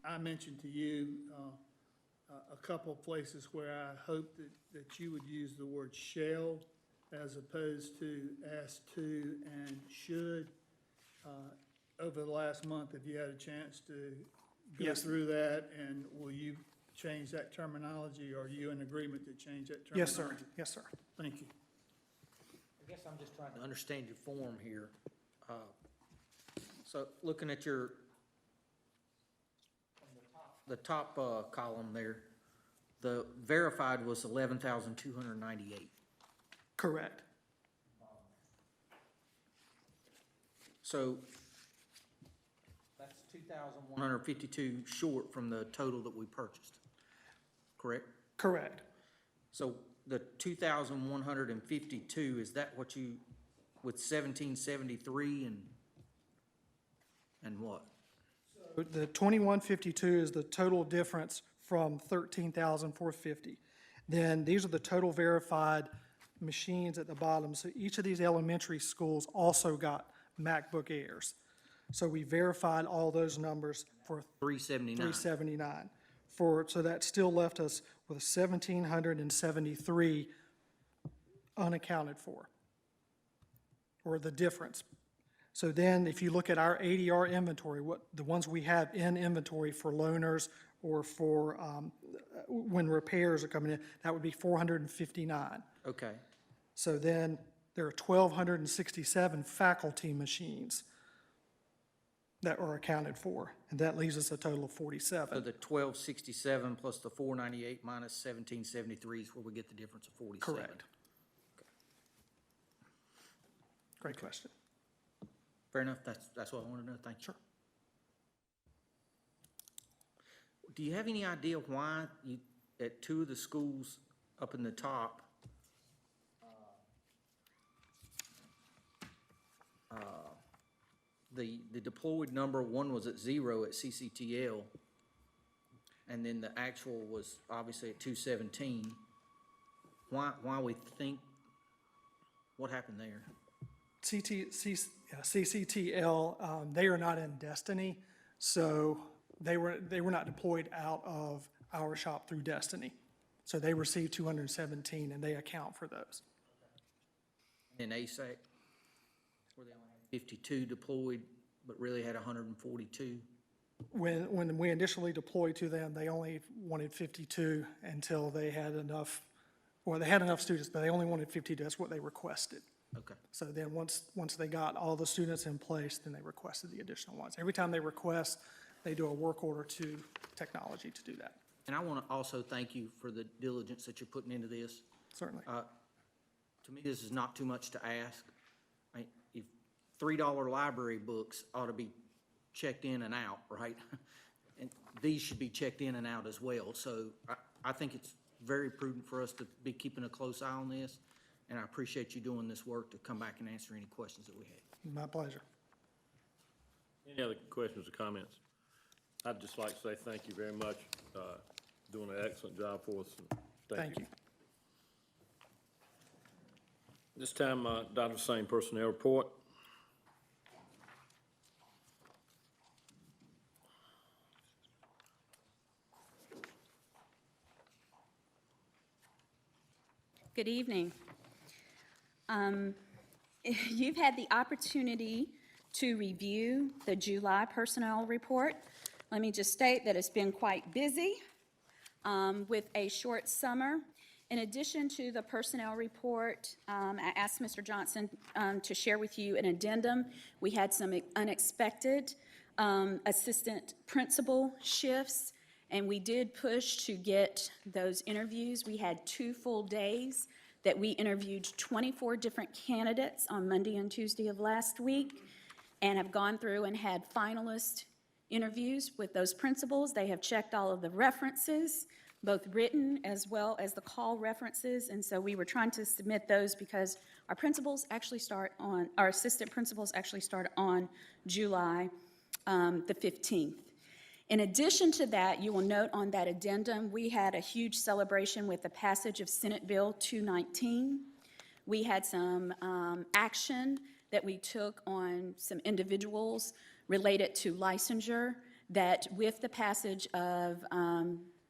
I mentioned to you a couple of places where I hope that you would use the word shall as opposed to asked to and should. Over the last month, have you had a chance to go Yes. through that, and will you change that terminology, or are you in agreement to change that terminology? Yes, sir. Yes, sir. Thank you. I guess I'm just trying to understand your form here. So looking at your, the top column there, the verified was 11,298. Correct. So that's 2,152 short from the total that we purchased, correct? Correct. So the 2,152, is that what you, with 1,773 and what? The 2152 is the total difference from 13,450. Then these are the total verified machines at the bottom. So each of these elementary schools also got MacBook Airs. So we verified all those numbers for 379. 379. So that still left us with 1,773 unaccounted for, or the difference. So then if you look at our ADR inventory, the ones we have in inventory for loaners or for when repairs are coming in, that would be 459. Okay. So then there are 1,267 faculty machines that are accounted for, and that leaves us a total of 47. So the 1,267 plus the 498 minus 1,773 is where we get the difference of 47. Correct. Great question. Fair enough. That's what I want to know. Thank you. Sure. Do you have any idea why you, at two of the schools up in the top, the deployed number, one was at 0 at CCTL, and then the actual was obviously at 217. Why we think, what happened there? CCTL, they are not in Destiny, so they were not deployed out of our shop through Destiny. So they received 217, and they account for those. In ASAC, where they only had 52 deployed, but really had 142? When we initially deployed to them, they only wanted 52 until they had enough, or they had enough students, but they only wanted 52. That's what they requested. Okay. So then once they got all the students in place, then they requested the additional ones. Every time they request, they do a work order to technology to do that. And I want to also thank you for the diligence that you're putting into this. Certainly. To me, this is not too much to ask. If $3 library books ought to be checked in and out, right? And these should be checked in and out as well. So I think it's very prudent for us to be keeping a close eye on this, and I appreciate you doing this work to come back and answer any questions that we have. My pleasure. Any other questions or comments? I'd just like to say thank you very much, doing an excellent job for us. Thank you. This time, Dr. Sane, personnel report. Good evening. You've had the opportunity to review the July personnel report. Let me just state that it's been quite busy with a short summer. In addition to the personnel report, I asked Mr. Johnson to share with you an addendum. We had some unexpected assistant principal shifts, and we did push to get those interviews. We had 2 full days that we interviewed 24 different candidates on Monday and Tuesday of last week, and have gone through and had finalist interviews with those principals. They have checked all of the references, both written as well as the call references, and so we were trying to submit those because our principals actually start on, our assistant principals actually start on July the 15th. In addition to that, you will note on that addendum, we had a huge celebration with the passage of Senate Bill 219. We had some action that we took on some individuals related to licensure that with the passage of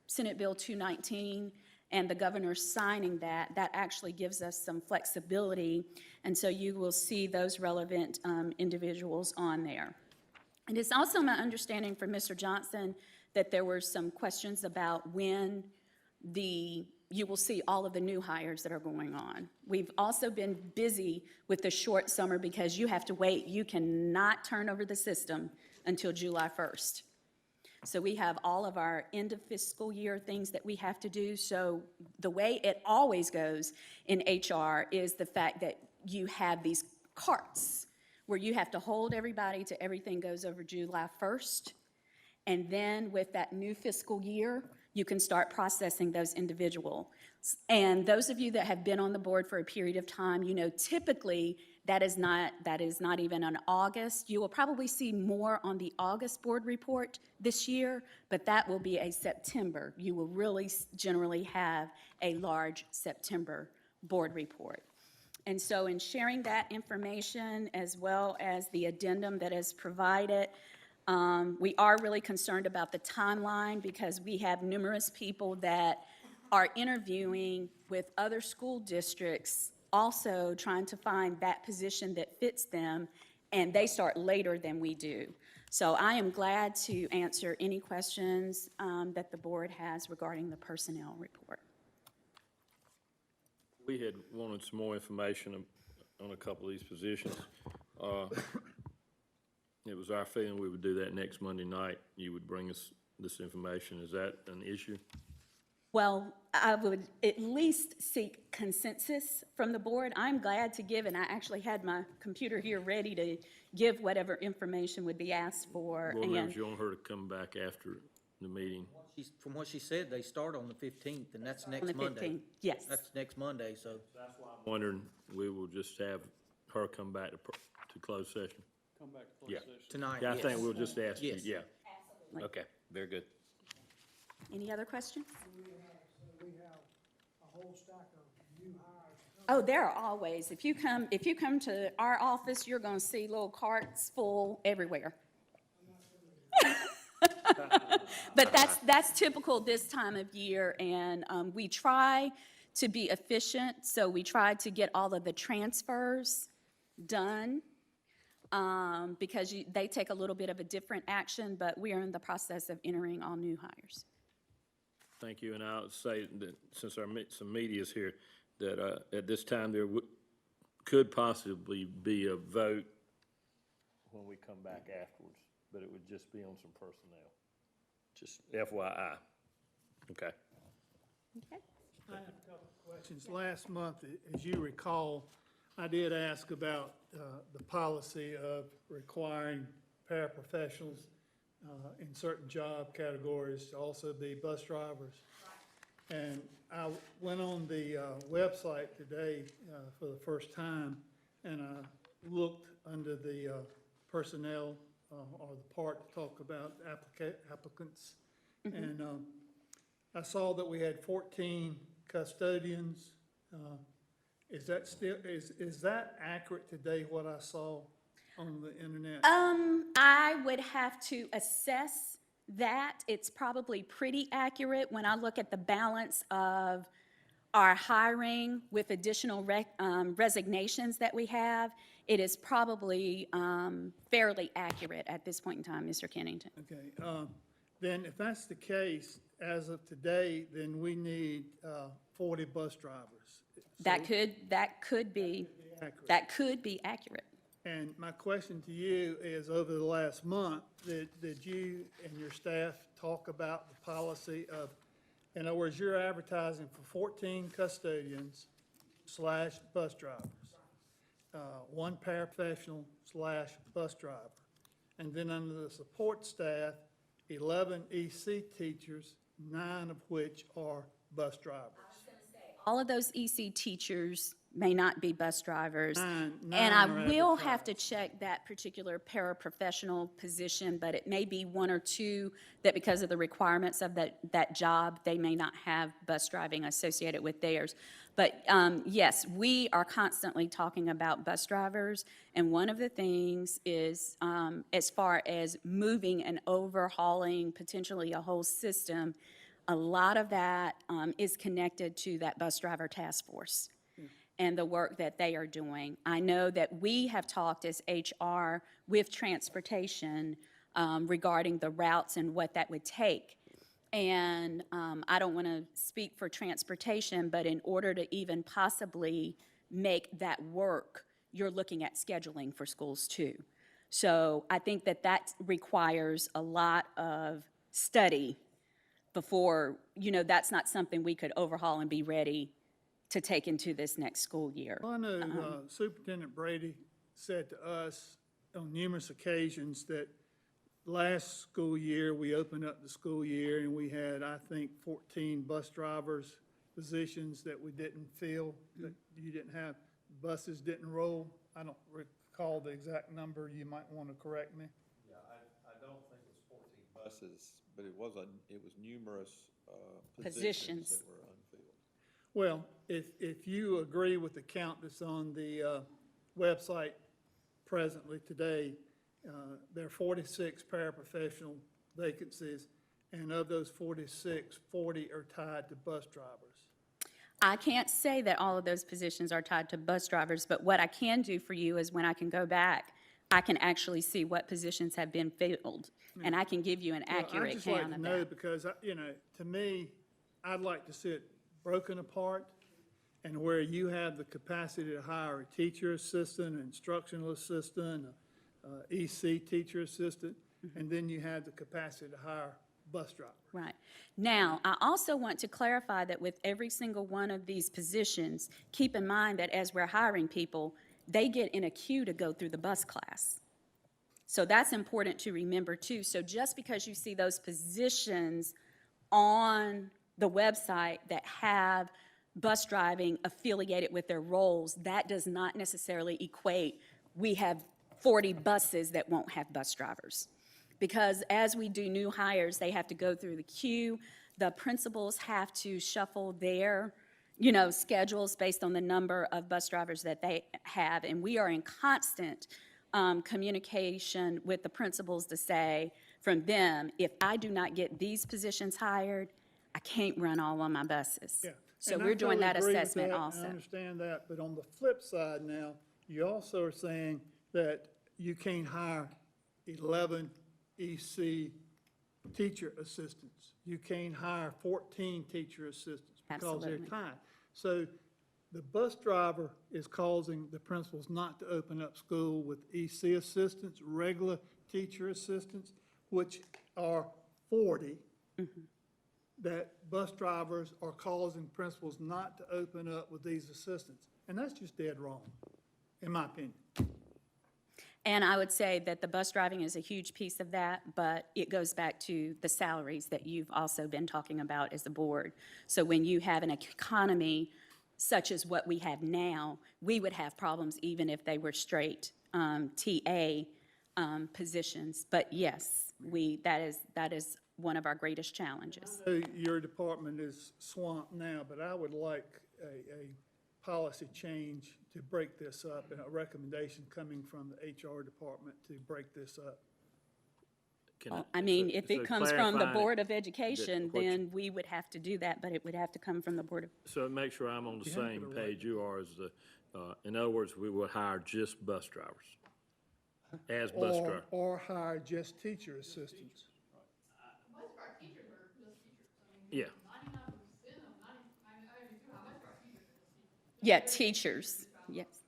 Senate Bill 219 and the governor signing that, that actually gives us some flexibility. And so you will see those relevant individuals on there. And it's also my understanding from Mr. Johnson that there were some questions about when you will see all of the new hires that are going on. We've also been busy with the short summer because you have to wait. You cannot turn over the system until July 1st. So we have all of our end of fiscal year things that we have to do. So the way it always goes in HR is the fact that you have these carts where you have to hold everybody till everything goes over July 1st. And then with that new fiscal year, you can start processing those individuals. And those of you that have been on the board for a period of time, you know typically that is not even in August. You will probably see more on the August board report this year, but that will be a September. You will really generally have a large September board report. And so in sharing that information as well as the addendum that is provided, we are really concerned about the timeline because we have numerous people that are interviewing with other school districts, also trying to find that position that fits them, and they start later than we do. So I am glad to answer any questions that the board has regarding the personnel report. We had wanted some more information on a couple of these positions. It was our feeling we would do that next Monday night. You would bring us this information. Is that an issue? Well, I would at least seek consensus from the board. I'm glad to give, and I actually had my computer here ready to give whatever information would be asked for. Board And members, you want her to come back after the meeting? From what she said, they start on the 15th, and that's on next the Monday. 15th, yes. That's next Monday, so. I'm wondering, we will just have her come back to closed session? Come back to Yeah. closed session. Tonight, Yeah, I yes. think we'll just ask you, Yes. yeah. Absolutely. Okay, very good. Any other questions? We have a whole stack of new hires. Oh, there are always. If you come to our office, you're going to see little carts full everywhere. But that's typical this time of year, and we try to be efficient, so we try to get all of the transfers done because they take a little bit of a different action, but we are in the process of entering all new hires. Thank you, and I'll say that since some media's here, that at this time there could possibly be a vote when we come back afterwards, but it would just be on some personnel. Just FYI. Okay. Okay. I have a couple of questions. Last month, as you recall, I did ask about the policy of requiring paraprofessionals in certain job categories to also be bus drivers. And I went on the website today for the first time, and I looked under the personnel or the part to talk about applicants. And I saw that we had 14 custodians. Is that still, is that accurate today, what I saw on the internet? I would have to assess that. It's probably pretty accurate when I look at the balance of our hiring with additional resignations that we have. It is probably fairly accurate at this point in time, Mr. Kennington. Okay, then if that's the case, as of today, then we need 40 bus drivers. That could be accurate. And my question to you is, over the last month, did you and your staff talk about the policy of, in other words, you're advertising for 14 custodians / bus drivers, one paraprofessional / bus driver, and then under the support staff, 11 EC teachers, 9 of which are bus drivers. All of those EC teachers may not be bus drivers. Nine And I are will have to check that particular paraprofessional position, but it may be one or two that because of the requirements of that job, they may not have bus driving associated with theirs. But yes, we are constantly talking about bus drivers, and one of the things is as far as moving and overhauling potentially a whole system, a lot of that is connected to that bus driver task force and the work that they are doing. I know that we have talked as HR with transportation regarding the routes and what that would take. And I don't want to speak for transportation, but in order to even possibly make that work, you're looking at scheduling for schools too. So I think that that requires a lot of study before, that's not something we could overhaul and be ready to take into this next school year. Well, I know Superintendent Brady said to us on numerous occasions that last school year, we opened up the school year and we had, I think, 14 bus drivers positions that we didn't fill, that you didn't have, buses didn't roll. I don't recall the exact number. You might want to correct me. Yeah, I don't think it's 14 buses, but it was numerous positions that were unfilled. Well, if you agree with the count that's on the website presently today, there are 46 paraprofessional vacancies, and of those 46, 40 are tied to bus drivers. I can't say that all of those positions are tied to bus drivers, but what I can do for you is when I can go back, I can actually see what positions have been filled, and I can give you an accurate I'd just like count to of know that. because, to me, I'd like to see it broken apart and where you have the capacity to hire a teacher assistant, an instructional assistant, EC teacher assistant, and then you have the capacity to hire bus driver. Right. Now, I also want to clarify that with every single one of these positions, keep in mind that as we're hiring people, they get in a queue to go through the bus class. So that's important to remember too. So just because you see those positions on the website that have bus driving affiliated with their roles, that does not necessarily equate we have 40 buses that won't have bus drivers. Because as we do new hires, they have to go through the queue. The principals have to shuffle their, schedules based on the number of bus drivers that they have. And we are in constant communication with the principals to say from them, if I do not get these positions hired, I can't run all of my buses. Yeah. So And I we're doing totally that agree with assessment that, and also. I understand that, but on the flip side now, you also are saying that you can't hire 11 EC teacher assistants. You can't hire 14 teacher assistants because they're Absolutely. tied. So the bus driver is causing the principals not to open up school with EC assistants, regular teacher assistants, which are 40. That bus drivers are causing principals not to open up with these assistants. And that's just dead wrong, in my opinion. And I would say that the bus driving is a huge piece of that, but it goes back to the salaries that you've also been talking about as the board. So when you have an economy such as what we have now, we would have problems even if they were straight TA positions. But yes, that is one of our greatest challenges. I know your department is swamped now, but I would like a policy change to break this up, and a recommendation coming from the HR department to break this up. I mean, if it comes from the clarifying Board of Education, what you- then we would have to do that, but it would have to come from the Board of, So make sure I'm on the You have to same go right. page you are as in other words, we will hire just bus drivers. As bus drivers. Or hire just teacher assistants. Most of our teachers are just teachers. Yeah. 99% of 90, I mean, how much of our teachers are just teachers? yeah, teachers, yes.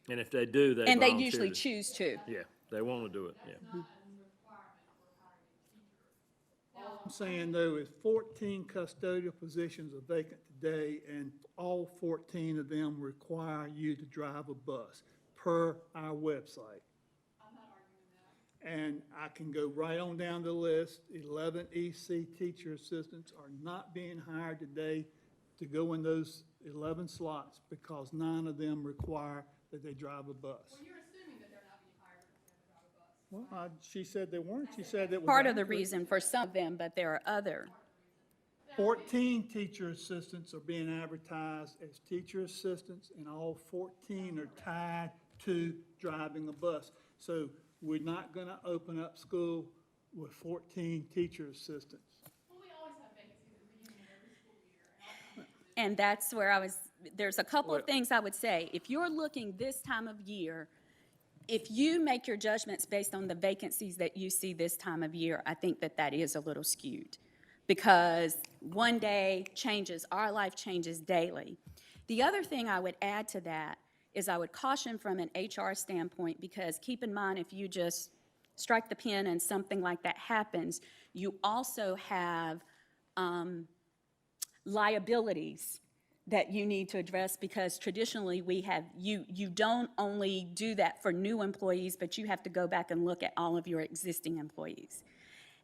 And if they do, they And they volunteer usually to- choose to. Yeah, they want to do it, yeah. Not a requirement for hiring a teacher. All I'm saying, though, is 14 custodial positions are vacant today, and all 14 of them require you to drive a bus, per our website. I'm not arguing that. And I can go right on down the list. 11 EC teacher assistants are not being hired today. to go in those 11 slots because 9 of them require that they drive a bus. Well, you're assuming that they're not being hired because they have to drive a bus. Well, she said they weren't. She said it was. Part of the accurate. reason for some of them, but there are other. 14 teacher assistants are being advertised as teacher assistants, and all 14 are tied to driving a bus. So we're not going to open up school with 14 teacher assistants. Well, we always have vacancies at the beginning of every school year, and all kinds of And that's where there's a couple of things I would say. If you're looking this time of year, if you make your judgments based on the vacancies that you see this time of year, I think that that is a little skewed. Because one day changes, our life changes daily. The other thing I would add to that is I would caution from an HR standpoint, because keep in mind, if you just strike the pen and something like that happens, you also have liabilities that you need to address, because traditionally we have, you don't only do that for new employees, but you have to go back and look at all of your existing employees.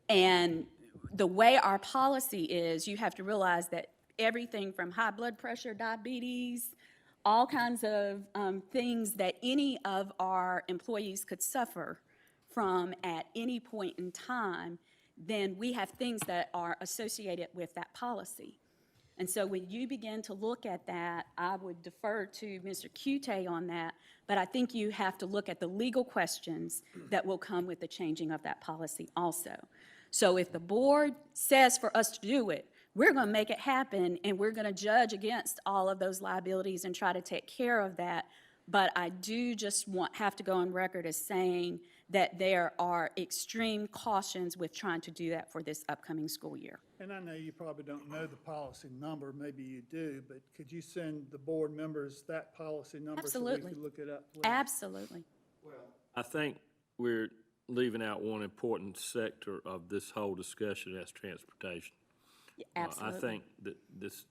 And the way our policy is, you have to realize that everything from high blood pressure, diabetes, all kinds of things that any of our employees could suffer from at any point in time, then we have things that are associated with that policy. And so when you begin to look at that, I would defer to Mr. Cute on that, but I think you have to look at the legal questions that will come with the changing of that policy also. So if the board says for us to do it, we're going to make it happen, and we're going to judge against all of those liabilities and try to take care of that. But I do just have to go on record as saying that there are extreme cautions with trying to do that for this upcoming school year. And I know you probably don't know the policy number, maybe you do, but could you send the board members that policy number so we Absolutely. could look it up, please? Absolutely. I think we're leaving out one important sector of this whole discussion, that's transportation. Absolutely. I think that this,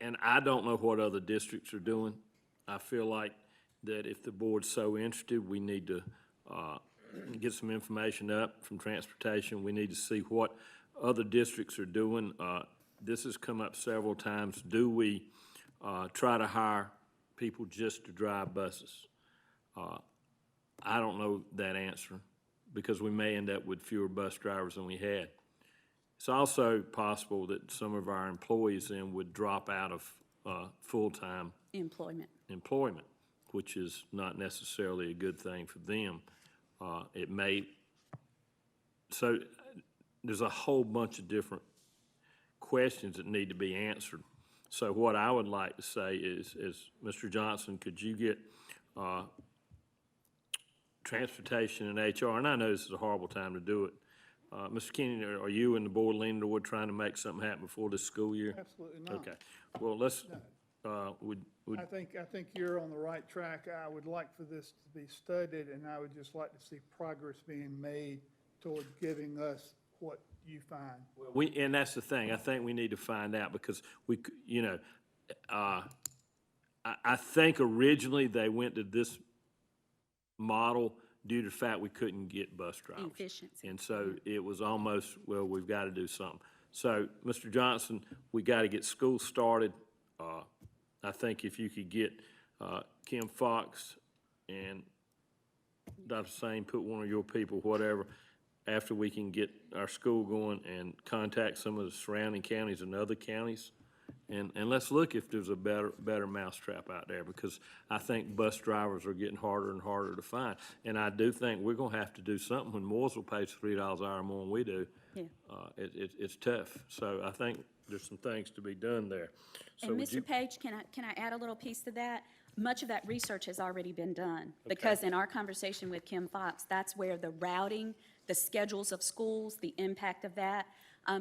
and I don't know what other districts are doing. I feel like that if the board's so interested, we need to get some information up from transportation. We need to see what other districts are doing. This has come up several times. Do we try to hire people just to drive buses? I don't know that answer, because we may end up with fewer bus drivers than we had. It's also possible that some of our employees then would drop out of full-time employment, which is not necessarily a good thing for them. It may, so there's a whole bunch of different questions that need to be answered. So what I would like to say is Mr. Johnson, could you get transportation and HR, and I know this is a horrible time to do it. Mr. Kennedy, are you and the board leaning toward trying to make something happen before this school year? Absolutely not. Okay, well, let's, I think you're on the right track. I would like for this to be studied, and I would just like to see progress being made toward giving us what you find. and that's the thing, I think we need to find out, because I think originally they went to this model due to the fact we couldn't get bus drivers. Efficiency. And so it was almost, well, we've got to do something. So, Mr. Johnson, we got to get school started. I think if you could get Kim Fox and Dr. Sane, put one of your people, whatever, after we can get our school going, and contact some of the surrounding counties and other counties. And let's look if there's a better mousetrap out there, because I think bus drivers are getting harder and harder to find. And I do think we're gonna have to do something when Mooresville pays $3 an hour more than we do. Yeah. It's tough. So I think there's some things to be done there. So And would you- Mr. Page, can I add a little piece to that? Much of that research has already been done, because in our conversation with Kim Fox, that's where the routing, the schedules of schools, the impact of that.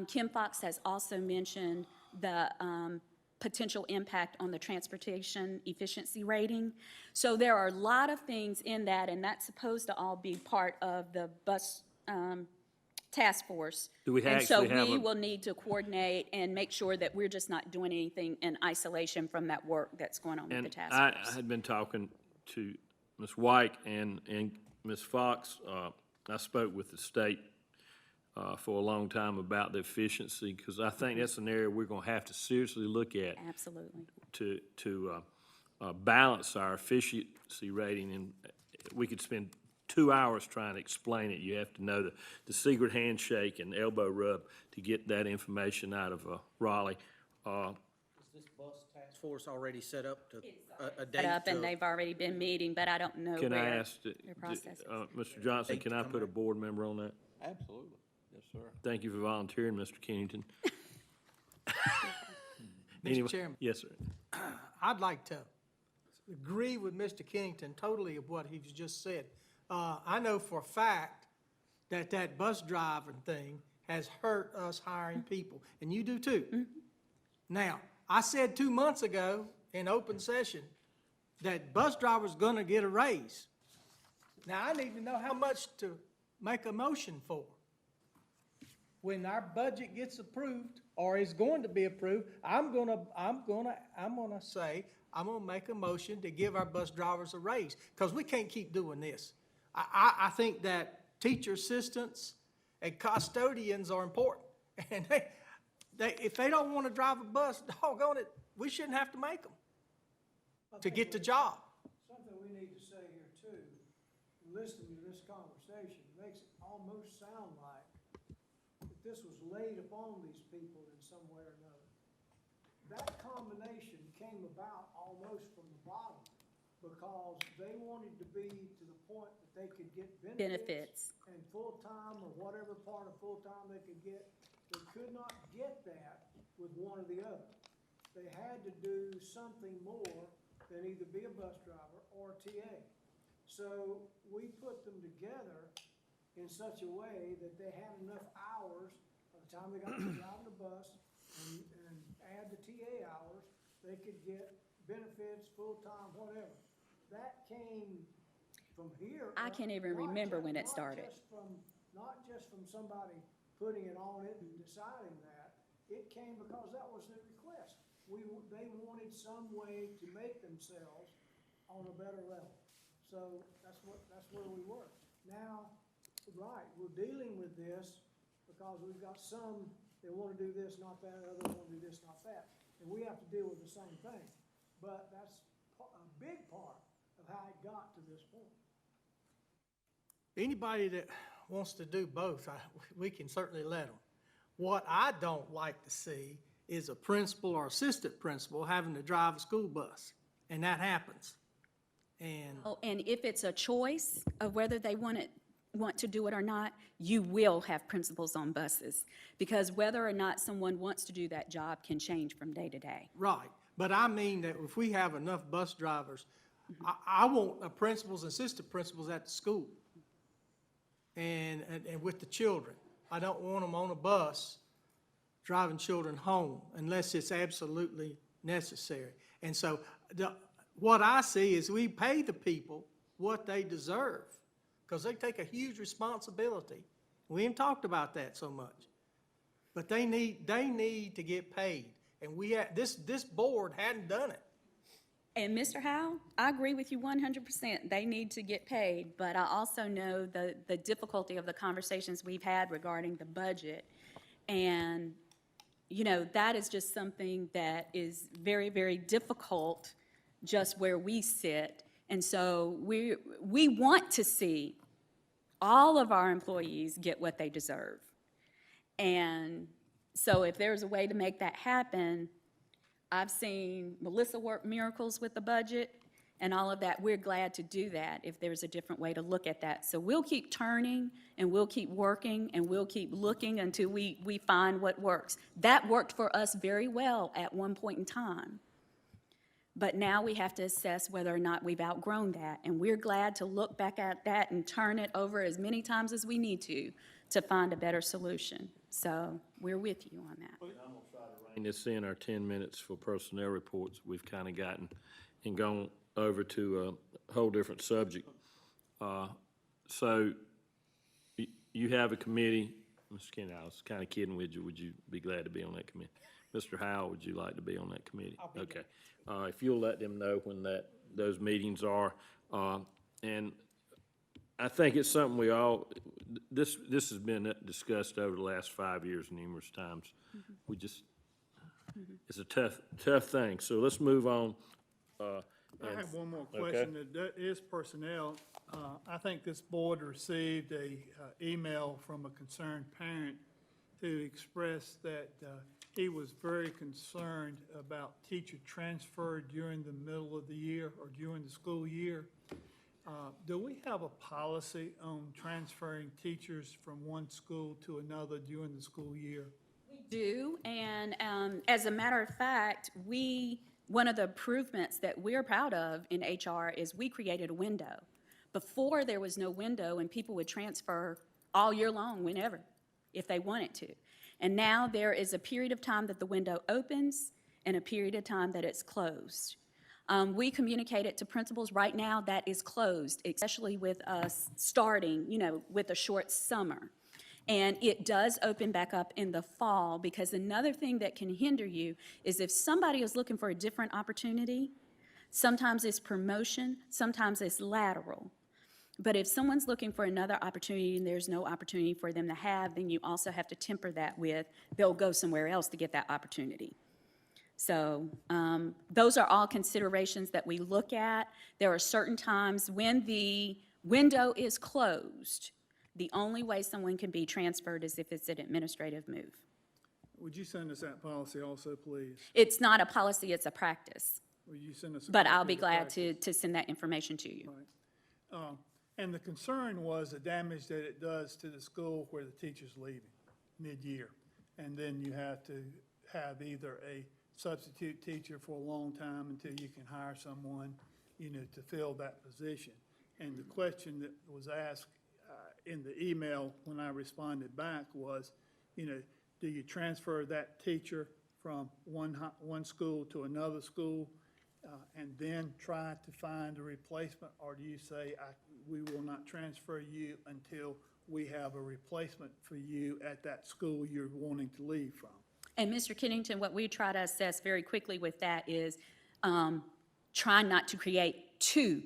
Kim Fox has also mentioned the potential impact on the transportation efficiency rating. So there are a lot of things in that, and that's supposed to all be part of the bus task force. Do we And so actually have we a- will need to coordinate and make sure that we're just not doing anything in isolation from that work that's going on with the And task I force. had been talking to Ms. White and Ms. Fox. I spoke with the state for a long time about the efficiency, because I think that's an area we're gonna have to seriously look at Absolutely. to balance our efficiency rating, and we could spend 2 hours trying to explain it. You have to know the secret handshake and elbow rub to get that information out of Raleigh. Is this bus task force already set up to, a date Set up, and to- they've already been meeting, but I don't know Can I where ask, their process is. Mr. Johnson, can I put a board member on that? Absolutely. Yes, sir. Thank you for volunteering, Mr. Kennington. Anyway, Mr. Chairman, yes, sir. I'd like to agree with Mr. Kennington totally of what he's just said. I know for a fact that that bus driving thing has hurt us hiring people, and you do too. Now, I said 2 months ago in open session that bus drivers gonna get a raise. Now, I need to know how much to make a motion for. When our budget gets approved, or is going to be approved, I'm gonna say, I'm gonna make a motion to give our bus drivers a raise, because we can't keep doing this. I think that teacher assistants and custodians are important, and if they don't wanna drive a bus, doggone it, we shouldn't have to make them to get the job. Something we need to say here too, listening to this conversation, makes it almost sound like that this was laid upon these people in some way or another. That combination came about almost from the bottom, because they wanted to be to the point that they could get benefits and full-time or whatever part of full-time they could get. They could not get that with one or the other. They had to do something more than either be a bus driver or a TA. So we put them together in such a way that they had enough hours by the time they got to driving the bus and add the TA hours, they could get benefits, full-time, whatever. That came from here. I can't even remember when it started. Not just from somebody putting it on it and deciding that. It came because that was their request. They wanted some way to make themselves on a better level. So that's where we were. Now, right, we're dealing with this because we've got some that want to do this, not that, others want to do this, not that. And we have to deal with the same thing. But that's a big part of how it got to this point. Anybody that wants to do both, we can certainly let them. What I don't like to see is a principal or assistant principal having to drive a school bus, and that happens. And Oh, and if it's a choice of whether they want to do it or not, you will have principals on buses, because whether or not someone wants to do that job can change from day to day. right, but I mean that if we have enough bus drivers, I want principals and assistant principals at the school and with the children. I don't want them on a bus driving children home unless it's absolutely necessary. And so what I see is we pay the people what they deserve, because they take a huge responsibility. We haven't talked about that so much. But they need to get paid. And this board hadn't done it. And Mr. Howell, I agree with you 100%. They need to get paid, but I also know the difficulty of the conversations we've had regarding the budget. And, you know, that is just something that is very, very difficult just where we sit. And so we want to see all of our employees get what they deserve. And so if there's a way to make that happen, I've seen Melissa work miracles with the budget and all of that. We're glad to do that if there's a different way to look at that. So we'll keep turning and we'll keep working and we'll keep looking until we find what works. That worked for us very well at one point in time. But now we have to assess whether or not we've outgrown that. And we're glad to look back at that and turn it over as many times as we need to find a better solution. So we're with you on that. And this in our 10 minutes for personnel reports, we've kind of gotten and gone over to a whole different subject. So you have a committee, Mr. Kennedy, I was kind of kidding with you. Would you be glad to be on that committee? Mr. Howell, would you like to be on that committee? Okay. If you'll let them know when those meetings are. And I think it's something we all this has been discussed over the last 5 years numerous times. We just, it's a tough thing. So let's move on. I have one more question. That is personnel. I think this board received a email from a concerned parent who expressed that he was very concerned about teacher transfer during the middle of the year or during the school year. Do we have a policy on transferring teachers from one school to another during the school year? We do, and as a matter of fact, one of the improvements that we're proud of in HR is we created a window. Before, there was no window, and people would transfer all year long, whenever, if they wanted to. And now there is a period of time that the window opens and a period of time that it's closed. We communicate it to principals. Right now, that is closed, especially with us starting, with a short summer. And it does open back up in the fall, because another thing that can hinder you is if somebody is looking for a different opportunity, sometimes it's promotion, sometimes it's lateral. But if someone's looking for another opportunity and there's no opportunity for them to have, then you also have to temper that with they'll go somewhere else to get that opportunity. So those are all considerations that we look at. There are certain times when the window is closed, the only way someone can be transferred is if it's an administrative move. Would you send us that policy also, please? It's not a policy, it's a practice. Will you send us a But copy I'll of be the glad practice? to send that information to you. Right. And the concern was the damage that it does to the school where the teacher's leaving mid-year. And then you have to have either a substitute teacher for a long time until you can hire someone, to fill that position. And the question that was asked in the email when I responded back was, do you transfer that teacher from one school to another school and then try to find a replacement? Or do you say, we will not transfer you until we have a replacement for you at that school you're wanting to leave from? And Mr. Kennington, what we try to assess very quickly with that is try not to create two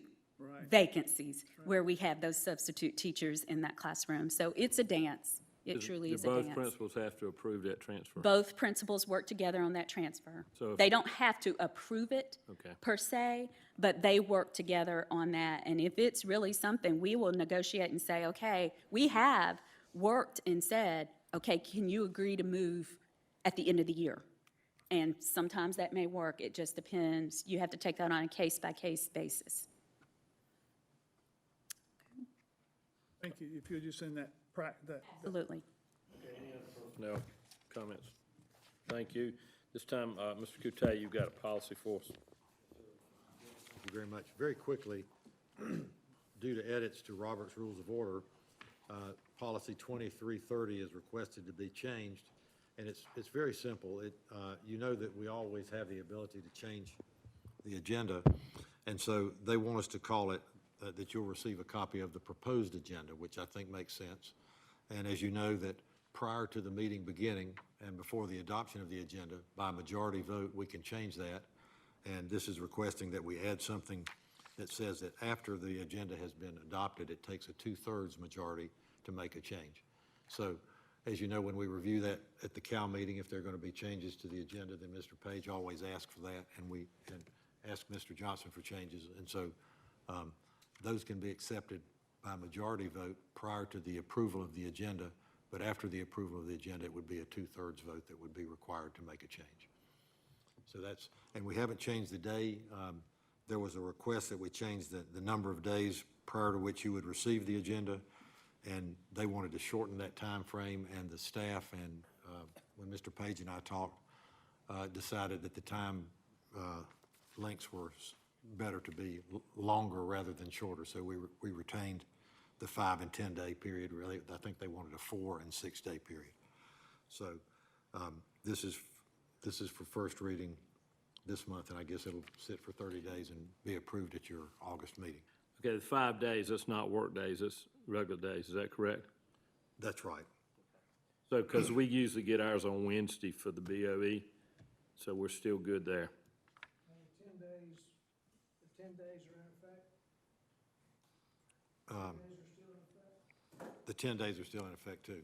vacancies where we have those substitute teachers in that classroom. So it's a dance. It truly is a Do dance. both principals have to approve that transfer? Both principals work together on that transfer. So if- They don't have to approve it Okay. per se, but they work together on that. And if it's really something, we will negotiate and say, okay, we have worked and said, okay, can you agree to move at the end of the year? And sometimes that may work. It just depends. You have to take that on a case-by-case basis. Thank you. If you'll just send that, Absolutely. No comments. Thank you. This time, Mr. Coutay, you've got a policy for us. Thank you very much. Very quickly, due to edits to Robert's Rules of Order, policy 2330 is requested to be changed, and it's very simple. You know that we always have the ability to change the agenda, and so they want us to call it that you'll receive a copy of the proposed agenda, which I think makes sense. And as you know, that prior to the meeting beginning and before the adoption of the agenda, by majority vote, we can change that. And this is requesting that we add something that says that after the agenda has been adopted, it takes a 2/3 majority to make a change. So, as you know, when we review that at the Cal meeting, if there are going to be changes to the agenda, then Mr. Page always asks for that, and ask Mr. Johnson for changes. And so those can be accepted by majority vote prior to the approval of the agenda, but after the approval of the agenda, it would be a 2/3 vote that would be required to make a change. So that's, and we haven't changed the day. There was a request that we change the number of days prior to which you would receive the agenda, and they wanted to shorten that time frame, and the staff and when Mr. Page and I talked, decided that the time lengths were better to be longer rather than shorter. So we retained the 5 and 10 day period. Really, I think they wanted a 4 and 6 day period. So this is for first reading this month, and I guess it'll sit for 30 days and be approved at your August meeting. Okay, the 5 days, that's not work days, that's regular days, is that correct? That's right. So, because we usually get ours on Wednesday for the BOE, so we're still good there. And 10 days, the 10 days are in effect? 10 days are still in effect? The 10 days are still in effect, too.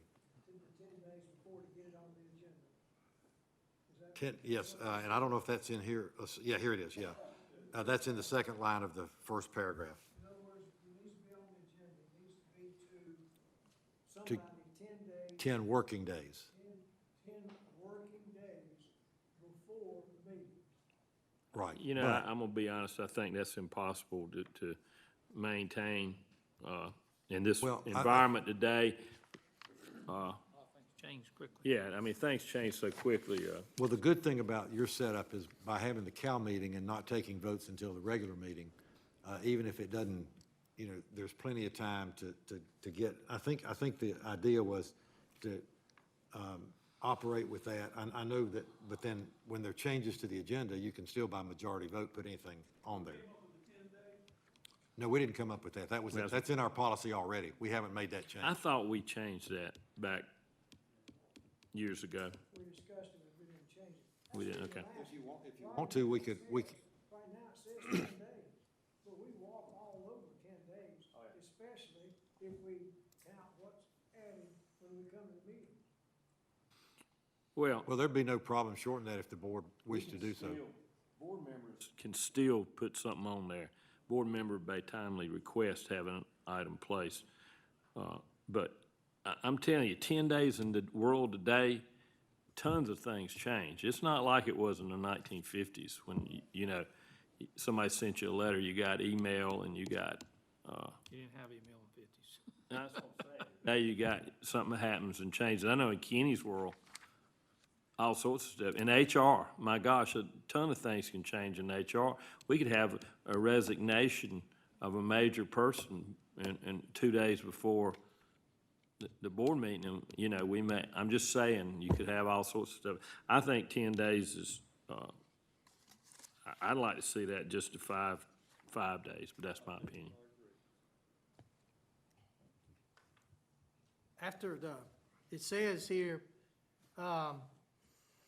The 10 days before to get it on the agenda. Is that? 10, yes, and I don't know if that's in here. Yeah, here it is, yeah. That's in the second line of the first paragraph. In other words, it needs to be on the agenda, it needs to be to somebody 10 days, 10 working days. 10 working days before the meeting. Right. You know, but- I'm gonna be honest, I think that's impossible to maintain, in this Well, environment today. Change quickly. Yeah, I mean, things change so quickly, Well, the good thing about your setup is by having the Cal meeting and not taking votes until the regular meeting, even if it doesn't, you know, there's plenty of time to get, I think the idea was to operate with that. I know that, but then when there are changes to the agenda, you can still by majority vote put anything on there. No, we didn't come up with that. That's in our policy already. We haven't made that change. I thought we changed that back years ago. We discussed it, but we didn't change it. We didn't, okay. If you want to, we could, Right now, it says 10 days, but we walk all over 10 days, especially if we count what's added when we come to the meeting. Well, well, there'd be no problem shorting that if the board wished to do so. board members can still put something on there. Board member by timely request have an item placed. But I'm telling you, 10 days in the world today, tons of things change. It's not like it was in the 1950s when, you know, somebody sent you a letter, you got email and you got, You didn't have email in the 50s. that's what I'm saying. Now you got, something happens and changes. I know in Kenny's world, all sorts of stuff. In HR, my gosh, a ton of things can change in HR. We could have a resignation of a major person and 2 days before the board meeting, and, you know, we may, I'm just saying, you could have all sorts of stuff. I think 10 days is, I'd like to see that just to five days, but that's my opinion. After it says here,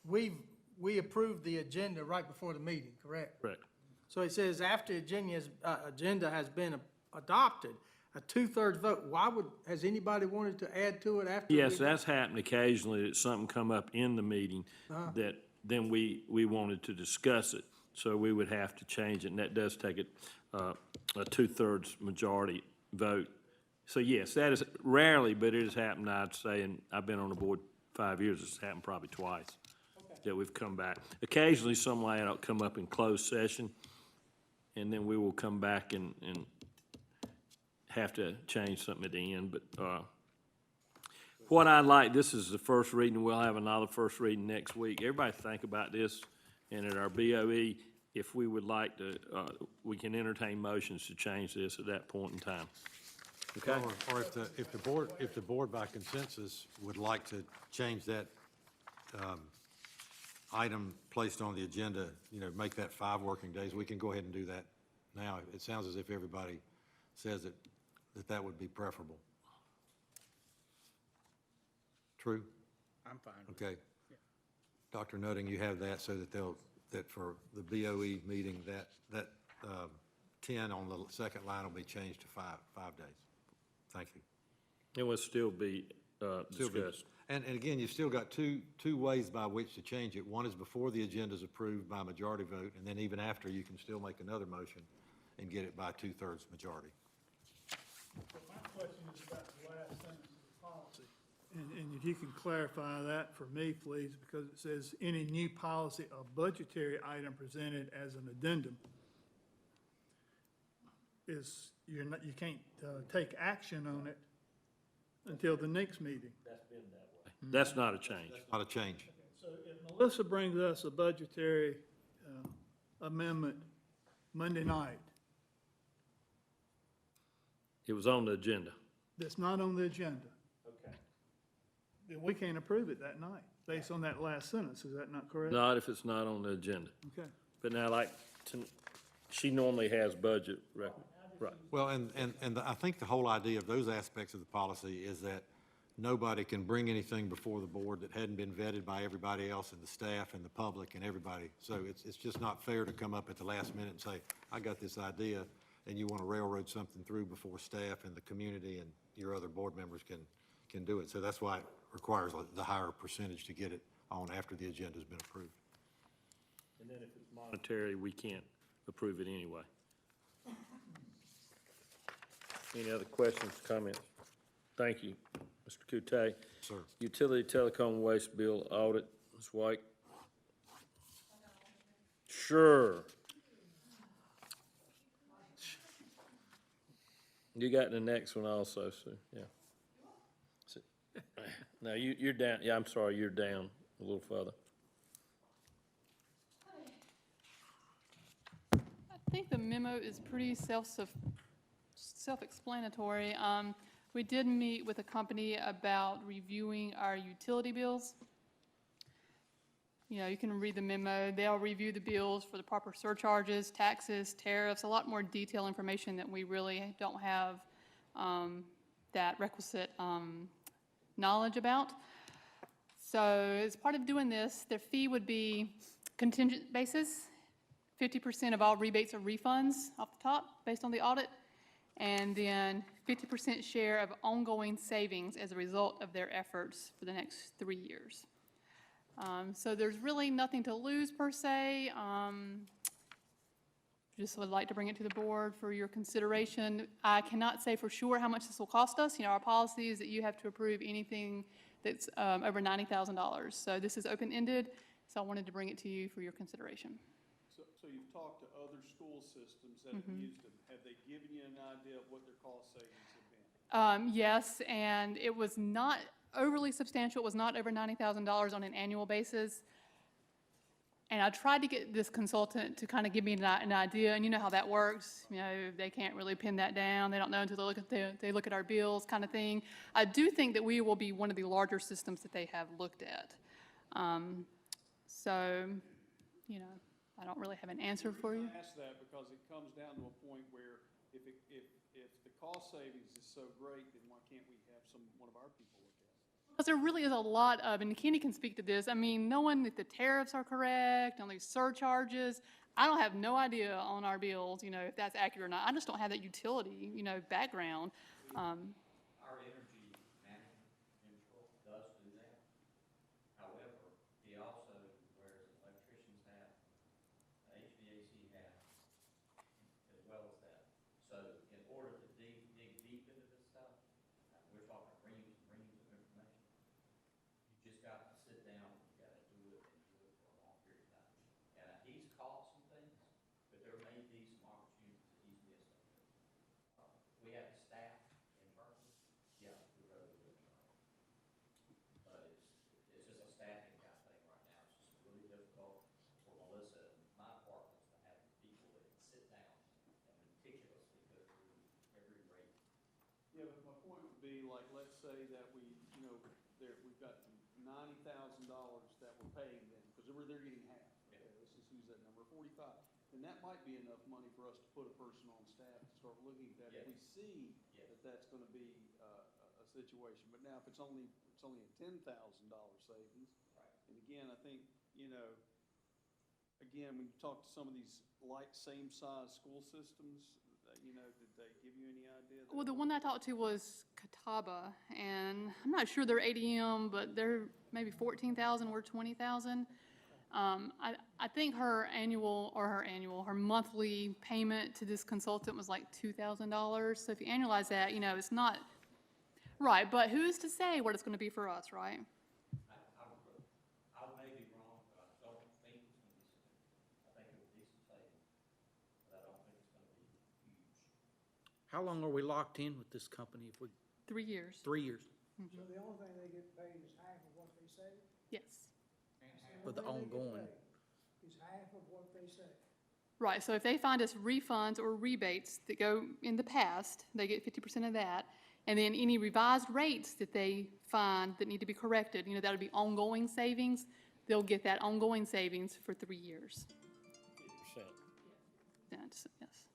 we approved the agenda right before the meeting, correct? Correct. So it says after agenda has been adopted, a 2/3 vote. Has anybody wanted to add to it after? Yes, that's happened occasionally, that something come up in the meeting that then we wanted to discuss it. So we would have to change it, and that does take a 2/3 majority vote. So yes, that is rarely, but it has happened, I'd say, and I've been on the board 5 years, it's happened probably twice that we've come back. Occasionally, somebody will come up in closed session, and then we will come back and have to change something at the end, but, what I like, this is the first reading, we'll have another first reading next week. Everybody think about this, and at our BOE, if we would like to, we can entertain motions to change this at that point in time. Okay? Or if the board by consensus would like to change that item placed on the agenda, you know, make that 5 working days, we can go ahead and do that now. It sounds as if everybody says that would be preferable. True? I'm fine. Okay. Dr. Nutting, you have that so that that for the BOE meeting, that 10 on the second line will be changed to 5 days. Thank you. It will still be Still be- discussed. And again, you've still got two ways by which to change it. One is before the agenda is approved by majority vote, and then even after, you can still make another motion and get it by 2/3 majority. My question is about the last sentence of the policy. And if you can clarify that for me, please, because it says, any new policy or budgetary item presented as an addendum is, you can't take action on it until the next meeting. That's not a change. Not a change. So if Melissa brings us a budgetary amendment Monday night It was on the agenda. that's not on the agenda, then we can't approve it that night, based on that last sentence. Is that not correct? Not if it's not on the agenda. Okay. But now, like, she normally has budget record, right. Well, I think the whole idea of those aspects of the policy is that nobody can bring anything before the board that hadn't been vetted by everybody else and the staff and the public and everybody. So it's just not fair to come up at the last minute and say, I got this idea. and you want to railroad something through before staff and the community and your other board members can do it. So that's why it requires the higher percentage to get it on after the agenda's been approved. And then if it's monetary, we can't approve it anyway. Any other questions, comments? Thank you, Mr. Coutay. Sir. Utility telecom waste bill audit, Ms. White. Sure. You got the next one also, Sue, yeah. No, you're down, yeah, I'm sorry, you're down a little further. I think the memo is pretty self-explanatory. We did meet with a company about reviewing our utility bills. You know, you can read the memo. They'll review the bills for the proper surcharges, taxes, tariffs, a lot more detailed information that we really don't have that requisite knowledge about. So as part of doing this, their fee would be contingent basis, 50% of all rebates or refunds off the top based on the audit, and then 50% share of ongoing savings as a result of their efforts for the next 3 years. So there's really nothing to lose per se. Just would like to bring it to the board for your consideration. I cannot say for sure how much this will cost us. You know, our policy is that you have to approve anything that's over $90,000. So this is open-ended, so I wanted to bring it to you for your consideration. So you've talked to other school systems that have used them. Have they given you an idea of what their cost savings have been? Yes, and it was not overly substantial. It was not over $90,000 on an annual basis. And I tried to get this consultant to kind of give me an idea, and you know how that works. You know, they can't really pin that down. They don't know until they look at our bills kind of thing. I do think that we will be one of the larger systems that they have looked at. So, you know, I don't really have an answer for you. I ask that because it comes down to a point where if the cost savings is so great, then why can't we have one of our people look at it? Because there really is a lot of, and Kenny can speak to this, I mean, knowing that the tariffs are correct, on these surcharges, I don't have no idea on our bills, you know, if that's accurate or not. I just don't have that utility, you know, background. Our energy management control does do that. However, he also, whereas electricians have, HVAC have, as well as that. So in order to dig deep into this stuff, we're talking reams and reams of information. You just got to sit down and you got to do it and do it for a long period of time. And he's caught some things, but there may be some opportunities that he's missed on this. We have the staff internally. Yeah, we're really good internally. But it's just a staffing kind of thing right now. It's just really difficult for Melissa and my departments to have people that can sit down and meticulously go through every rate. Yeah, but my point would be like, let's say that we've got $90,000 that we're paying them because they're getting half. Okay, let's just use that number, 45. And that might be enough money for us to put a person on staff to start looking at that. If we see that that's going to be a situation. But now if it's only a $10,000 savings. Right. And again, I think, you know, again, when you talk to some of these same size school systems, you know, did they give you any idea? Well, the one I talked to was Catawba, and I'm not sure they're ADM, but they're maybe 14,000 or 20,000. I think her monthly payment to this consultant was like $2,000. So if you annualize that, you know, it's not right. But who's to say what it's going to be for us, right? I may be wrong, but I don't think it's going to be significant. I think it will be some savings, but I don't think it's going to be huge. How long are we locked in with this company if we, 3 years. 3 years? So the only thing they get paid is half of what they say? Yes. For the ongoing. Is half of what they say. Right, so if they find us refunds or rebates that go in the past, they get 50% of that. And then any revised rates that they find that need to be corrected, you know, that'll be ongoing savings. They'll get that ongoing savings for 3 years. 50%. That's, yes.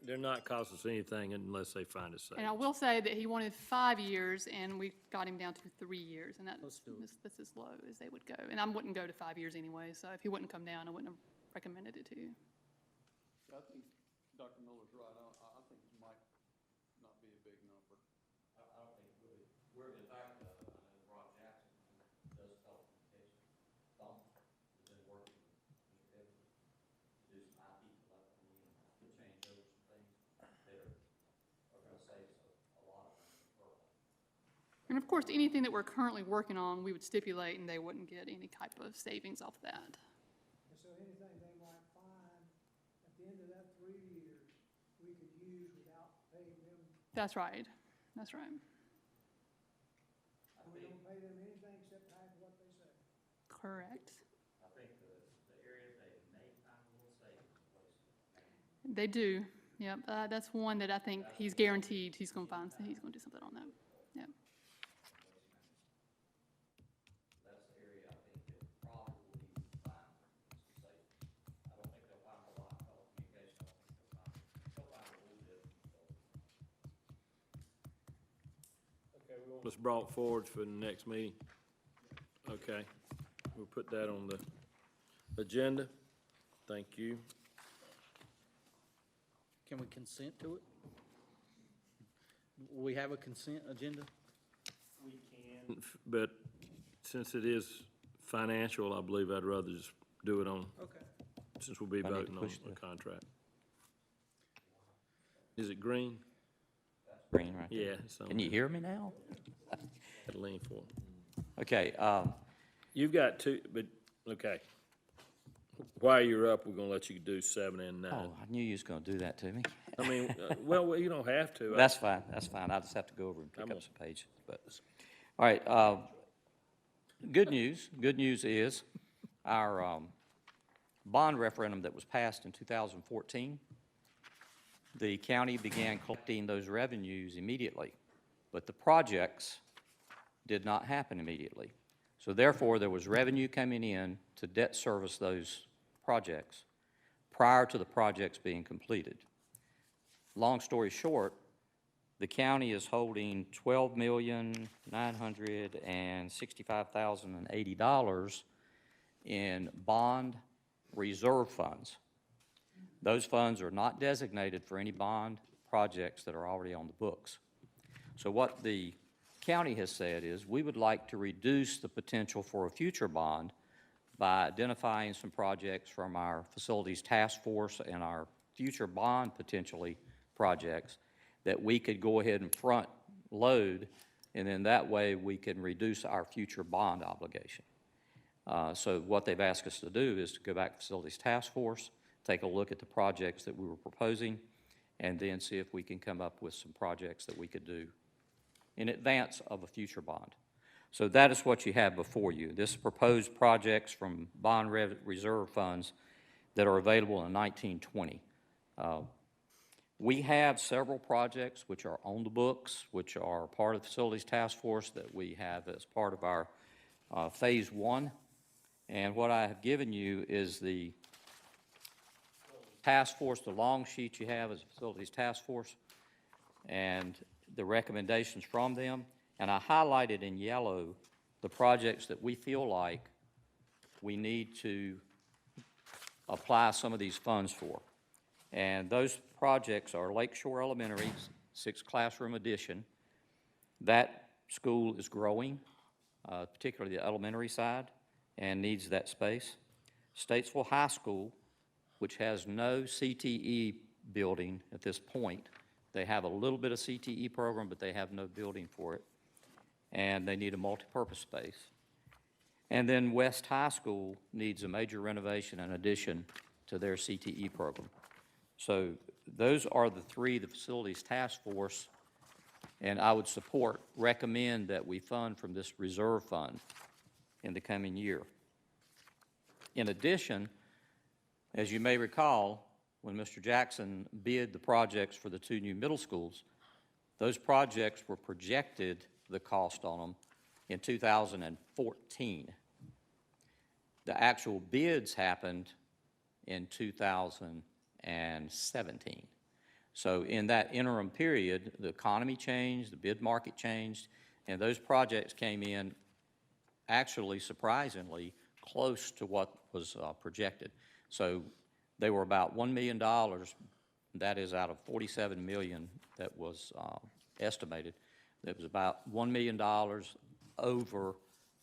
They're not costing us anything unless they find us And I savings. will say that he wanted 5 years, and we got him down to 3 years, and Let's do it. that's as low as they would go. And I wouldn't go to 5 years anyway, so if he wouldn't come down, I wouldn't have recommended it to you. I think Dr. Miller's right, I think it might not be a big number. I don't think it would. We're, in fact, I know Rob Jackson, who does telecommunications, Thump, has been working with Mr. Evans to do some IP telephony and to change over some things that are gonna save us a lot of money per line. And of course, anything that we're currently working on, we would stipulate, and they wouldn't get any type of savings off that. And so anything they might find at the end of that 3 years, we could use without paying them, That's right. That's right. and we don't pay them anything except half of what they say. Correct. I think the areas they may find a little savings in places. They do. Yep. That's one that I think he's guaranteed he's going to find. He's going to do something on that. Yep. That's the area I think that probably will find some savings. I don't think they'll find a lot of telecommunication. I don't think they'll find a little bit. Okay, we want this brought forward for the next meeting. Okay, we'll put that on the agenda. Thank you. Can we consent to it? Will we have a consent agenda? We can. But since it is financial, I believe I'd rather just do it on, Okay. since we'll be I need to voting on push the the- contract. Is it green? Green right there. Yeah. it's on Can you there. hear me now? Gotta lean forward. Okay, You've got two, but, okay. While you're up, we're gonna let you do 7 and 9. oh, I knew you was gonna do that to me. I mean, well, you don't have to. That's fine, that's fine. I just have to go over and pick I'm up on. some pages, but, all right, good news is our, bond referendum that was passed in 2014, the county began collecting those revenues immediately, but the projects did not happen immediately. So therefore, there was revenue coming in to debt service those projects prior to the projects being completed. Long story short, the county is holding $12,965,080 in bond reserve funds. Those funds are not designated for any bond projects that are already on the books. So what the county has said is, we would like to reduce the potential for a future bond by identifying some projects from our facilities task force and our future bond potentially projects that we could go ahead and front load, and then that way we can reduce our future bond obligation. So what they've asked us to do is to go back to facilities task force, take a look at the projects that we were proposing, and then see if we can come up with some projects that we could do in advance of a future bond. So that is what you have before you. This proposed projects from bond reserve funds that are available in 1920. We have several projects which are on the books, which are part of the facilities task force that we have as part of our phase 1. And what I have given you is the task force, the long sheet you have is the facilities task force, and the recommendations from them, and I highlighted in yellow the projects that we feel like we need to apply some of these funds for. And those projects are Lakeshore Elementary, 6-classroom addition. That school is growing, particularly the elementary side, and needs that space. Statesville High School, which has no CTE building at this point. They have a little bit of CTE program, but they have no building for it. And they need a multipurpose space. And then West High School needs a major renovation and addition to their CTE program. So those are the three the facilities task force, and I would recommend that we fund from this reserve fund in the coming year. In addition, as you may recall, when Mr. Jackson bid the projects for the 2 new middle schools, those projects were projected, the cost on them, in 2014. The actual bids happened in 2017. So in that interim period, the economy changed, the bid market changed, and those projects came in actually surprisingly close to what was projected. So they were about $1 million That is out of 47 million that was estimated. It was about $1 million over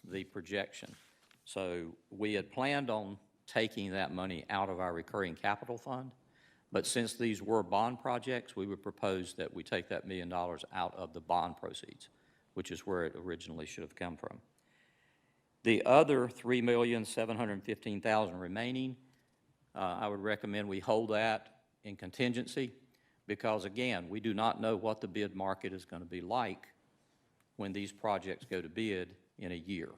the projection. So we had planned on taking that money out of our recurring capital fund, but since these were bond projects, we would propose that we take that $1 million out of the bond proceeds, which is where it originally should have come from. The other $3,715,000 remaining, I would recommend we hold that in contingency because, again, we do not know what the bid market is going to be like when these projects go to bid in a year.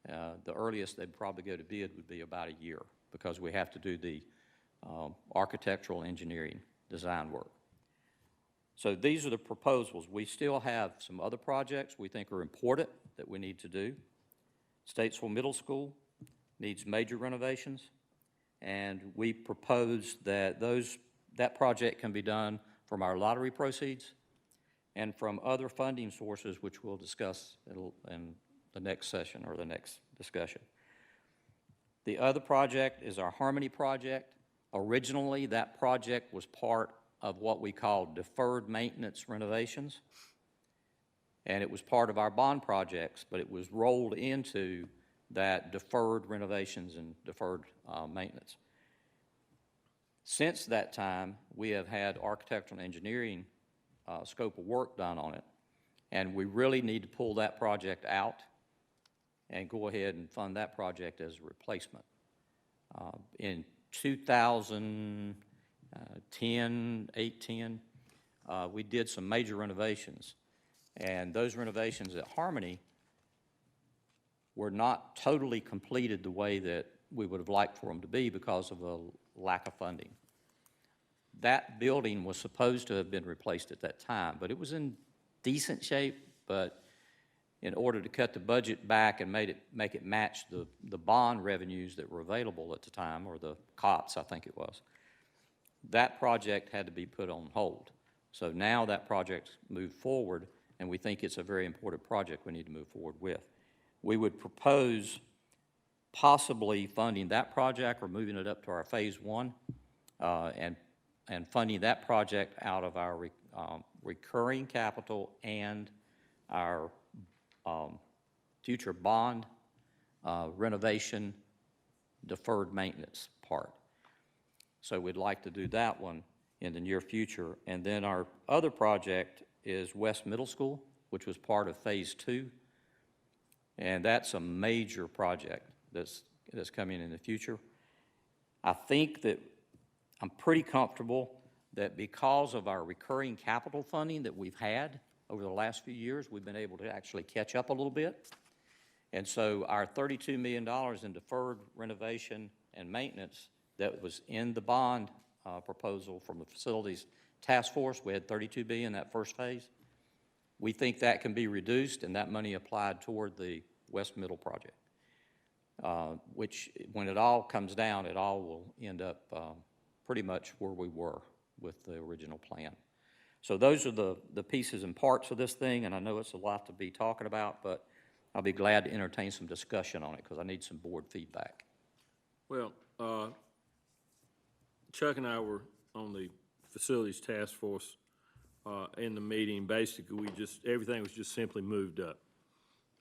The earliest they'd probably go to bid would be about a year because we have to do the architectural engineering design work. So these are the proposals. We still have some other projects we think are important that we need to do. Statesville Middle School needs major renovations, and we propose that that project can be done from our lottery proceeds and from other funding sources, which we'll discuss in the next session or the next discussion. The other project is our Harmony project. Originally, that project was part of what we call deferred maintenance renovations, and it was part of our bond projects, but it was rolled into that deferred renovations and deferred maintenance. Since that time, we have had architectural and engineering scope of work done on it, and we really need to pull that project out and go ahead and fund that project as a replacement. In 2010, 8-10, we did some major renovations, and those renovations at Harmony were not totally completed the way that we would have liked for them to be because of a lack of funding. That building was supposed to have been replaced at that time, but it was in decent shape, but in order to cut the budget back and make it match the bond revenues that were available at the time, or the COPS, I think it was, that project had to be put on hold. So now that project's moved forward, and we think it's a very important project we need to move forward with. We would propose possibly funding that project or moving it up to our phase one, and funding that project out of our recurring capital and our future bond renovation deferred maintenance part. So we'd like to do that one in the near future. And then our other project is West Middle School, which was part of phase two. And that's a major project that's coming in the future. I think that I'm pretty comfortable that because of our recurring capital funding that we've had over the last few years, we've been able to actually catch up a little bit. And so our $32 million in deferred renovation and maintenance that was in the bond proposal from the facilities task force, we had $32 billion in that first phase. We think that can be reduced and that money applied toward the West Middle project, which when it all comes down, it all will end up pretty much where we were with the original plan. So those are the pieces and parts of this thing, and I know it's a lot to be talking about, but I'll be glad to entertain some discussion on it because I need some board feedback. Well, Chuck and I were on the facilities task force in the meeting. Basically, everything was just simply moved up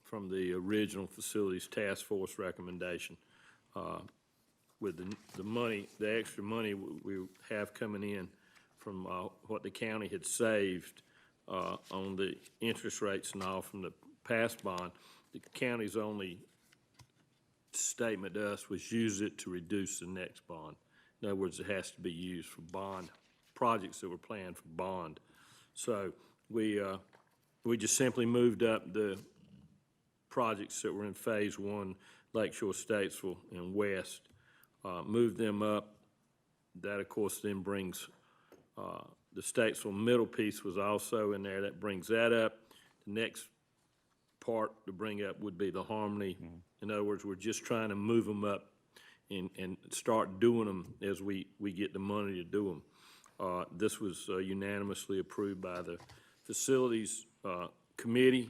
from the original facilities task force recommendation. With the money, the extra money we have coming in from what the county had saved on the interest rates and all from the past bond, the county's only statement to us was use it to reduce the next bond. In other words, it has to be used for bond projects that were planned for bond. So we just simply moved up the projects that were in phase one, Lakeshore, Statesville, and West, moved them up. That, of course, then brings the Statesville middle piece was also in there. That brings that up. The next part to bring up would be the Harmony. In other words, we're just trying to move them up and start doing them as we get the money to do them. This was unanimously approved by the facilities committee.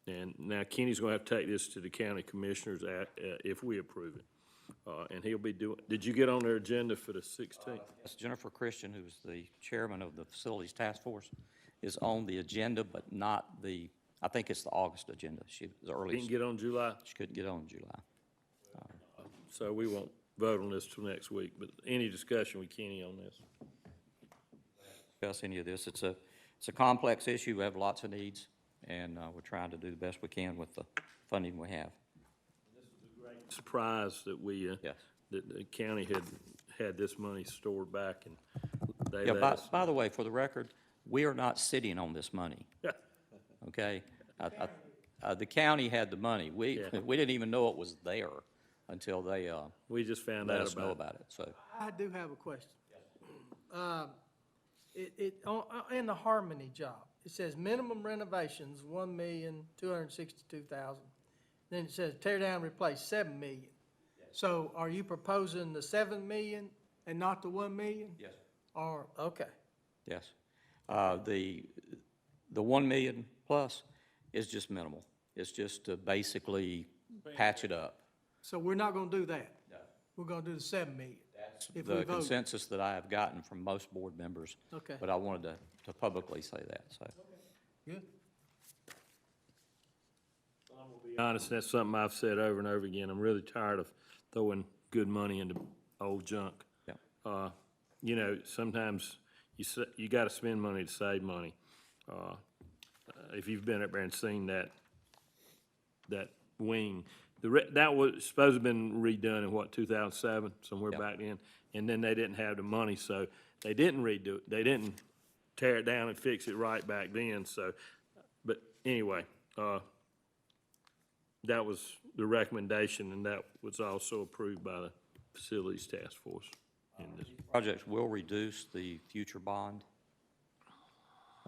And now Kenny's going to have to take this to the county commissioners if we approve it. And he'll be doing, did you get on their agenda for the 16th? Yes, Jennifer Christian, who's the chairman of the Facilities Task Force, is on the agenda, but not the, I think it's the August agenda. She was Didn't earliest. get on July, She couldn't get on in July. so we won't vote on this till next week, but any discussion with Kenny on this? Discuss any of this. It's a complex issue. We have lots of needs, and we're trying to do the best we can with the funding we have. Surprised that we, Yes. that the county had this money stored back and they Yeah, let by, us. by the way, for the record, we are not sitting on this money, okay? The county had the money. We didn't even know it was there until they We just found let out us know about it. about it, so. I do have a question. In the Harmony job, it says minimum renovations, $1,262,000. Then it says tear down, replace, $7 million. So are you proposing the $7 million and not the $1 million? Yes. Or, okay. Yes. The 1 million plus is just minimal. It's just to basically patch it up. So we're not gonna do that? No. We're gonna do the $7 million? If we The vote. consensus that I have gotten from most board members. Okay. But I wanted to publicly say that, so. Good. Be honest, that's something I've said over and over again. I'm really tired of throwing good money into old junk. Yeah. You know, sometimes you gotta spend money to save money. If you've been up there and seen that wing, that was supposed to have been redone in what, 2007, somewhere Yeah. back then? And then they didn't have the money, so they didn't redo it. They didn't tear it down and fix it right back then, so, but anyway, that was the recommendation, and that was also approved by the Facilities Task Force. Projects will reduce the future bond.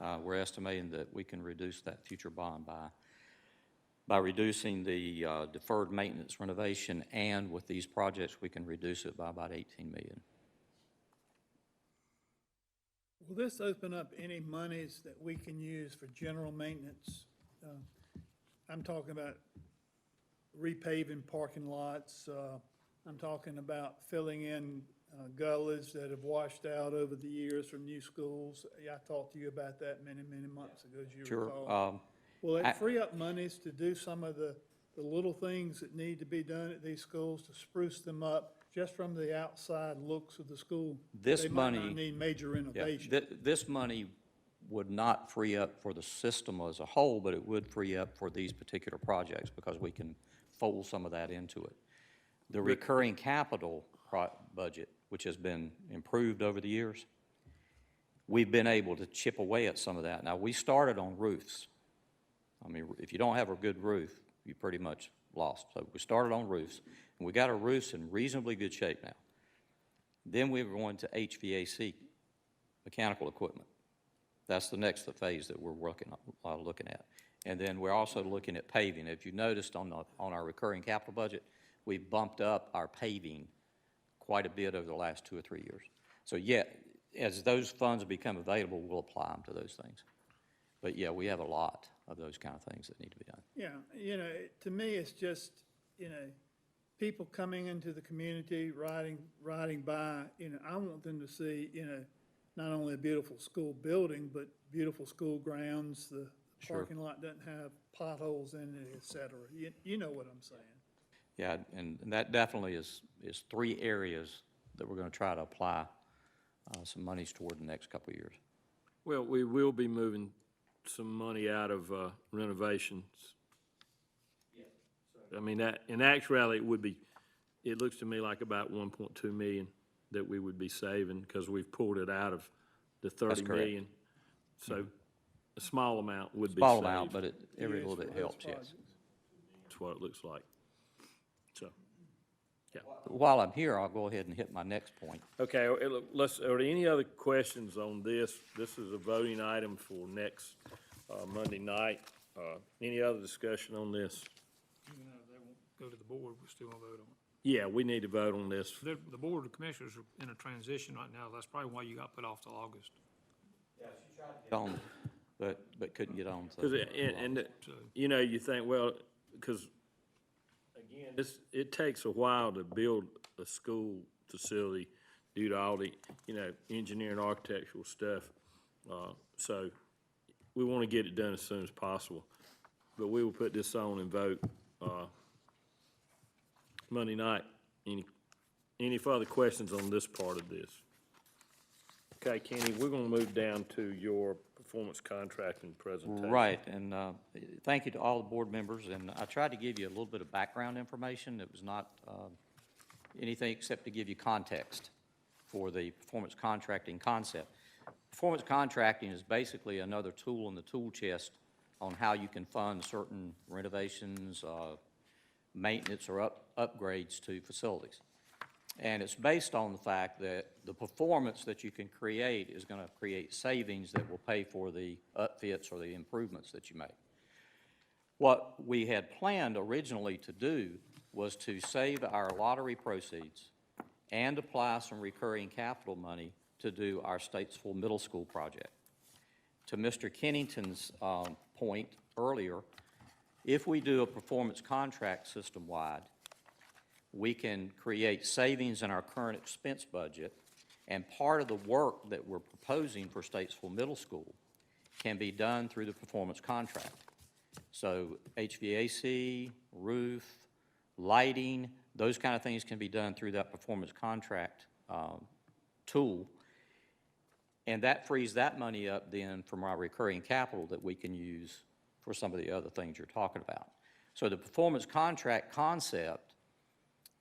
We're estimating that we can reduce that future bond by reducing the deferred maintenance renovation, and with these projects, we can reduce it by about 18 million. Will this open up any monies that we can use for general maintenance? I'm talking about repaving parking lots. I'm talking about filling in gullies that have washed out over the years from new schools. Yeah, I talked to you about that many, many months ago, as you Sure. recall. Will it free up monies to do some of the little things that need to be done at these schools to spruce them up, just from the outside looks of the school? This They might not money- need major Yeah, renovation. this money would not free up for the system as a whole, but it would free up for these particular projects because we can fold some of that into it. The recurring capital budget, which has been improved over the years, we've been able to chip away at some of that. Now, we started on roofs. I mean, if you don't have a good roof, you pretty much lost. So we started on roofs, and we got our roofs in reasonably good shape now. Then we were going to HVAC, mechanical equipment. That's the next phase that we're looking at. And then we're also looking at paving. If you noticed on our recurring capital budget, we bumped up our paving quite a bit over the last 2 or 3 years. So yeah, as those funds become available, we'll apply them to those things. But yeah, we have a lot of those kind of things that need to be done. Yeah, to me, it's just, people coming into the community, riding by, I want them to see, not only a beautiful school building, but beautiful school grounds. The Sure. parking lot doesn't have potholes in it, et cetera. You know what I'm saying. Yeah, and that definitely is 3 areas that we're going to try to apply some monies toward in the next couple of years. Well, we will be moving some money out of renovations. I mean, that, in actuality, it looks to me like about 1.2 million that we would be saving because we've pulled it out of the 30 correct. million. So a small amount would be saved. Small amount, but every Yes, little for bit those helps, yes. projects. That's what it looks like. So, yeah. While I'm here, I'll go ahead and hit my next point. Okay, are there any other questions on this? This is a voting item for next Monday night. Any other discussion on this? Even though they won't go to the board, we still gonna vote on it. Yeah, we need to vote on this. The board of commissioners are in a transition right now. That's probably why you got put off till August. On, but couldn't get on. Because, you think, well, because, Again, it takes a while to build a school facility due to all the, engineering, architectural stuff. So we want to get it done as soon as possible. But we will put this on and vote, Monday night. Any further questions on this part of this? Okay, Kenny, we're gonna move down to your performance contracting presentation. Right, and thank you to all the board members, and I tried to give you a little bit of background information. It was not anything except to give you context for the performance contracting concept. Performance contracting is basically another tool in the tool chest on how you can fund certain renovations, maintenance, or upgrades to facilities. And it's based on the fact that the performance that you can create is going to create savings that will pay for the upfits or the improvements that you make. What we had planned originally to do was to save our lottery proceeds and apply some recurring capital money to do our Statesville Middle School project. To Mr. Kennington's point earlier, if we do a performance contract system-wide, we can create savings in our current expense budget, and part of the work that we're proposing for Statesville Middle School can be done through the performance contract. So HVAC, roof, lighting, those kind of things can be done through that performance contract tool, and that frees that money up then from our recurring capital that we can use for some of the other things you're talking about. So the performance contract concept,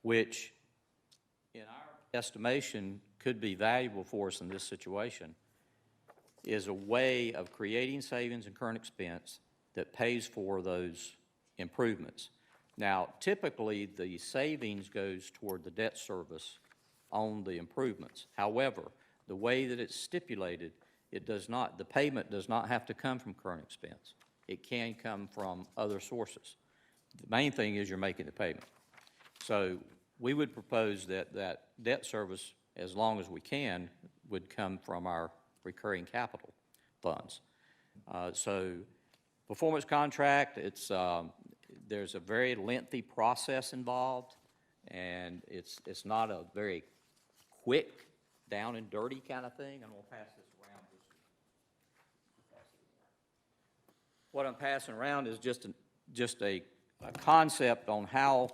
which in our estimation could be valuable for us in this situation, is a way of creating savings and current expense that pays for those improvements. Now, typically, the savings goes toward the debt service on the improvements. However, the way that it's stipulated, the payment does not have to come from current expense. It can come from other sources. The main thing is you're making the payment. So we would propose that debt service, as long as we can, would come from our recurring capital funds. So performance contract, there's a very lengthy process involved, and it's not a very quick, down and dirty kind of thing. I'm going to pass this around. What I'm passing around is just a concept on how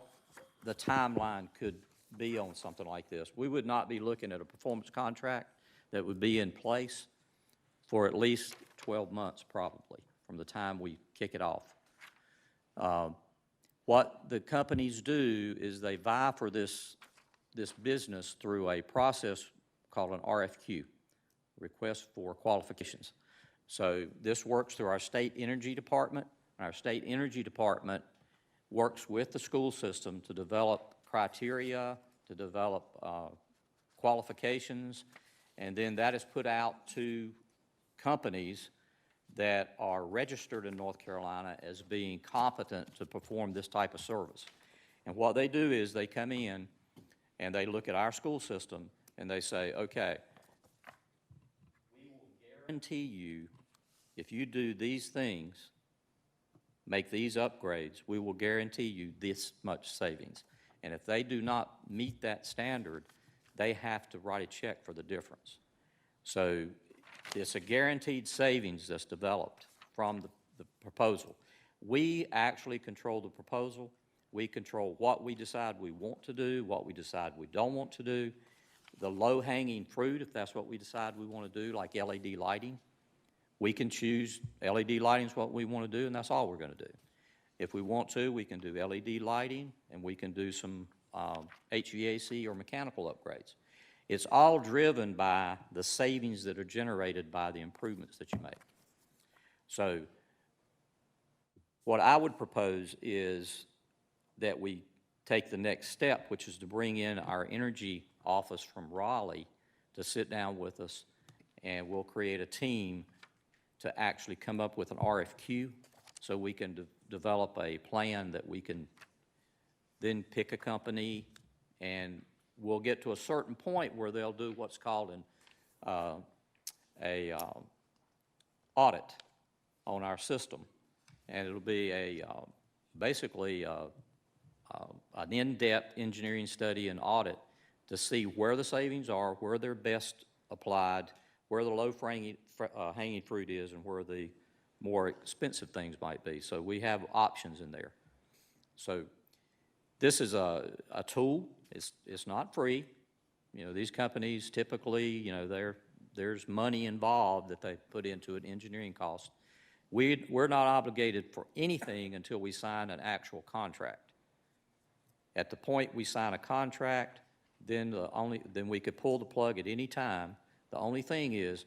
the timeline could be on something like this. We would not be looking at a performance contract that would be in place for at least 12 months, probably, from the time we kick it off. What the companies do is they vie for this business through a process called an RFQ, Request for Qualifications. So this works through our state energy department. Our state energy department works with the school system to develop criteria, to develop qualifications, and then that is put out to companies that are registered in North Carolina as being competent to perform this type of service. And what they do is they come in and they look at our school system and they say, okay, we will guarantee you, if you do these things, make these upgrades, we will guarantee you this much savings. And if they do not meet that standard, they have to write a check for the difference. So it's a guaranteed savings that's developed from the proposal. We actually control the proposal. We control what we decide we want to do, what we decide we don't want to do. The low-hanging fruit, if that's what we decide we want to do, like LED lighting, we can choose LED lighting is what we want to do, and that's all we're going to do. If we want to, we can do LED lighting, and we can do some HVAC or mechanical upgrades. It's all driven by the savings that are generated by the improvements that you make. So what I would propose is that we take the next step, which is to bring in our energy office from Raleigh to sit down with us, and we'll create a team to actually come up with an RFQ so we can develop a plan that we can then pick a company, and we'll get to a certain point where they'll do what's called an audit on our system. And it'll be basically an in-depth engineering study and audit to see where the savings are, where they're best applied, where the low hanging fruit is, and where the more expensive things might be. So we have options in there. So this is a tool. It's not free. You know, these companies typically, you know, there's money involved that they put into an engineering cost. We're not obligated for anything until we sign an actual contract. At the point we sign a contract, then we could pull the plug at any time. The only thing is,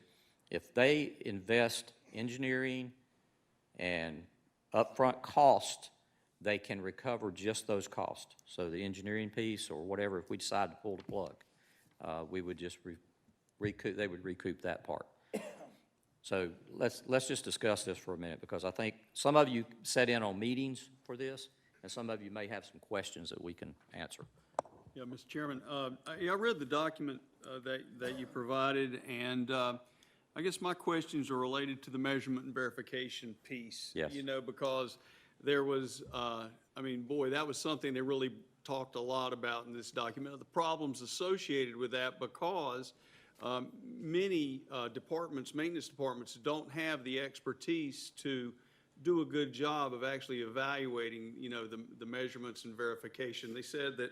if they invest engineering and upfront cost, they can recover just those costs. So the engineering piece or whatever, if we decide to pull the plug, we would just recoup, they would recoup that part. So let's just discuss this for a minute, because I think some of you sat in on meetings for this, and some of you may have some questions that we can answer. Yeah, Mr. Chairman, I read the document that you provided, and I guess my questions are related to the measurement and verification piece. Yes. You know, because there was, I mean, boy, that was something they really talked a lot about in this document, the problems associated with that, because many departments, maintenance departments, don't have the expertise to do a good job of actually evaluating, you know, the measurements and verification. They said that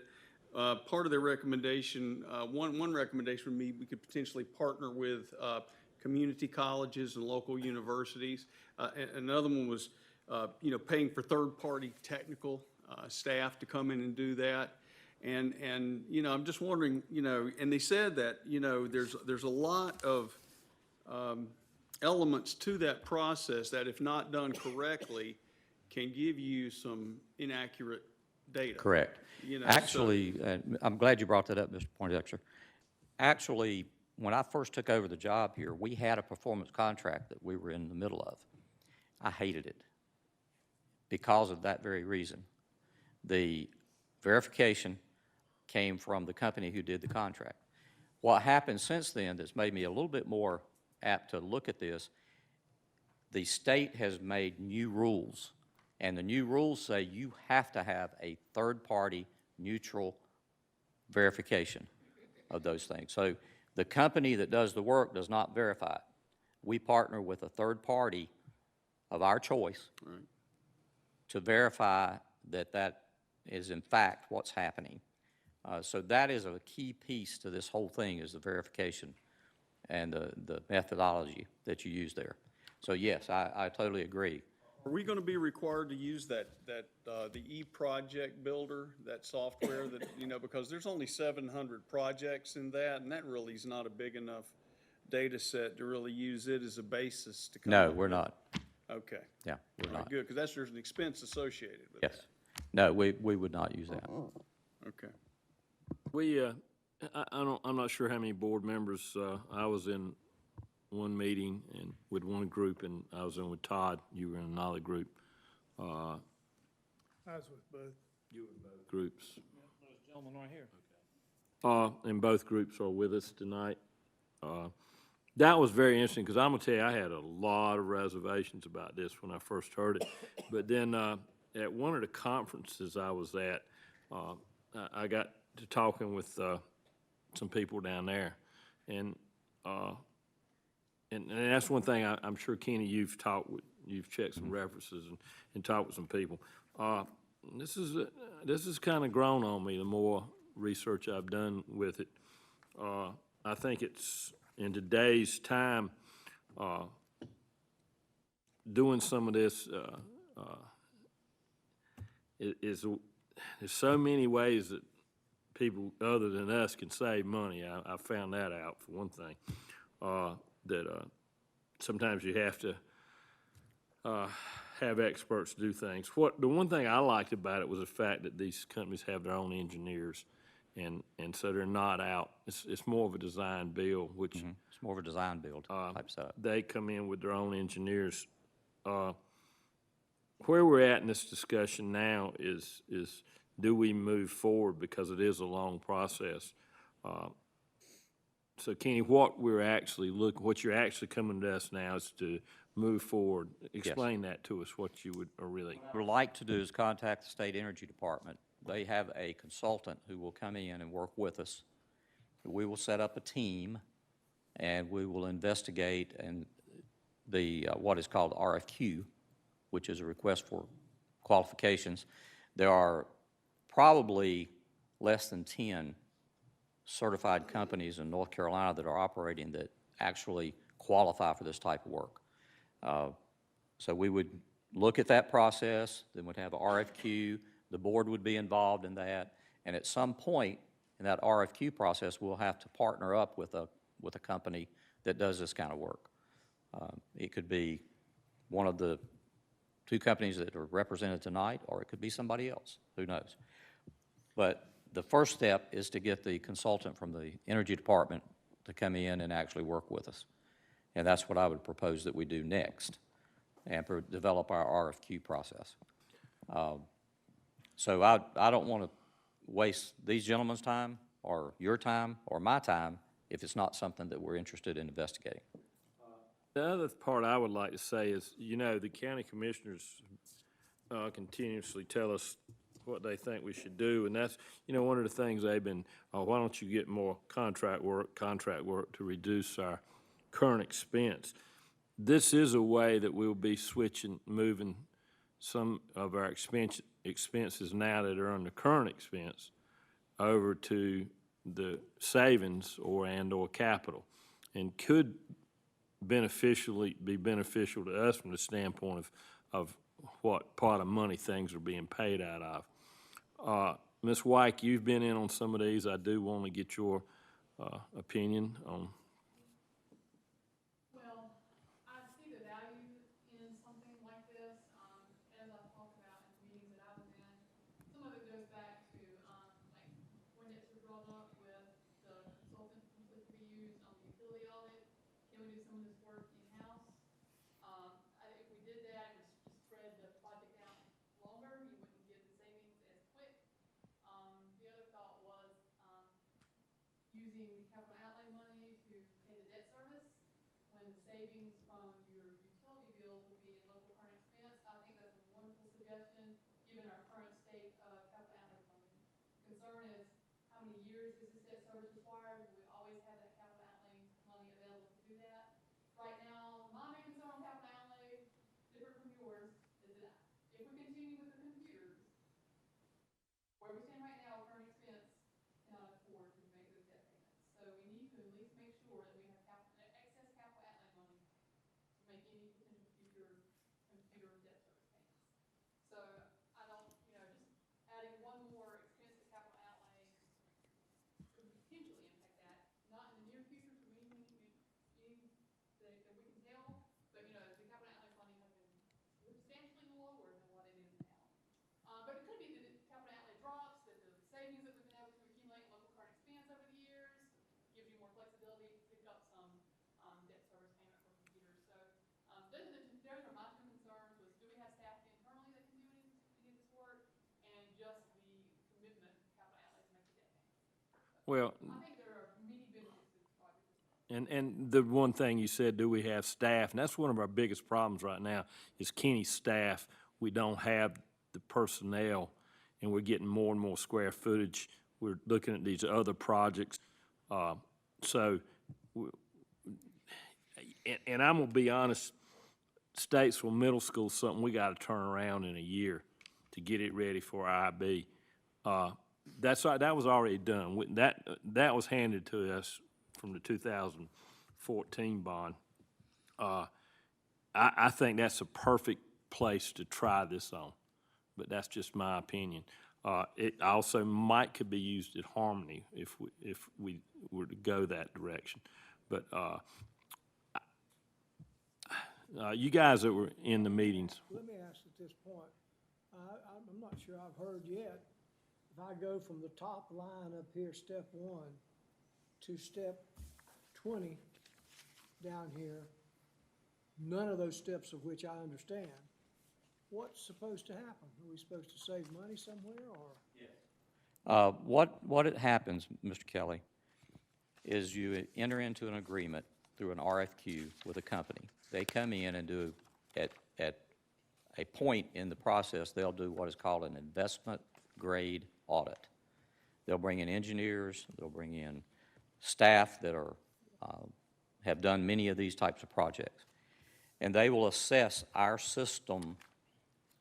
part of their recommendation, one recommendation would be we could potentially partner with community colleges and local universities. Another one was, you know, paying for third-party technical staff to come in and do that. And you know, I'm just wondering, you know, and they said that, you know, there's a lot of elements to that process that, if not done correctly, can give you some inaccurate data. Correct. You know, Actually, I'm glad you brought that up, Mr. Poindexter. Actually, when I first took over the job here, we had a performance contract that we were in the middle of. I hated it because of that very reason. The verification came from the company who did the contract. What happened since then that's made me a little bit more apt to look at this, the state has made new rules, and the new rules say you have to have a third-party neutral verification of those things. So the company that does the work does not verify it. We partner with a third party of our choice to verify that that is in fact what's happening. So that is a key piece to this whole thing, is the verification and the methodology that you use there. So yes, I totally agree. Are we going to be required to use the e-project builder, that software that, you know, because there's only 700 projects in that, and that really is not a big enough data set to really use it as a basis to come No, up we're with. not. Okay. Yeah, we're All right, not. good, because there's an expense associated with Yes. that. No, we would not use that. Okay. We, I'm not sure how many board members, I was in one meeting and with one group, and I was in with Todd, you were in another group. I was with both. You were in both groups. Those gentlemen right here. And both groups are with us tonight. That was very interesting, because I'm gonna tell you, I had a lot of reservations about this when I first heard it. But then, at one of the conferences I was at, I got to talking with, some people down there. And that's one thing I'm sure, Kenny, you've checked some references and talked with some people. This has kind of grown on me the more research I've done with it. I think it's, in today's time, doing some of this, there's so many ways that people other than us can save money. I found that out, for one thing, that sometimes you have to have experts do things. The one thing I liked about it was the fact that these companies have their own engineers, and so they're not out. It's more of a design build, which It's more of a design build type setup. they come in with their own engineers. Where we're at in this discussion now is do we move forward, because it is a long process. So Kenny, what you're actually coming to us now is to move forward. Explain that to us, what you would, or really. What I would like to do is contact the State Energy Department they have a consultant who will come in and work with us. We will set up a team, and we will investigate and what is called RFQ, which is a request for qualifications. There are probably less than 10 certified companies in North Carolina that are operating that actually qualify for this type of work. So we would look at that process, then we'd have a RFQ, the board would be involved in that, and at some point in that RFQ process, we'll have to partner up with a company that does this kind of work. It could be one of the two companies that are represented tonight, or it could be somebody else, who knows. But the first step is to get the consultant from the Energy Department to come in and actually work with us. And that's what I would propose that we do next, and develop our RFQ process. So I don't want to waste these gentlemen's time, or your time, or my time, if it's not something that we're interested in investigating. The other part I would like to say is, you know, the county commissioners continuously tell us what they think we should do, and that's, you know, one of the things they've been, why don't you get more contract work to reduce our current expense. This is a way that we'll be moving some of our expenses now that are under current expense over to the savings or capital, and could be beneficial to us from the standpoint of what pot of money things are being paid out of. Ms. Wyke, you've been in on some of these. I do want to get your opinion on. Well, I see the value in something like this, as I've talked about in the meetings that I was in. Some of it goes back to, like, when it was brought up with the consultant potentially to be used on the utility audit. Can we do some of this work in-house? If we did that, it would just spread the project out longer. You wouldn't get the savings as quick. The other thought was, using capital outlay money to pay the debt service, when the savings from your utility bills will be in local current expense. I think that's a wonderful suggestion, given our current state of capital outlay funding. Concern is, how many years is this debt service required? Will we always have that capital outlay money available to do that? Right now, my main concern on capital outlay, different from yours, is that if we continue with the computers, where we stand right now, current expense cannot afford to make those debt payments. So we need to at least make sure that we have excess capital outlay money to make any potential future computer debt service payments. So I don't, you know, just adding one more expense to capital outlay could potentially impact that. Not in the near future for anything that we can tell, but, you know, the capital outlay funding has been substantially lower than what it is now. But it could be that the capital outlay drops, that the savings that we've been able to accumulate in local current expense over the years gives you more flexibility to pick up some debt service payment for computers. So those are my two concerns: was do we have staff internally that can do any of this work, and just the commitment capital outlay to make the debt payments. Well, I think there are many benefits to this project. and the one thing you said, do we have staff? And that's one of our biggest problems right now is Kenny's staff. We don't have the personnel, and we're getting more and more square footage. We're looking at these other projects. And I'm gonna be honest, Statesville Middle School is something we gotta turn around in a year to get it ready for IB. That was already done. That was handed to us from the 2014 bond. I think that's a perfect place to try this on, but that's just my opinion. It also could be used at Harmony if we were to go that direction. But you guys that were in the meetings. Let me ask at this point, I'm not sure I've heard yet, if I go from the top line up here, step 1, to step 20 down here, none of those steps of which I understand, what's supposed to happen? Are we supposed to save money somewhere, or? What happens, Mr. Kelly, is you enter into an agreement through an RFQ with a company. They come in and do, at a point in the process, they'll do what is called an investment grade audit. They'll bring in engineers, they'll bring in staff that are, have done many of these types of projects. And they will assess our system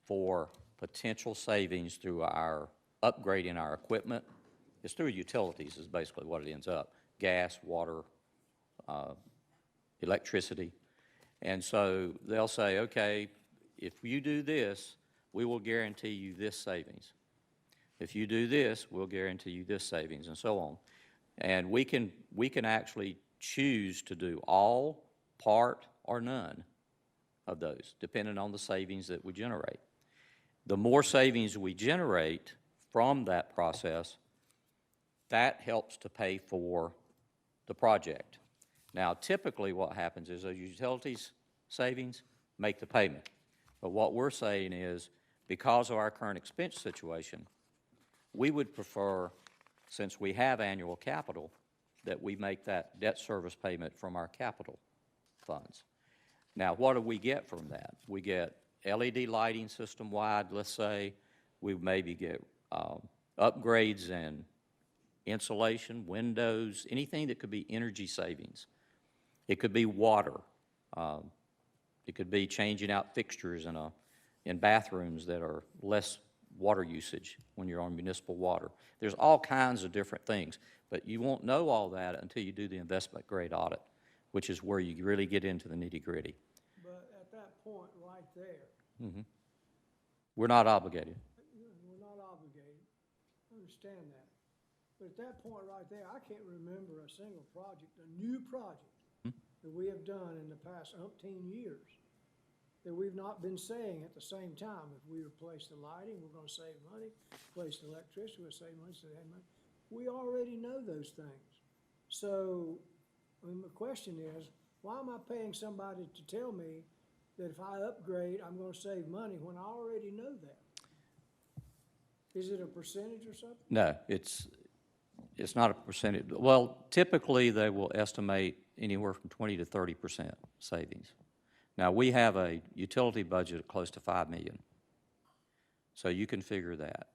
for potential savings through our upgrading our equipment. It's through utilities is basically what it ends up, gas, water, electricity. And so they'll say, okay, if you do this, we will guarantee you this savings. If you do this, we'll guarantee you this savings, and so on. And we can actually choose to do all, part, or none of those, depending on the savings that we generate. The more savings we generate from that process, that helps to pay for the project. Now, typically what happens is those utilities savings make the payment. But what we're saying is, because of our current expense situation, we would prefer, since we have annual capital, that we make that debt service payment from our capital funds. Now, what do we get from that? We get LED lighting system-wide, let's say. We maybe get upgrades and insulation, windows, anything that could be energy savings. It could be water. It could be changing out fixtures in bathrooms that are less water usage when you're on municipal water. There's all kinds of different things, but you won't know all that until you do the investment grade audit, which is where you really get into the nitty-gritty. But at that point right there, We're not obligated. we're not obligated. I understand that. But at that point right there, I can't remember a single project, a new project that we have done in the past umpteen years that we've not been saying at the same time, if we replace the lighting, we're gonna save money, replace the electricity, we'll save money, We already know those things. So, I mean, the question is, why am I paying somebody to tell me that if I upgrade, I'm gonna save money when I already know that? Is it a percentage or something? No, it's not a percentage. Well, typically, they will estimate anywhere from 20 to 30% savings. Now, we have a utility budget of close to $5 million. So you can figure that.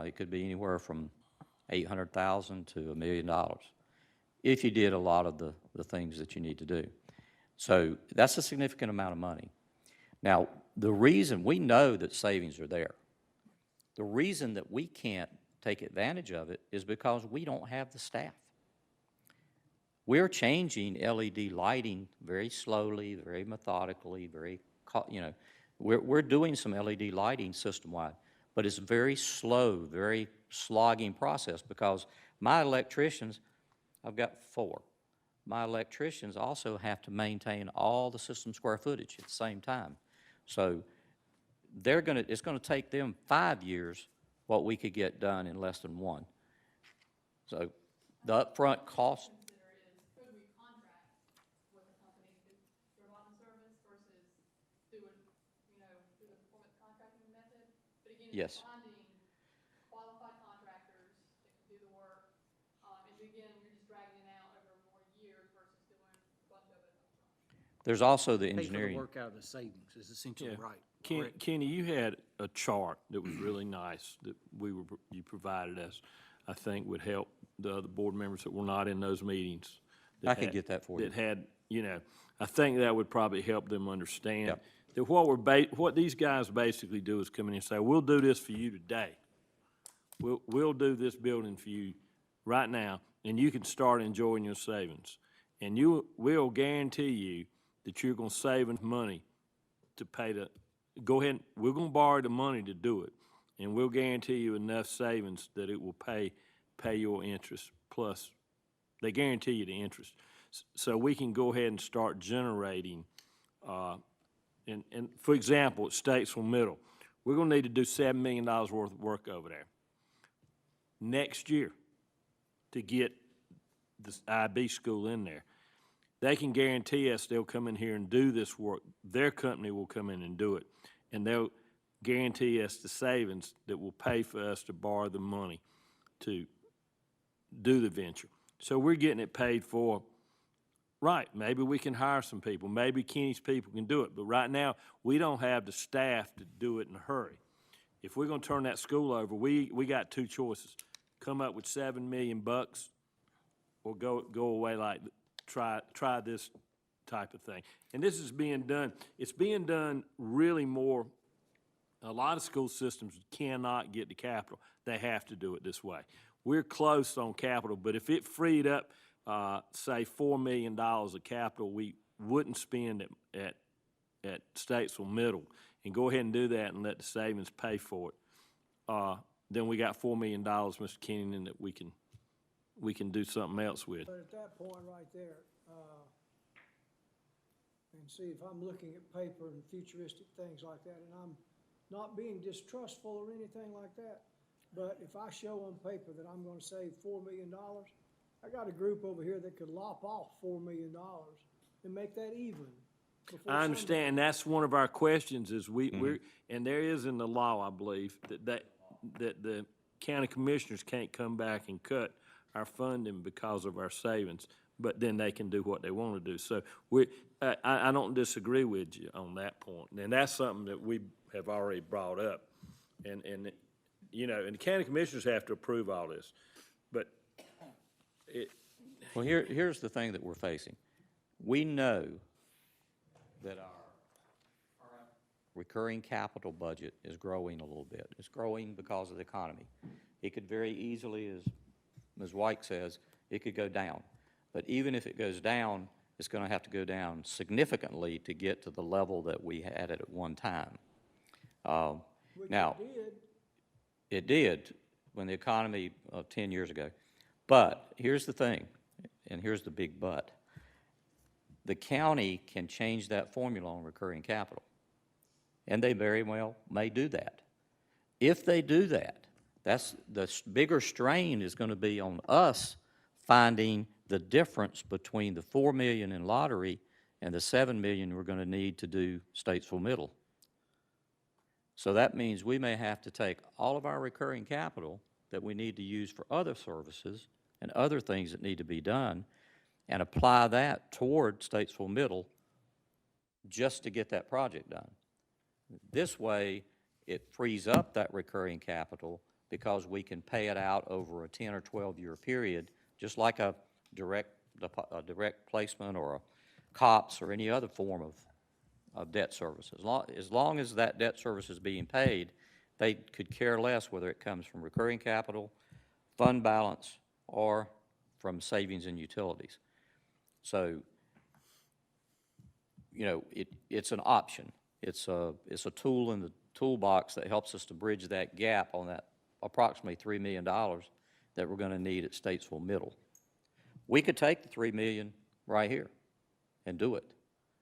It could be anywhere from $800,000 to $1 million if you did a lot of the things that you need to do. So that's a significant amount of money. Now, the reason we know that savings are there, the reason that we can't take advantage of it is because we don't have the staff. We're changing LED lighting very slowly, very methodically, we're doing some LED lighting system-wide, but it's very slow, very slogging process because my electricians, I've got 4. My electricians also have to maintain all the system square footage at the same time. So it's gonna take them 5 years what we could get done in less than 1. So the upfront cost. Could we contract with a company to provide the service versus do it, through the performance contracting method? But again, Yes. it's finding qualified contractors that can do the work. And again, you're just dragging it out over more years versus doing a bunch of it upfront. There's also the Pay for the engineering. work out of the savings is essentially Yeah. right. Kenny, you had a chart that was really nice that you provided us, I think would help the other board members that were not in those meetings. I can get that for you. That had, I think that would probably help them understand Yep. that what these guys basically do is come in and say, we'll do this for you today. We'll do this building for you right now, and you can start enjoying your savings. And we'll guarantee you that you're gonna save enough money to go ahead, we're gonna borrow the money to do it. And we'll guarantee you enough savings that it will pay your interest, plus they guarantee you the interest. So we can go ahead and start generating, and for example, at Statesville Middle, we're gonna need to do $7 million worth of work over there next year to get this IB school in there. They can guarantee us they'll come in here and do this work. Their company will come in and do it. And they'll guarantee us the savings that will pay for us to borrow the money to do the venture. So we're getting it paid for. Right, maybe we can hire some people. Maybe Kenny's people can do it. But right now, we don't have the staff to do it in a hurry. if we're gonna turn that school over, we got two choices. Come up with $7 million or go away like, try this type of thing. And this is being done, it's being done really more, a lot of school systems cannot get to capital. They have to do it this way. We're close on capital, but if it freed up, say, $4 million of capital we wouldn't spend at Statesville Middle, and go ahead and do that and let the savings pay for it, then we got $4 million, Mr. Kenyon, that we can do something else with. But at that point right there, and see, if I'm looking at paper and futuristic things like that, and I'm not being distrustful or anything like that, but if I show on paper that I'm gonna save $4 million, I got a group over here that could lop off $4 million and make that even. before I understand, and that's one of our questions is we're, and there is in the law, I believe, that the county commissioners can't come back and cut our funding because of our savings, but then they can do what they want to do. So I don't disagree with you on that point, and that's something that we have already brought up. And you know, and the county commissioners have to approve all this, but Well, here's the thing that we're facing. We know that our recurring capital budget is growing a little bit. It's growing because of the economy. It could very easily, as Ms. White says, it could go down. But even if it goes down, it's going to have to go down significantly to get to the level that we had it at one time. Which Now, it did. it did when the economy of 10 years ago. But here's the thing, and here's the big but. The county can change that formula on recurring capital, and they very well may do that. If they do that, that's the bigger strain is going to be on us finding the difference between the $4 million in lottery and the $7 million we're going to need to do Statesville Middle. So that means we may have to take all of our recurring capital that we need to use for other services and other things that need to be done and apply that toward Statesville Middle just to get that project done. This way, it frees up that recurring capital because we can pay it out over a 10 or 12-year period, just like a direct placement or a COPS or any other form of debt service. As long as that debt service is being paid, they could care less whether it comes from recurring capital, fund balance, or from savings and utilities. So, you know, it's an option. It's a tool in the toolbox that helps us to bridge that gap on that approximately $3 million that we're going to need at Statesville Middle. We could take the $3 million right here and do it,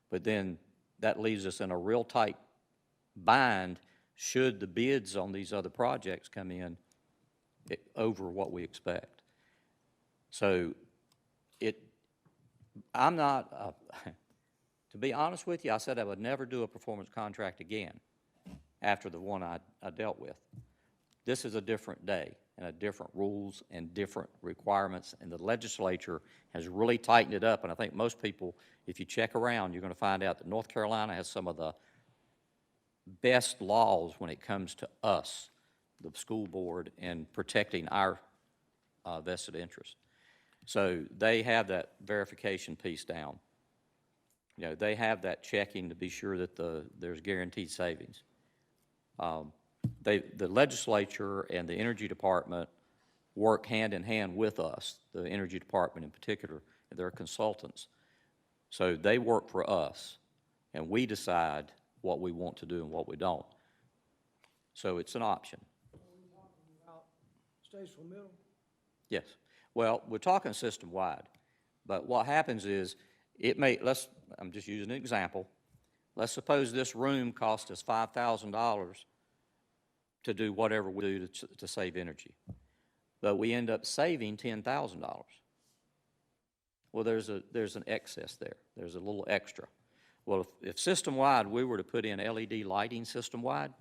but then that leaves us in a real tight bind should the bids on these other projects come in over what we expect. So I'm not, to be honest with you, I said I would never do a performance contract again after the one I dealt with. This is a different day and a different rules and different requirements, and the legislature has really tightened it up. And I think most people, if you check around, you're going to find out that North Carolina has some of the best laws when it comes to us, the school board, and protecting our vested interest. So they have that verification piece down. You know, they have that checking to be sure that there's guaranteed savings. The legislature and the Energy Department work hand in hand with us, the Energy Department in particular. They're consultants. So they work for us, and we decide what we want to do and what we don't. So it's an option. Are we talking about Statesville Middle? Yes. Well, we're talking system-wide, but what happens is I'm just using an example. Let's suppose this room cost us $5,000 to do whatever we do to save energy, but we end up saving $10,000. Well, there's an excess there. There's a little extra. Well, if system-wide we were to put in LED lighting system-wide,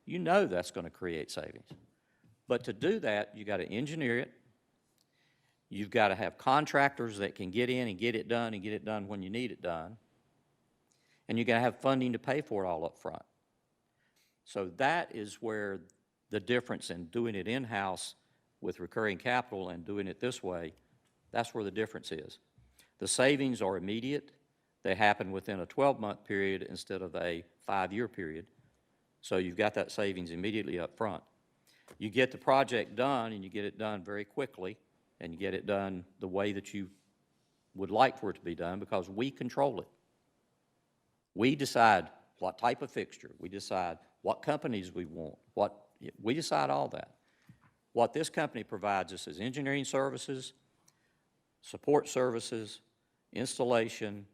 you know that's going to create savings. But to do that, you got to engineer it. You've got to have contractors that can get in and get it done when you need it done. And you're going to have funding to pay for it all up front. So that is where the difference in doing it in-house with recurring capital and doing it this way, that's where the difference is. The savings are immediate. They happen within a 12-month period instead of a 5-year period. So you've got that savings immediately up front. You get the project done, and you get it done very quickly, and you get it done the way that you would like for it to be done, because we control it. We decide what type of fixture, we decide what companies we want, we decide all that. What this company provides us is engineering services, support services, installation,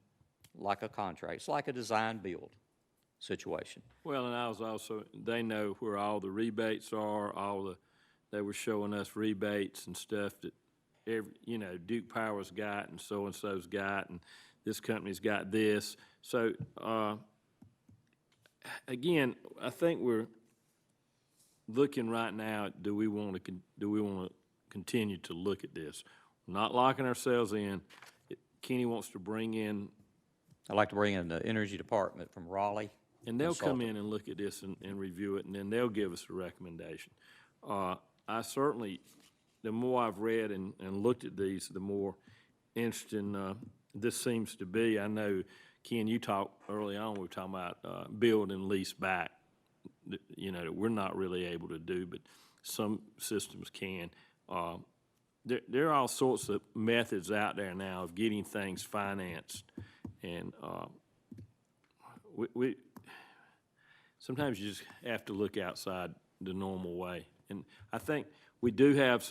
like a contract. It's like a design-build situation. Well, and I was also, they know where all the rebates are, they were showing us rebates and stuff that Duke Power's got and so-and-so's got, and this company's got this. So, again, I think we're looking right now, do we want to continue to look at this? We're not locking ourselves in. Kenny wants to bring in. I'd like to bring in the Energy Department from Raleigh. And they'll come consultant. in and look at this and review it, and then they'll give us a recommendation. I certainly, the more I've read and looked at these, the more interesting this seems to be. I know, Ken, you talked early on, we were talking about build and lease back, that we're not really able to do, but some systems can. There are all sorts of methods out there now of getting things financed, and we sometimes you just have to look outside the normal way. And I think we do have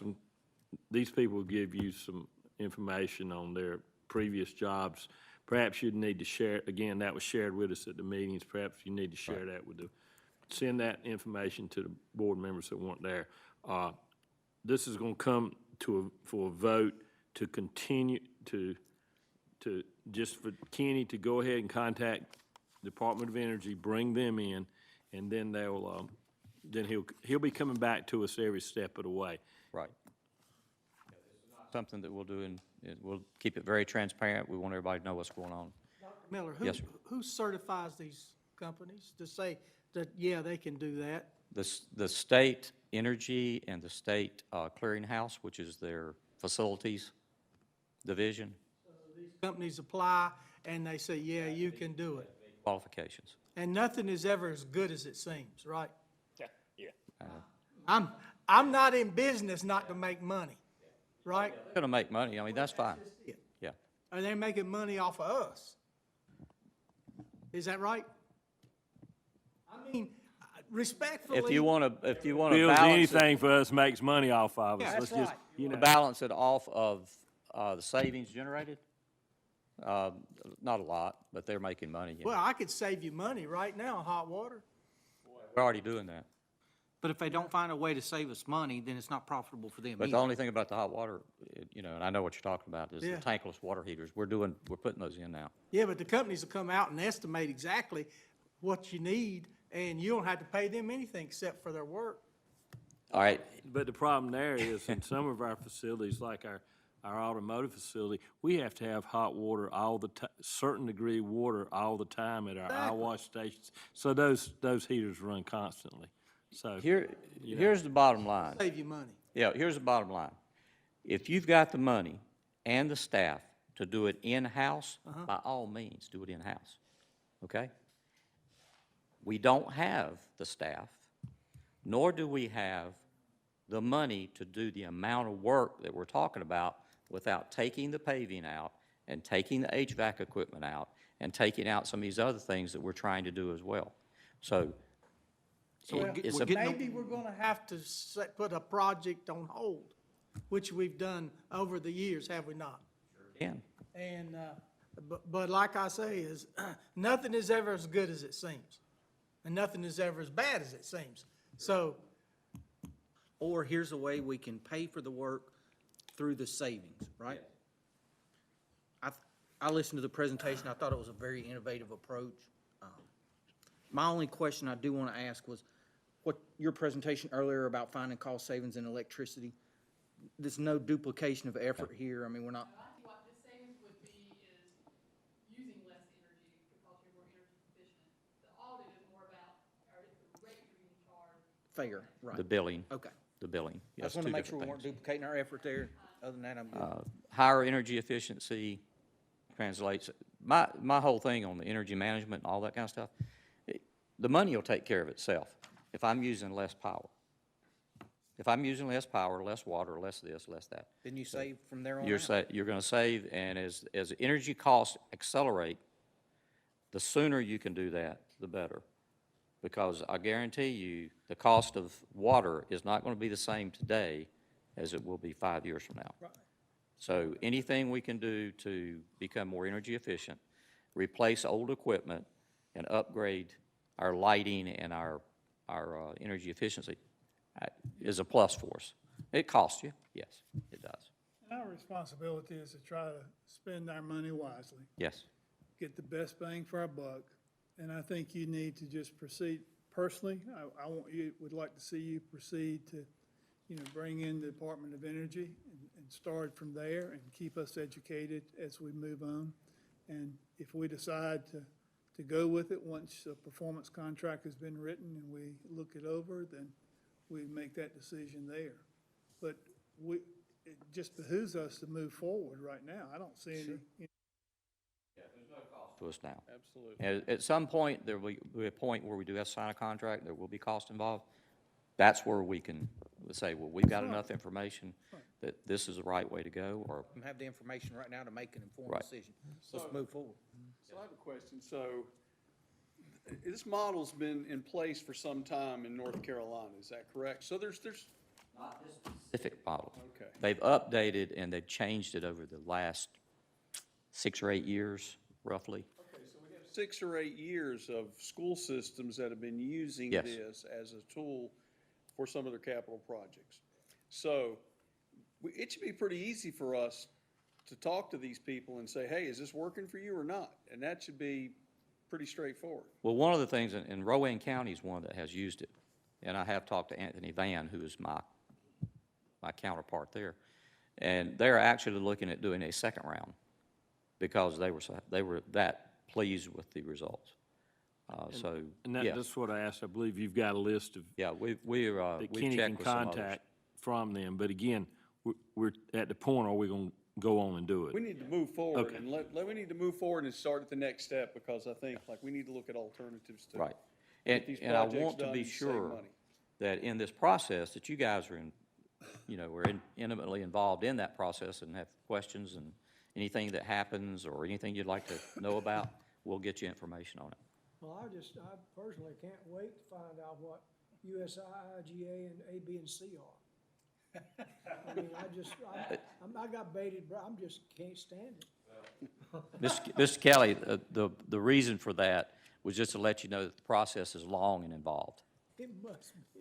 these people will give you some information on their previous jobs. Perhaps you'd need to share, again, that was shared with us at the meetings, perhaps you need to share that with send that information to the board members that weren't there. This is going to come for a vote to continue just for Kenny to go ahead and contact Department of Energy, bring them in, and then he'll be coming back to us every step of the way. Right. Something that we'll do, and we'll keep it very transparent. We want everybody to know what's going on. Dr. Miller, Yes, sir. who certifies these companies to say that, yeah, they can do that? The state energy and the state clearinghouse, which is their facilities division, These companies apply and they say, yeah, you can do it. qualifications. And nothing is ever as good as it seems, right? Yeah. I'm not in business not to make money, right? They're gonna make money. I mean, that's fine. Yeah. Are they making money off of us? Is that right? I mean, respectfully. If you wanna Builds balance anything for us makes money off of us. Yeah, Let's that's just, right. to balance it off of the savings generated, not a lot, but they're making money. Well, I could save you money right now on hot water. We're already doing that. But if they don't find a way to save us money, then it's not profitable for them But the either. only thing about the hot water, and I know what you're talking about, is the Yeah. tankless water heaters. We're putting those in now. Yeah, but the companies will come out and estimate exactly what you need, and you don't have to pay them anything except for their work. All right, but the problem there is in some of our facilities, like our automotive facility, we have to have hot water all the time, certain degree of water all the time at our eye wash stations. So those heaters run constantly. So here's the bottom line. Save you money. Yeah, here's the bottom line. If you've got the money and the staff to do it in-house, by all means, do it in-house, okay? We don't have the staff, nor do we have the money to do the amount of work that we're talking about without taking the paving out and taking the HVAC equipment out and taking out some of these other things that we're trying to do as well. So it's a, Maybe we're gonna have to put a project on hold, which we've done over the years, have we not? yeah. And, but like I say, is nothing is ever as good as it seems, and nothing is ever as bad as it seems. So, Or here's a way we can pay for the work through the savings, right? I listened to the presentation. I thought it was a very innovative approach. My only question I do want to ask was, what your presentation earlier about finding cost savings in electricity, there's no duplication of effort here. I mean, we're not. I think what the savings would be is using less energy because you're more energy efficient. The audit is more about, the rate you're being charged Fair, right. the billing, Okay. the billing. I Yes, just want to two make sure we different weren't things. duplicating our effort there. Other than that, I'm good. Higher energy efficiency translates, my whole thing on the energy management and all that kind of stuff, the money will take care of itself if I'm using less power. If I'm using less power, less water, less this, less that. Then you save from there on You're out. you're gonna save, and as energy costs accelerate, the sooner you can do that, the better. Because I guarantee you, the cost of water is not gonna be the same today as it will be 5 years from now. So anything we can do to become more energy efficient, replace old equipment, and upgrade our lighting and our energy efficiency is a plus for us. It costs you, yes, it does, Our responsibility is to try to spend our money wisely, yes. get the best bang for our buck, and I think you need to just proceed personally. Would like to see you proceed to, bring in the Department of Energy and start from there and keep us educated as we move on. And if we decide to go with it, once a performance contract has been written and we look it over, then we make that decision there. But it just behooves us to move forward right now. I don't see any, To us now. Absolutely. At some point, there will be a point where we do have to sign a contract, there will be cost involved. That's where we can say, well, we've got enough information that this is the right way to go, or, We have the information right now to make an informed Right. decision. Let's move forward. So I have a question. So this model's been in place for some time in North Carolina, is that correct? So there's, not this specific model. okay. They've updated and they've changed it over the last 6 or 8 years, roughly. Okay, so we have 6 or 8 years of school systems that have been using Yes. this as a tool for some of their capital projects. So it should be pretty easy for us to talk to these people and say, hey, is this working for you or not? And that should be pretty straightforward. Well, one of the things, and Rowan County is one that has used it, and I have talked to Anthony Van, who is my counterpart there, and they're actually looking at doing a second round because they were that pleased with the results. So, And yeah, that's what I asked. I believe you've got a list of yeah, we've that Kenny can checked with some others. contact from them. But again, we're at the point, are we going to go on and do We it? need to move forward Okay. and we need to move forward and start at the next step because I think like we need to look at alternatives to Right. get these And I projects want to done be and save sure money. that in this process, that you guys are intimately involved in that process and have questions and anything that happens or anything you'd like to know about, we'll get you information on it. Well, I personally can't wait to find out what USI, IGA, and A, B, and C are. I mean, I got baited, bro, I'm just can't stand it. Mr. Kelly, the reason for that was just to let you know that the process is long and involved. It must be.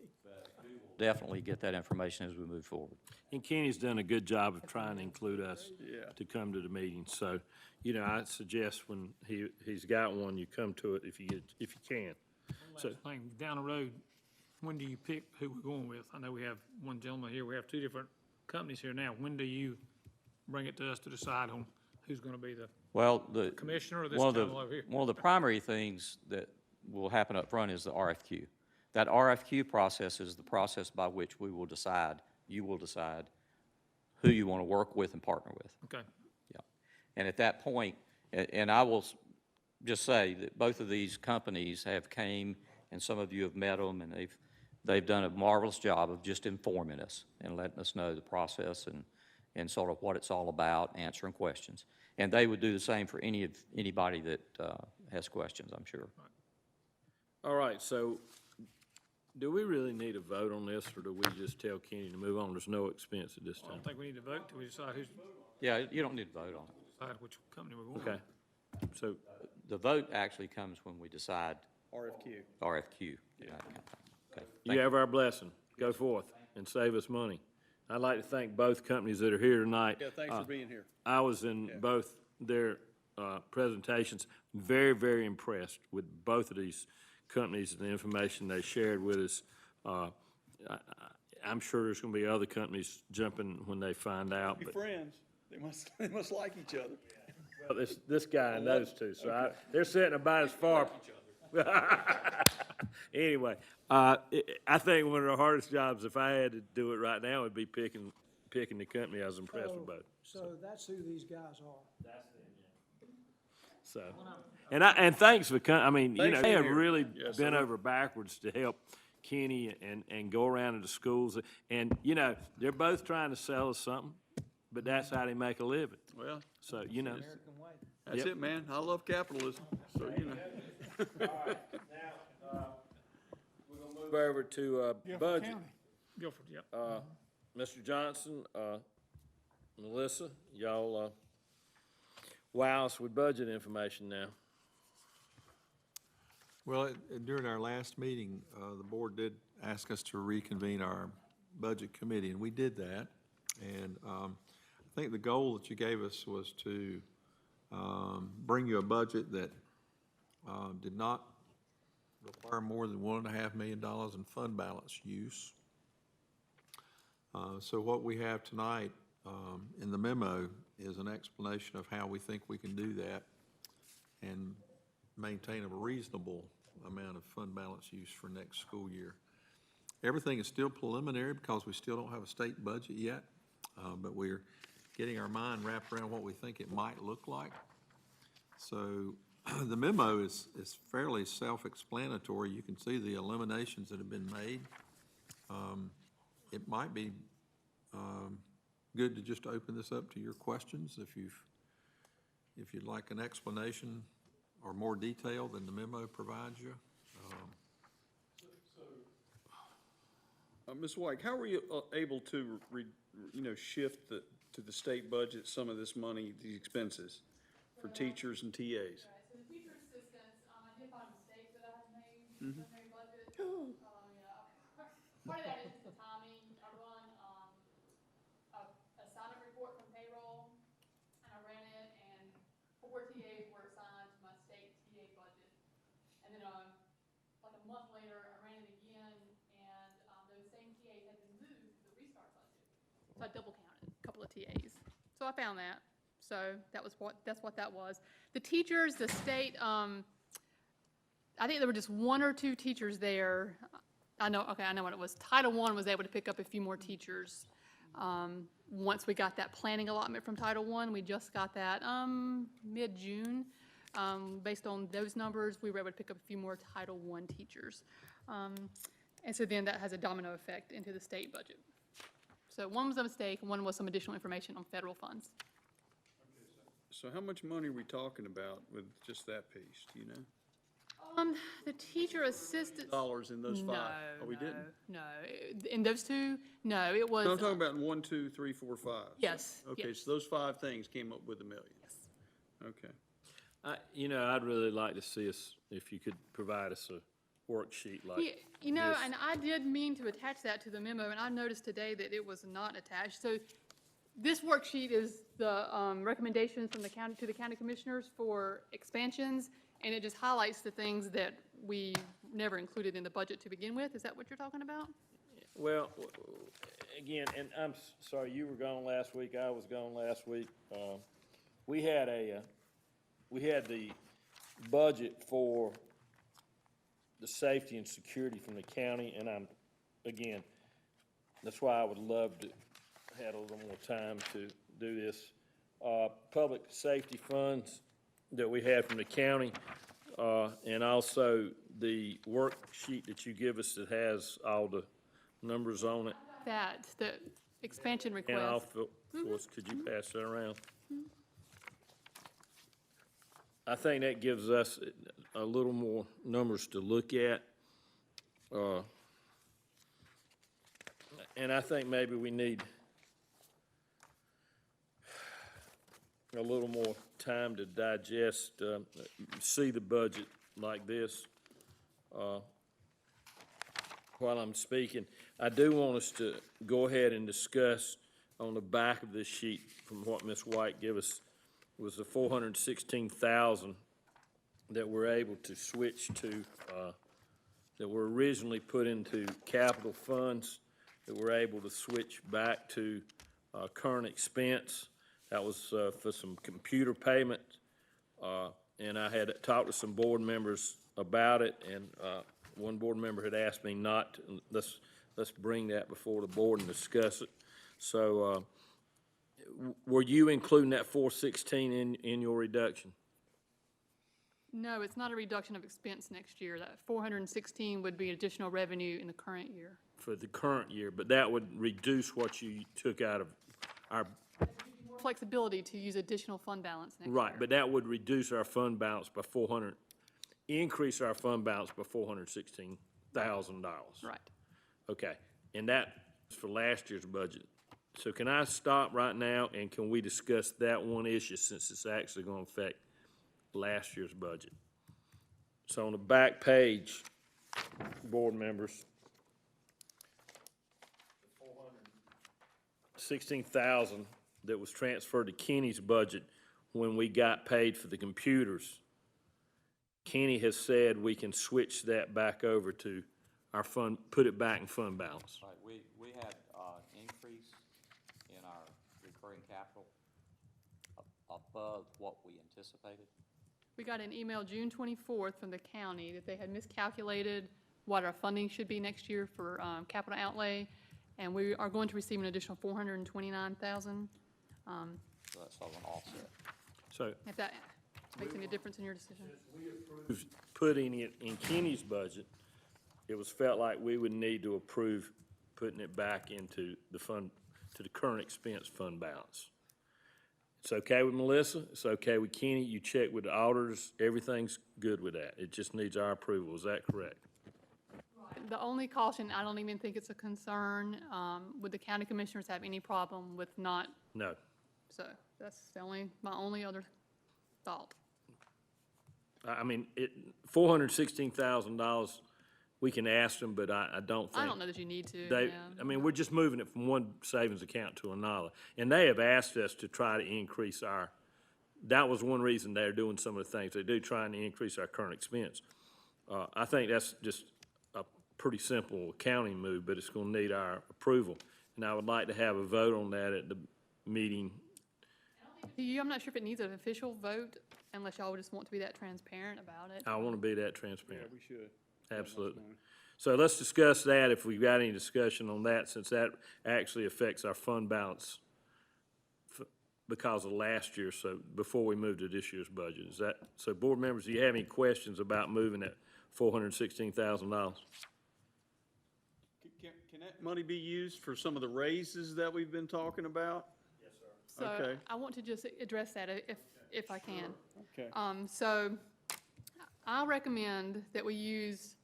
Definitely get that information as we move forward. And Kenny's done a good job of trying to include us Yeah. to come to the meeting. So, I suggest when he's got one, you come to it if you can. So, Last thing, down the road, when do you pick who we're going with? I know we have one gentleman here, we have 2 different companies here now. When do you bring it to us to decide on who's gonna be the Well, commissioner or this one of gentleman over here? one of the primary things that will happen up front is the RFQ. That RFQ process is the process by which you will decide who you want to work with and partner with. Okay, Yeah. And at that point, and I will just say that both of these companies have came, and some of you have met them, and they've done a marvelous job of just informing us and letting us know the process and sort of what it's all about, answering questions. And they would do the same for anybody that has questions, I'm sure. all right, so do we really need a vote on this, or do we just tell Kenny to move on? There's no expense at this I time. don't think we need to vote till we decide Yeah, you don't need to vote on it. decide which company we're going with. Okay, so, The vote actually comes when we decide RFQ. RFQ. That kind of thing. Okay. you have our blessing. Go forth and save us money. I'd like to thank both companies that are here tonight. Yeah, thanks for being here. I was in both their presentations, very, very impressed with both of these companies and the information they shared with us. I'm sure there's going to be other companies jumping when they find out. Be But friends. They must like each other. well, this guy knows too, so they're sitting about as far Anyway, I think one of the hardest jobs, if I had to do it right now, would be picking the company. I was impressed with both. So that's who these guys are. So, and thanks for I mean, you Thanks know, for they have being here. really Yes, been sir. over backwards to help Kenny and go around to the schools. And, you know, they're both trying to sell us something, but that's how they make a living. Well, So, you know. that's Yep. it, man. I love capitalism, so, you know. We're gonna move over to, budget. Guilford, yep. Mr. Johnson, Melissa, y'all, wow us with budget information now. Well, during our last meeting, the board did ask us to reconvene our budget committee, and we did that. And I think the goal that you gave us was to bring you a budget that did not require more than $1.5 million in fund balance use. So what we have tonight in the memo is an explanation of how we think we can do that and maintain a reasonable amount of fund balance use for next school year. Everything is still preliminary because we still don't have a state budget yet, but we're getting our mind wrapped around what we think it might look like. So the memo is fairly self-explanatory. You can see the eliminations that have been made. It might be good to just open this up to your questions if you'd like an explanation or more detail than the memo provides you. Ms. White, how were you able to, shift to the state budget some of this money, the expenses for teachers and TAs? Right, so the teacher assistants, I did find a mistake that I had made in the preliminary budget. Part of that is just the timing. I run, a sign-up report from payroll, and I ran it, and 4 TAs were assigned to my state TA budget. And then, like a month later, I ran it again, and, those same TAs had been moved to the restart budget. So I double counted a couple of TAs. So I found that. So that's what that was. The teachers, the state, I think there were just 1 or 2 teachers there. I know what it was. Title I was able to pick up a few more teachers. Once we got that planning allotment from Title I, we just got that, mid-June. Based on those numbers, we were able to pick up a few more Title I teachers. And so then that has a domino effect into the state budget. So one was a mistake, and one was some additional information on federal funds. So how much money are we talking about with just that piece, do you know? The teacher assistants. Dollars in those 5? No, Oh, we didn't? No, in those 2, no, it was. No, I'm talking about in 1, 2, 3, 4, 5. Yes, Okay, yes. so those 5 things came up with $1 million? Yes. Okay. You know, I'd really like to see us, if you could provide us a worksheet like Yeah, you know, this. and I did mean to attach that to the memo, and I noticed today that it was not attached. So this worksheet is the recommendations from the county to the county commissioners for expansions, and it just highlights the things that we never included in the budget to begin with. Is that what you're talking about? Well, again, and I'm sorry, you were gone last week, I was gone last week. We had the budget for the safety and security from the county, and again, that's why I would love to have a little more time to do this. Public safety funds that we had from the county, and also the worksheet that you give us that has all the numbers on it. That, the expansion And request. of course, could you pass that around? I think that gives us a little more numbers to look at. And I think maybe we need a little more time to digest, see the budget like this. While I'm speaking, I do want us to go ahead and discuss on the back of this sheet from what Ms. White gave us was the $416,000 that we're able to switch to, that were originally put into capital funds, that we're able to switch back to current expense. That was for some computer payment, and I had talked to some board members about it, and, one board member had asked me not to, let's bring that before the board and discuss it. So, were you including that 416 in your reduction? No, it's not a reduction of expense next year. That 416 would be additional revenue in the current year. For the current year, but that would reduce what you took out of our, More flexibility to use additional fund balance next year. right, but that would reduce our fund balance by increase our fund balance by $416,000. Right. Okay, and that's for last year's budget. So can I stop right now, and can we discuss that one issue, since it's actually gonna affect last year's budget? So on the back page, board members, 16,000 that was transferred to Kenny's budget when we got paid for the computers. Kenny has said we can switch that back over to our fund, put it back in fund balance. Right, we had, increase in our recurring capital above what we anticipated. We got an email June 24th from the county that they had miscalculated what our funding should be next year for capital outlay, and we are going to receive an additional $429,000. So that's sort of an offset. So If that makes any difference in your decision. putting it in Kenny's budget, it was felt like we would need to approve putting it back into the fund, to the current expense fund balance. It's okay with Melissa, it's okay with Kenny, you check with the auditors, everything's good with that. It just needs our approval, is that correct? The only caution, I don't even think it's a concern, would the county commissioners have any problem with not, No. so that's my only other thought. I mean, $416,000, we can ask them, but I don't think. I don't know that you need to, They, yeah. I mean, we're just moving it from one savings account to another. And they have asked us to try to increase that was one reason they're doing some of the things they do, trying to increase our current expense. I think that's just a pretty simple accounting move, but it's gonna need our approval. And I would like to have a vote on that at the meeting. I'm not sure if it needs an official vote, unless y'all just want to be that transparent about it. I wanna be that transparent. We should. Absolutely. So let's discuss that, if we've got any discussion on that, since that actually affects our fund balance because of last year, so before we move to this year's budget. Is that, so board members, do you have any questions about moving that $416,000? Can that money be used for some of the raises that we've been talking about? So Okay. I want to just address that if I can. Okay. So I recommend that we use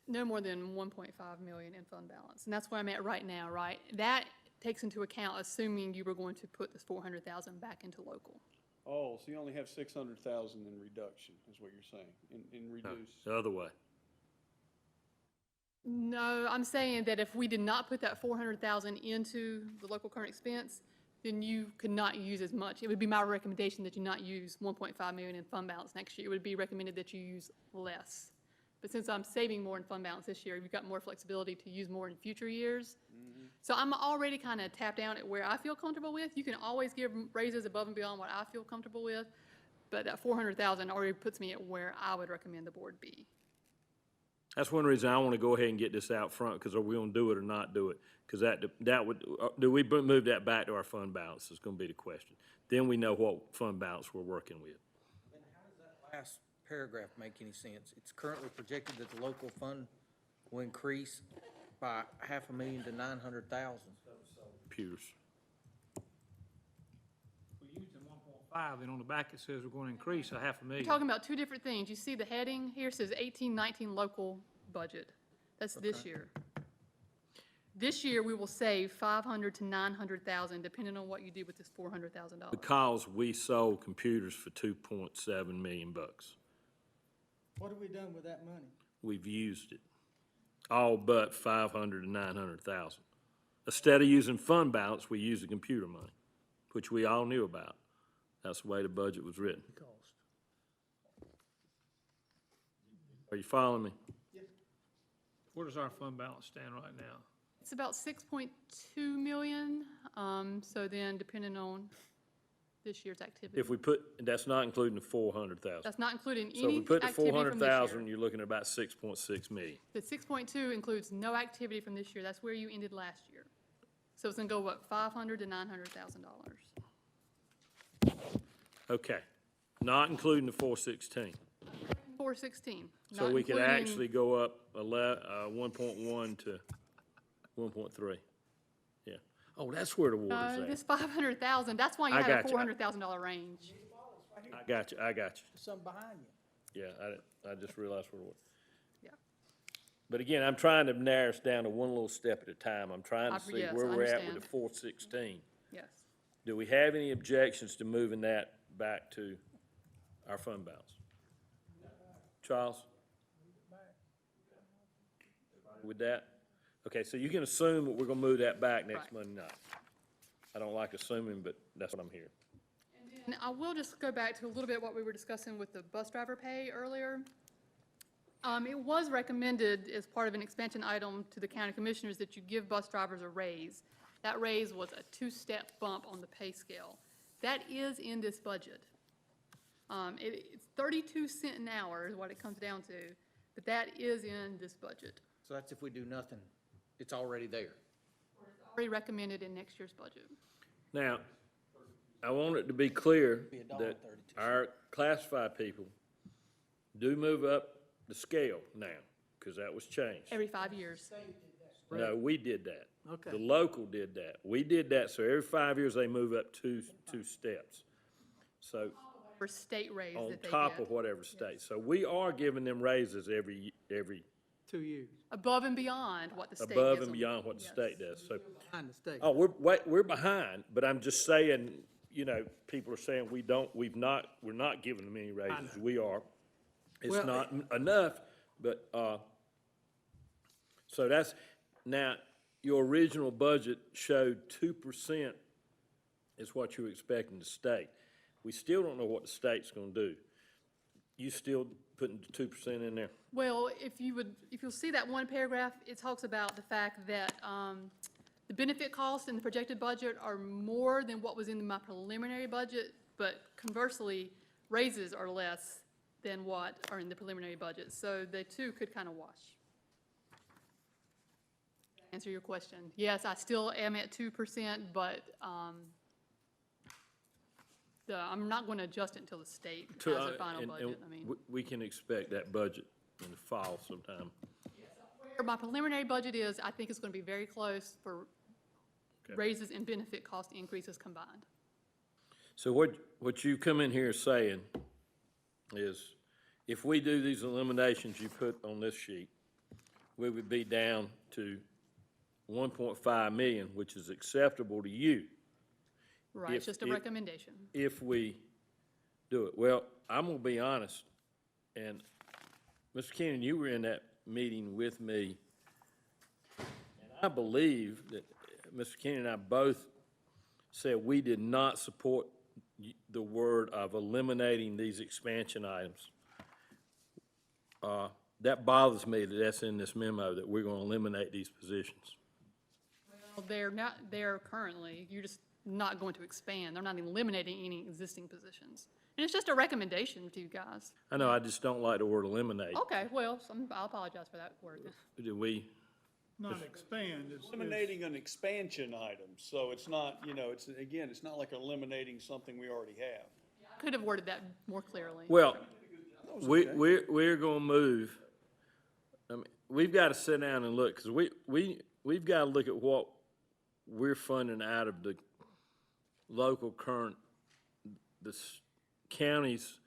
no more than 1.5 million in fund balance, and that's where I'm at right now, right? That takes into account assuming you were going to put this 400,000 back into local. Oh, so you only have 600,000 in reduction, is what you're saying, in reduce? The other way. No, I'm saying that if we did not put that 400,000 into the local current expense, then you could not use as much. It would be my recommendation that you not use 1.5 million in fund balance next year. It would be recommended that you use less. But since I'm saving more in fund balance this year, you've got more flexibility to use more in future years. So I'm already kind of tapped down at where I feel comfortable with. You can always give raises above and beyond what I feel comfortable with, but that 400,000 already puts me at where I would recommend the board be. That's one reason I want to go ahead and get this out front, because are we going to do it or not do it? Because that would, do we move that back to our fund balance is going to be the question. Then we know what fund balance we're working with. And how does that last paragraph make any sense? It's currently projected that the local fund will increase by $500,000 to $900,000. Computers. We used the 1.5, then on the back it says we're going to increase a $500,000. You're talking about two different things. You see the heading here says 18-19 local budget. That's this year. This year, we will save 500 to 900,000, depending on what you do with this $400,000. Because we sold computers for $2.7 million. What have we done with that money? We've used it, all but 500 to 900,000. Instead of using fund balance, we used the computer money, which we all knew about. That's the way the budget was written. Are you following me? Where does our fund balance stand right now? It's about 6.2 million, so then depending on this year's activity. If we put, that's not including the 400,000. That's not including So if any we put the activity from this 400,000, year. you're looking at about 6.6 million. The 6.2 includes no activity from this year. That's where you ended last year. So it's gonna go, what, $500,000 to $900,000. Okay, not including the 416. 416. So not we could including- actually go up 1.1 to 1.3. Yeah. Oh, that's where the water's This at. 500,000, that's why you I have got a you. $400,000 range. I got you. There's something behind you. Yeah, I just realized where it was. Yeah. But again, I'm trying to narrow us down to one little step at a time. I'm trying to see Yes, where I we're at with understand. the 416. Yes. Do we have any objections to moving that back to our fund balance? Charles? With that? Okay, so you can assume that we're gonna move that back next Right. Monday night. I don't like assuming, but that's what I'm hearing. And I will just go back to a little bit what we were discussing with the bus driver pay earlier. It was recommended as part of an expansion item to the county commissioners that you give bus drivers a raise. That raise was a two-step bump on the pay scale. That is in this budget. It's 32 cents an hour is what it comes down to, but that is in this budget. So that's if we do nothing, it's already there. Already recommended in next year's budget. Now, I want it to be clear that our classified people do move up the scale now, because that was changed. Every 5 years. No, we did that. Okay. The local did that. We did that, so every 5 years they move up two steps. So For state raise on that they top get. of whatever state. So we are giving them raises every 2 years, Above and beyond what the state gives above them. and beyond what the Yes. state does. So, behind the state. oh, we're behind, but I'm just saying, you know, people are saying we're not giving them any raises. We are. It's Well, not enough, but, so that's, now, your original budget showed 2% is what you were expecting the state. We still don't know what the state's gonna do. You still putting 2% in there? Well, if you'll see that one paragraph, it talks about the fact that the benefit costs in the projected budget are more than what was in my preliminary budget, but conversely, raises are less than what are in the preliminary budget. So the two could kind of wash. Answer your question. Yes, I still am at 2%, but I'm not going to adjust it until the state has a final budget. I mean. We can expect that budget in the fall sometime. Where my preliminary budget is, I think it's going to be very close for Okay. raises and benefit cost increases combined. So what you come in here saying is, if we do these eliminations you put on this sheet, we would be down to 1.5 million, which is acceptable to you Right, it's If- just a if- recommendation. if we do it. Well, I'm gonna be honest, and Mr. Keenan, you were in that meeting with me, and I believe that Mr. Keenan and I both said we did not support the word of eliminating these expansion items. That bothers me that that's in this memo, that we're gonna eliminate these positions. Well, they're not there currently, you're just not going to expand, they're not eliminating any existing positions. And it's just a recommendation to you guys. I know, I just don't like the word eliminate. Okay, well, I'll apologize for that word. Do we, Not expand, it's. Eliminating an expansion item, so it's not, it's not like eliminating something we already have. Could have worded that more clearly. well, we're gonna move, I mean, we've gotta sit down and look, because we've gotta look at what we're funding out of the local current, county's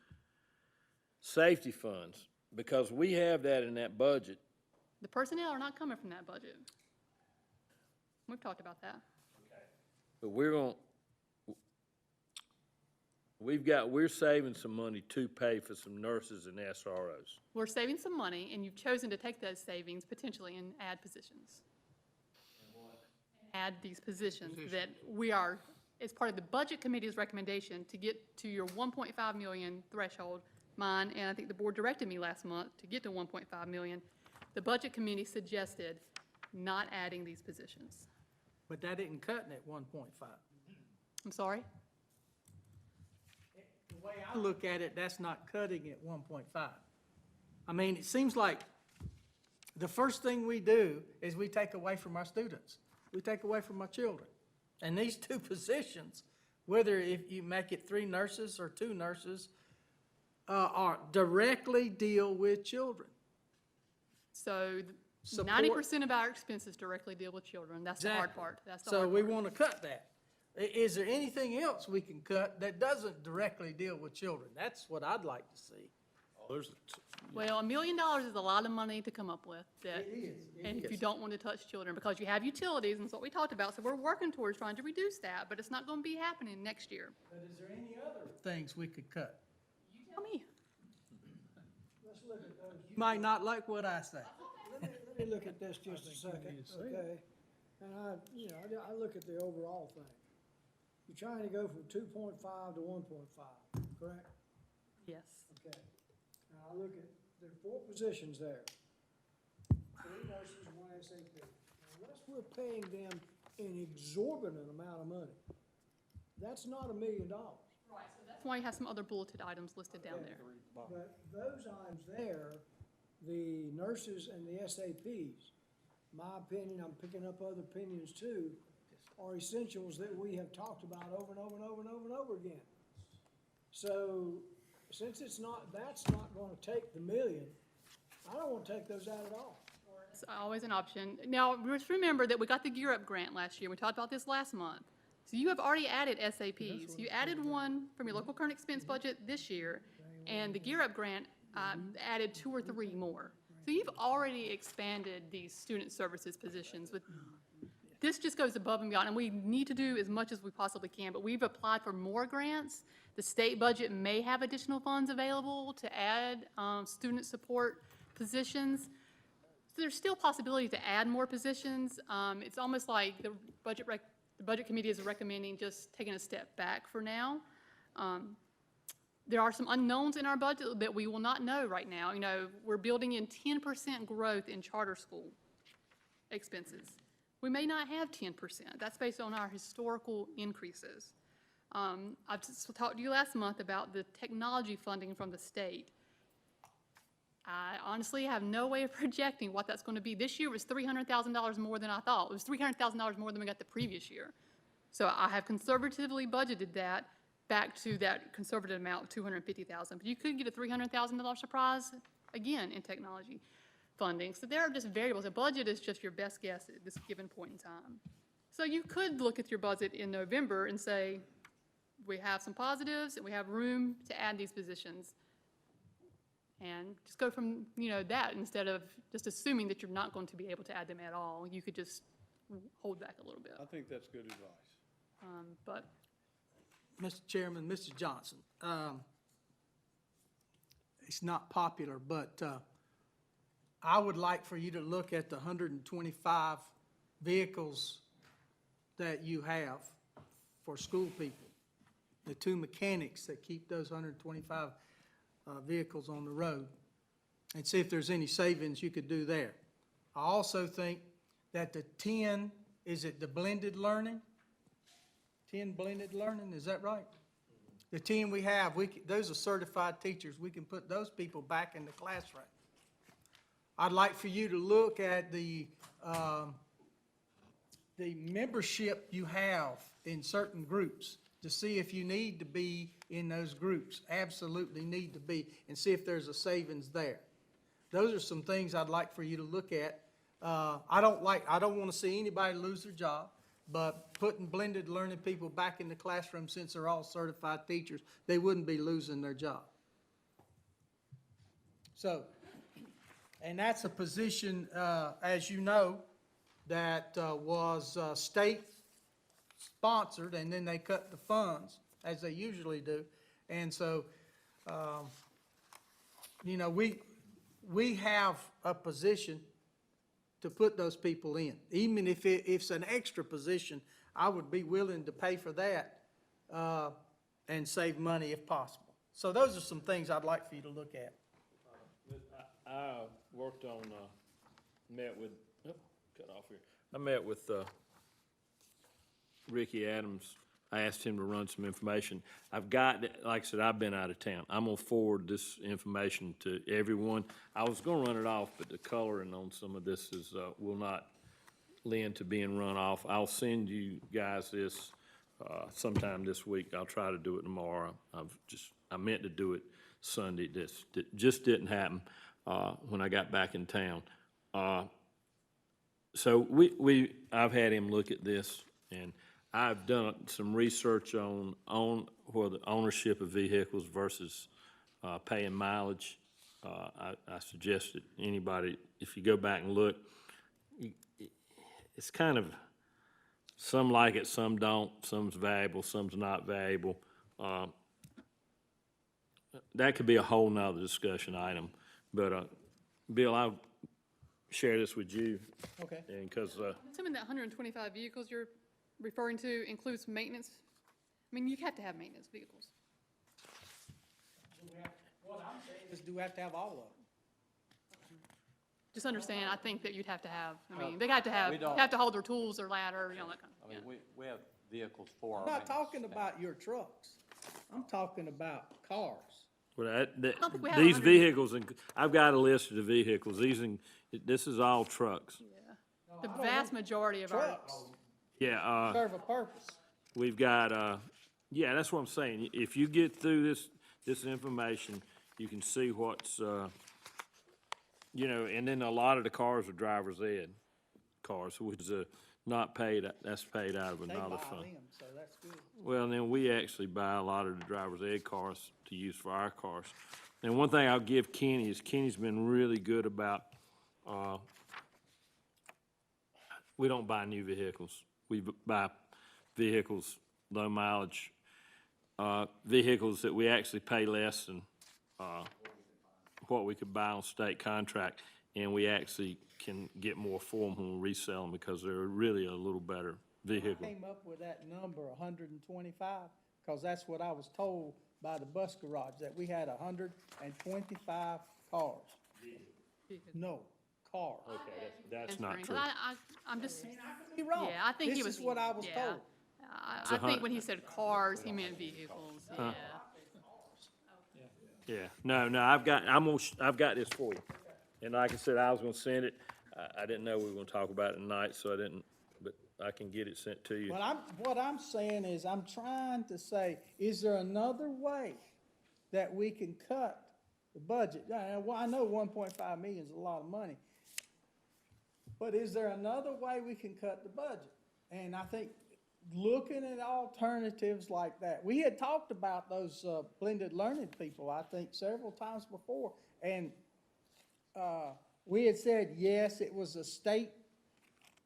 safety funds, because we have that in that budget. The personnel are not coming from that budget. We've talked about that. But we're saving some money to pay for some nurses and SROs. We're saving some money, and you've chosen to take those savings potentially and add positions. Add these positions that we are, as part of the Budget Committee's recommendation, to get to your 1.5 million threshold, mine, and I think the board directed me last month to get to 1.5 million. The Budget Committee suggested not adding these positions. But that isn't cutting at 1.5. I'm sorry? The way I look at it, that's not cutting at 1.5. I mean, it seems like the first thing we do is we take away from our students. We take away from our children. And these two positions, whether if you make it 3 nurses or 2 nurses, are directly deal with children. So Support- 90% of our expenses directly deal with children. That's the hard Exactly. part. That's the So hard we part. want to cut that. Is there anything else we can cut that doesn't directly deal with children? That's what I'd like to see. Well, $1 million is a lot of money to come up with that. It is. And if you don't want to touch children, because you have utilities, and that's what we talked about, so we're working towards trying to reduce that, but it's not going to be happening next year. But is there any other things we could cut? You tell me. Let's look at those. You might not like what I say. Let me look at this just a second, okay? And I look at the overall thing. You're trying to go from 2.5 to 1.5, correct? Yes. Okay. Now I look at, there are 4 positions there. 3 nurses, 1 SAP. Now, unless we're paying them an exorbitant amount of money, that's not $1 million. Right, so that's why you have some other bulleted items listed down there. But those items there, the nurses and the SAPs, my opinion, I'm picking up other opinions too, are essentials that we have talked about over and over and over and over and over again. So, since it's not, that's not gonna take the million, I don't wanna take those out at all. It's always an option. Now, just remember that we got the Gear Up grant last year. We talked about this last month. So you have already added SAPs. You added one from your local current expense budget this year, and the Gear Up grant added 2 or 3 more. So you've already expanded these student services positions with, this just goes above and beyond, and we need to do as much as we possibly can, but we've applied for more grants. The state budget may have additional funds available to add student support positions. So there's still possibility to add more positions. It's almost like the budget committee is recommending just taking a step back for now. There are some unknowns in our budget that we will not know right now. You know, we're building in 10% growth in charter school expenses. We may not have 10%. That's based on our historical increases. I've just talked to you last month about the technology funding from the state. I honestly have no way of projecting what that's going to be. This year was $300,000 more than I thought. It was $300,000 more than we got the previous year. So I have conservatively budgeted that back to that conservative amount of $250,000. But you could get a $300,000 surprise again in technology funding. So there are just variables. A budget is just your best guess at this given point in time. So you could look at your budget in November and say, we have some positives and we have room to add these positions. And just go from, that instead of just assuming that you're not going to be able to add them at all. You could just hold back a little bit. I think that's good advice. But Mr. Chairman, Mr. Johnson, it's not popular, but I would like for you to look at the 125 vehicles that you have for school people, the 2 mechanics that keep those 125 vehicles on the road, and see if there's any savings you could do there. I also think that the 10, is it the blended learning? 10 blended learning, is that right? The 10 we have, those are certified teachers. We can put those people back in the classroom. I'd like for you to look at the membership you have in certain groups to see if you need to be in those groups, absolutely need to be, and see if there's a savings there. Those are some things I'd like for you to look at. I don't want to see anybody lose their job, but putting blended learning people back in the classroom, since they're all certified teachers, they wouldn't be losing their job. So, and that's a position, as you know, that was state-sponsored, and then they cut the funds, as they usually do. And so, we have a position to put those people in. Even if it's an extra position, I would be willing to pay for that and save money if possible. So those are some things I'd like for you to look at. I worked on, met with, cut off here. I met with Ricky Adams I asked him to run some information. I've got, like I said, I've been out of town. I'm gonna forward this information to everyone. I was gonna run it off, but the coloring on some of this is, will not lend to being run off. I'll send you guys this, sometime this week. I'll try to do it tomorrow. I meant to do it Sunday. This just didn't happen, when I got back in town. So I've had him look at this, and I've done some research on where the ownership of vehicles versus paying mileage. I suggest that anybody, if you go back and look, it's kind of, some like it, some don't, some's valuable, some's not valuable. That could be a whole nother discussion item, but, Bill, I'll share this with you. Okay. And, because, I'm assuming that 125 vehicles you're referring to includes maintenance? I mean, you have to have maintenance vehicles. What I'm saying is, do we have to have all of them? Just understand, I think that you'd have to have, I mean, they got to have, We don't. have to hold their tools, their ladder, you know, that kind of, I yeah. mean, we have vehicles for our I'm not maintenance talking staff. about your trucks. I'm talking about cars. well, don't think we have these 100. vehicles, I've got a list of the vehicles. This is all trucks. The vast majority of our, Trucks Yeah, serve a purpose. we've got, yeah, that's what I'm saying. If you get through this information, you can see what's, and then a lot of the cars are driver's ed cars, which is not paid, that's paid out of They another buy fund. them, so that's good. Well, then we actually buy a lot of the driver's ed cars to use for our cars. And one thing I'll give Kenny is Kenny's been really good about, we don't buy new vehicles. We buy vehicles, low mileage, vehicles that we actually pay less than, what we could buy on state contract, and we actually can get more for them when we resell them because they're really a little better vehicle. Came up with that number, 125, because that's what I was told by the bus garage, that we had 125 cars. No, cars. Okay, that's not transferring, true. 'cause I'm just, You're wrong. yeah, I think he was. This is what I was yeah. told. I think when he said cars, he meant vehicles, yeah. Yeah, no, I've got this for you. And like I said, I was gonna send it. I didn't know we were gonna talk about it tonight, so I didn't, but I can get it sent to you. What I'm saying is, I'm trying to say, is there another way that we can cut the budget? Well, I know 1.5 million is a lot of money, but is there another way we can cut the budget? And I think looking at alternatives like that, we had talked about those blended learning people, I think, several times before, and we had said, yes, it was a state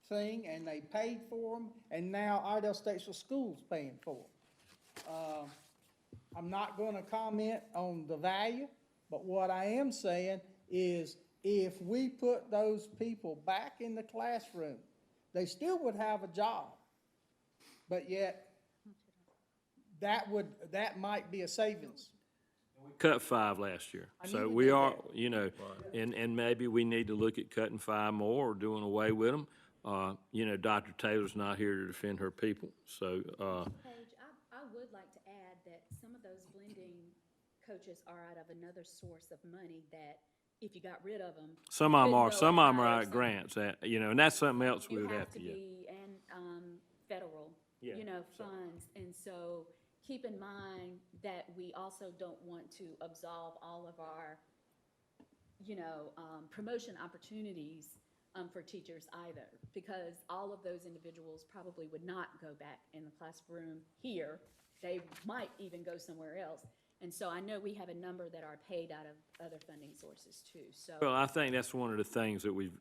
thing, and they paid for them, and now Iredell-Statesville Schools paying for them. I'm not gonna comment on the value, but what I am saying is, if we put those people back in the classroom, they still would have a job, but yet, that might be a savings. Cut 5 last year. I So knew we we did are, that. and maybe we need to look at cutting 5 more or doing away with them. Dr. Taylor's not here to defend her people, so, Paige, I would like to add that some of those blending coaches are out of another source of money that if you got rid of them. some of them couldn't are, go some and of them are hire out grants, and that's something else we You would have have to to, yeah. be, and federal, Yeah, funds. And so keep in mind that we also don't want to absolve all of our, promotion opportunities for teachers either, because all of those individuals probably would not go back in the classroom here. They might even go somewhere else. And so I know we have a number that are paid out of other funding sources too, so. Well, I think that's one of the things that we've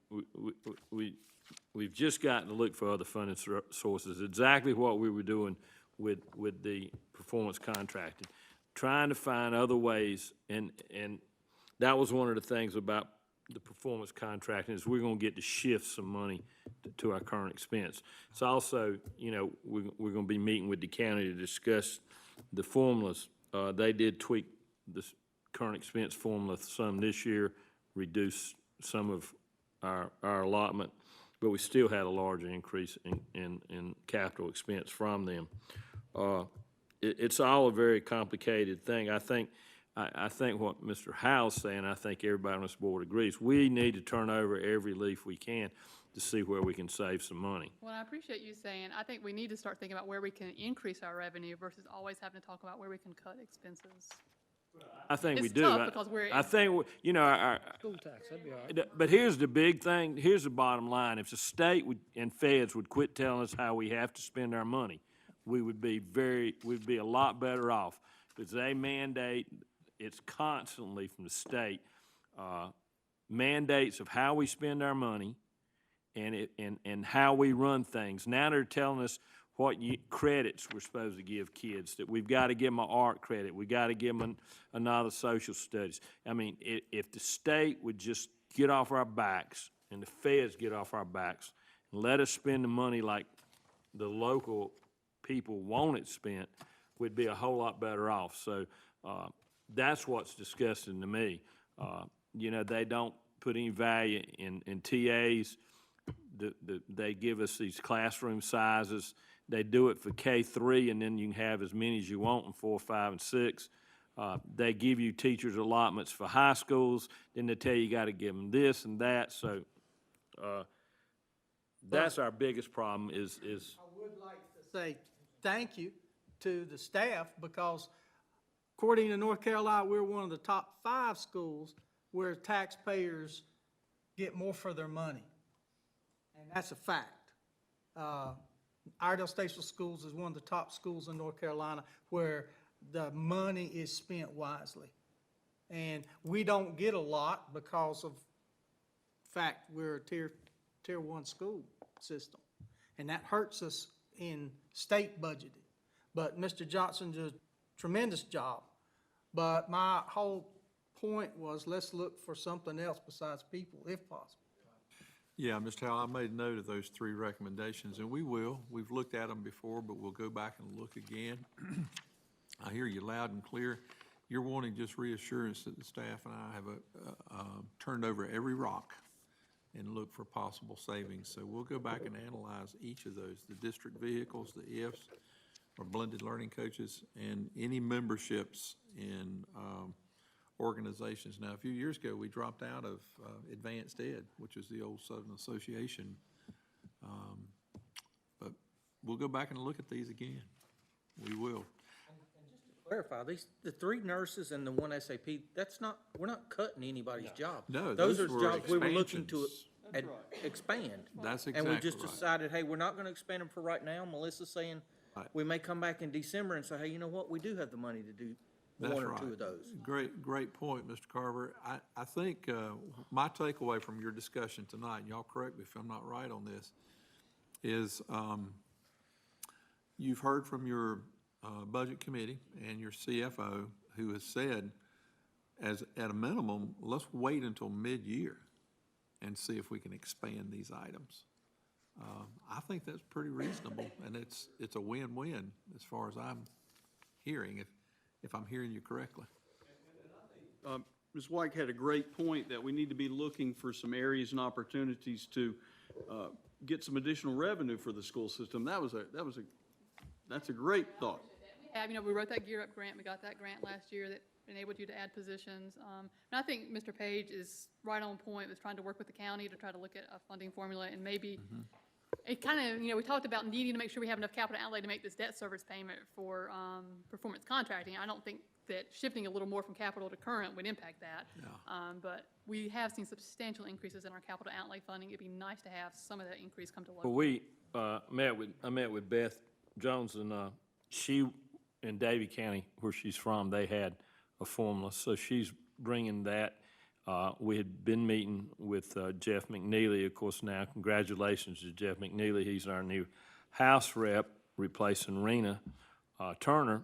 just gotten to look for other funding sources, exactly what we were doing with the performance contracting, trying to find other ways, and that was one of the things about the performance contracting, is we're gonna get to shift some money to our current expense. It's also, we're gonna be meeting with the county to discuss the formulas. They did tweak the current expense formula some this year, reduce some of our allotment, but we still had a larger increase in capital expense from them. It's all a very complicated thing. I think what Mr. Howe's saying, I think everybody on this board agrees. We need to turn over every leaf we can to see where we can save some money. Well, I appreciate you saying, I think we need to start thinking about where we can increase our revenue versus always having to talk about where we can cut expenses. I think we It's do. tough because we're I in- think, you know, School tax, that'd be all right. but here's the big thing, here's the bottom line. If the state and feds would quit telling us how we have to spend our money, we'd be a lot better off. Because they mandate, it's constantly from the state, mandates of how we spend our money and how we run things. Now they're telling us what credits we're supposed to give kids, that we've got to give them an art credit, we got to give them another social studies. I mean, if the state would just get off our backs and the feds get off our backs and let us spend the money like the local people want it spent, we'd be a whole lot better off. So that's what's disgusting to me. You know, they don't put any value in TAs. They give us these classroom sizes. They do it for K-3, and then you can have as many as you want in 4, 5, and 6. They give you teachers allotments for high schools. Then they tell you got to give them this and that. So that's our biggest problem is I would like to say thank you to the staff, because according to North Carolina, we're one of the top 5 schools where taxpayers get more for their money. And that's a fact. Iredell-Statesville Schools is one of the top schools in North Carolina where the money is spent wisely. And we don't get a lot because of fact we're a tier 1 school system. And that hurts us in state budgeting. But Mr. Johnson did a tremendous job. But my whole point was, let's look for something else besides people, if possible. Yeah, Mr. Howell, I made note of those 3 recommendations, and we will. We've looked at them before, but we'll go back and look again. I hear you loud and clear. You're wanting just reassurance that the staff and I have turned over every rock and look for possible savings. So we'll go back and analyze each of those, the district vehicles, the IFs, or blended learning coaches, and any memberships in organizations. Now, a few years ago, we dropped out of Advanced Ed, which is the old Southern Association. But we'll go back and look at these again. We will. Clarify, the 3 nurses and the 1 SAP, we're not cutting anybody's job. No, Those those are were jobs we were looking to expansions. expand. That's And exactly we just right. decided, hey, we're not going to expand them for right now. Melissa's saying, Right. we may come back in December and say, hey, you know what, we do have the money to do That's 1 or right. 2 of those. Great point, Mr. Carver. I think my takeaway from your discussion tonight, and y'all correct me if I'm not right on this, is you've heard from your budget committee and your CFO, who has said, at a minimum, let's wait until mid-year and see if we can expand these items. I think that's pretty reasonable, and it's a win-win as far as I'm hearing, if I'm hearing you correctly. Ms. White had a great point that we need to be looking for some areas and opportunities to get some additional revenue for the school system. That's a great thought. We wrote that Gear Up grant, we got that grant last year that enabled you to add positions. And I think Mr. Page is right on point with trying to work with the county to try to look at a funding formula, and maybe it kind of, we talked about needing to make sure we have enough capital outlay to make this debt service payment for performance contracting. I don't think that shifting a little more from capital to current would impact that. Yeah. But we have seen substantial increases in our capital outlay funding. It'd be nice to have some of that increase come to local. Well, I met with Beth Jones, and she, in Davie County, where she's from, they had a formula, so she's bringing that. We had been meeting with Jeff McNeely, of course. Now, congratulations to Jeff McNeely. He's our new House rep, replacing Rena Turner.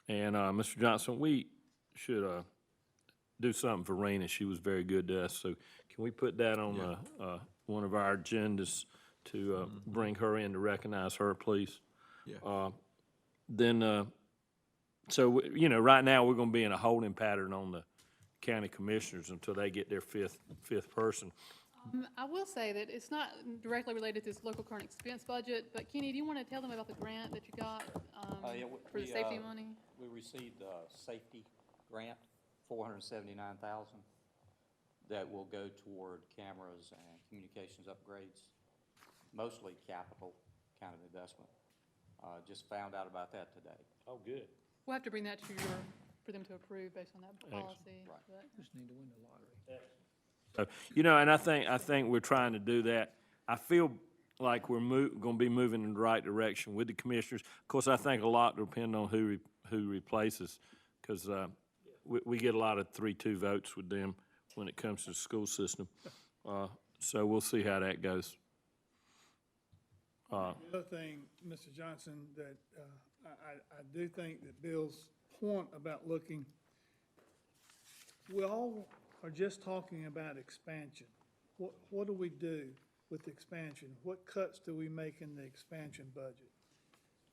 And Mr. Johnson, we should do something for Rena. She was very good to us. So can we put that on one of our agendas to bring her in to recognize her, please? Yeah. Then, so, right now, we're going to be in a holding pattern on the county commissioners until they get their fifth person. I will say that it's not directly related to this local current expense budget, but Kenny, do you want to tell them about the grant that you got for the safety money? We received a safety grant, $479,000, that will go toward cameras and communications upgrades, mostly capital kind of investment. Just found out about that today. Oh, good. We'll have to bring that to for them to approve based on that policy. Right. but- So, and I think we're trying to do that. I feel like we're gonna be moving in the right direction with the commissioners. Of course, I think a lot depends on who replaces, because, we get a lot of 3-2 votes with them when it comes to the school system. So we'll see how that goes. The other thing, Mr. Johnson, that I do think that Bill's point about looking, we all are just talking about expansion. What do we do with expansion? What cuts do we make in the expansion budget?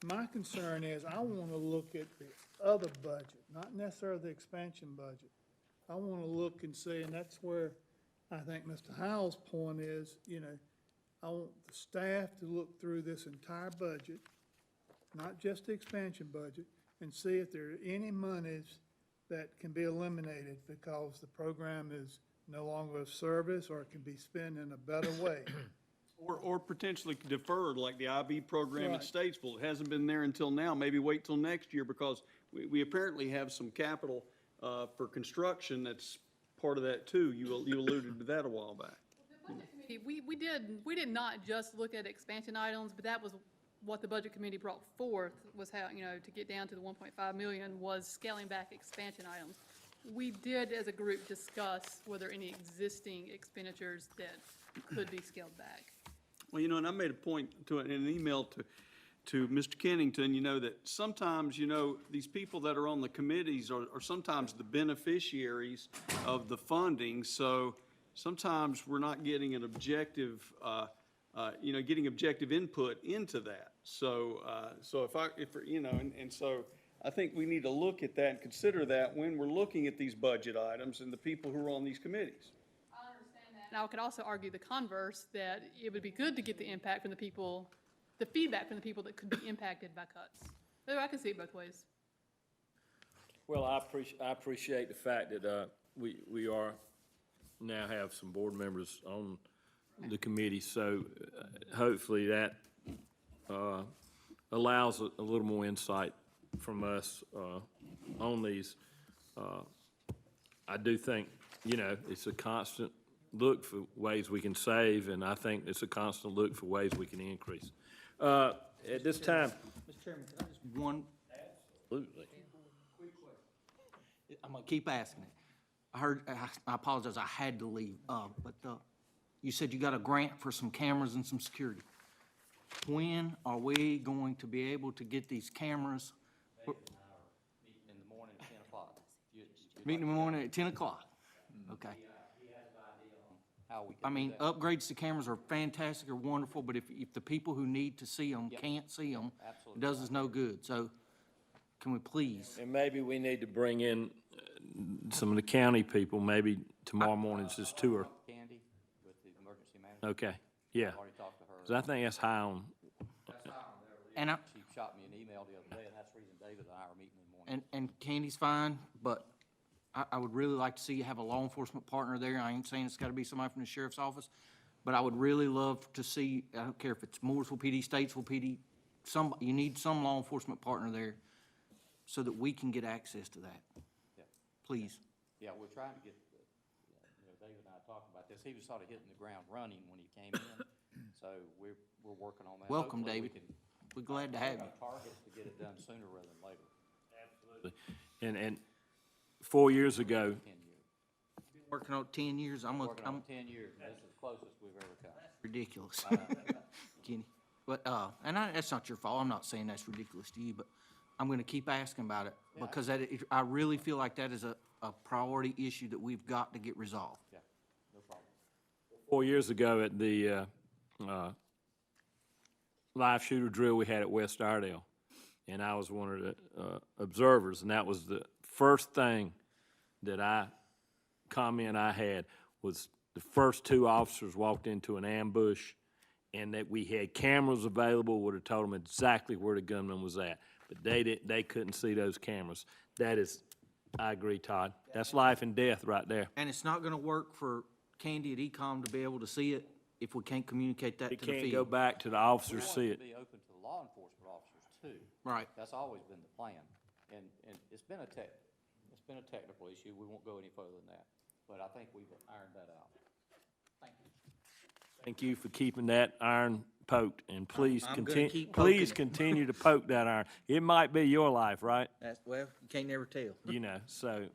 My concern is I want to look at the other budget, not necessarily the expansion budget. I want to look and see, and that's where I think Mr. Howell's point is, I want the staff to look through this entire budget, not just the expansion budget, and see if there are any monies that can be eliminated because the program is no longer of service or it can be spent in a better way. Or potentially deferred, like the IB program Right. at Statesville. It hasn't been there until now. Maybe wait till next year because we apparently have some capital for construction that's part of that too. You alluded to that a while back. We did not just look at expansion items, but that was what the budget committee brought forth, was how, to get down to the 1.5 million, was scaling back expansion items. We did, as a group, discuss whether any existing expenditures that could be scaled back. Well, and I made a point to it in an email to Mr. Kennington, that sometimes, these people that are on the committees are sometimes the beneficiaries of the funding. So sometimes we're not getting an objective, getting objective input into that. So so I think we need to look at that and consider that when we're looking at these budget items and the people who are on these committees. I understand that. And I could also argue the converse, that it would be good to get the impact from the people, the feedback from the people that could be impacted by cuts. So I can see it both ways. Well, I appreciate the fact that, we are now have some board members on the committee, so hopefully that, allows a little more insight from us, on these. I do think, it's a constant look for ways we can save, and I think it's a constant look for ways we can increase. At this time. Mr. Chairman, can I just one? Absolutely. I'm gonna keep asking it. I apologize, I had to leave, but you said you got a grant for some cameras and some security. When are we going to be able to get these cameras? Meeting in the morning at 10 o'clock. Meeting in the morning at 10 o'clock? Okay. He has an idea on how we can I do mean, that. upgrades to cameras are fantastic, are wonderful, but if the people who need to see them can't see them, it Absolutely. does us no good. So can we please? And maybe we need to bring in some of the county people, maybe tomorrow morning's this tour. Candy with the emergency manager. Okay, yeah. I've already talked to her. 'Cause I think that's high on, And I, She shot me an email the other day, and that's the reason David and I are meeting in the morning. and Candy's fine, but I would really like to see you have a law enforcement partner there. I ain't saying it's gotta be somebody from the sheriff's office, but I would really love to see, I don't care if it's Mooresville PD, Statesville PD, you need some law enforcement partner there so that we can get access to that. Yeah. Please. Yeah, we're trying to get, David and I talked about this. He was sort of hitting the ground running when he came in, so we're working on that. Welcome, Hopefully we David. can- We're glad to have you. Our target is to get it done sooner rather than later. and 4 years ago, 10 years. Working on 10 years, I'm Working on I'm 10 years, and this is the closest we've ever come. ridiculous. Kenny. But, that's not your fault. I'm not saying that's ridiculous to you, but I'm gonna keep asking about it because I really feel like that is a priority issue that we've got to get resolved. Yeah, no problem. 4 years ago at the live shooter drill we had at West Iredell, and I was one of the observers, and that was the first thing that comment I had was the first two officers walked into an ambush, and that we had cameras available, would have told them exactly where the gunman was at. But they couldn't see those cameras. That is, I agree, Todd. That's life and death right there. And it's not gonna work for Candy at Ecom to be able to see it if we can't communicate that It to the can't go field. back to the We officers, want see it it. to be open to the law enforcement officers too. Right. That's always been the plan. And it's been a technical issue. We won't go any further than that. But I think we've ironed that out. Thank you. Thank you for keeping that iron poked, and please I'm gonna continue, keep please poking it. continue to poke that iron. It might be your life, right? Well, you can't never tell. You know, so,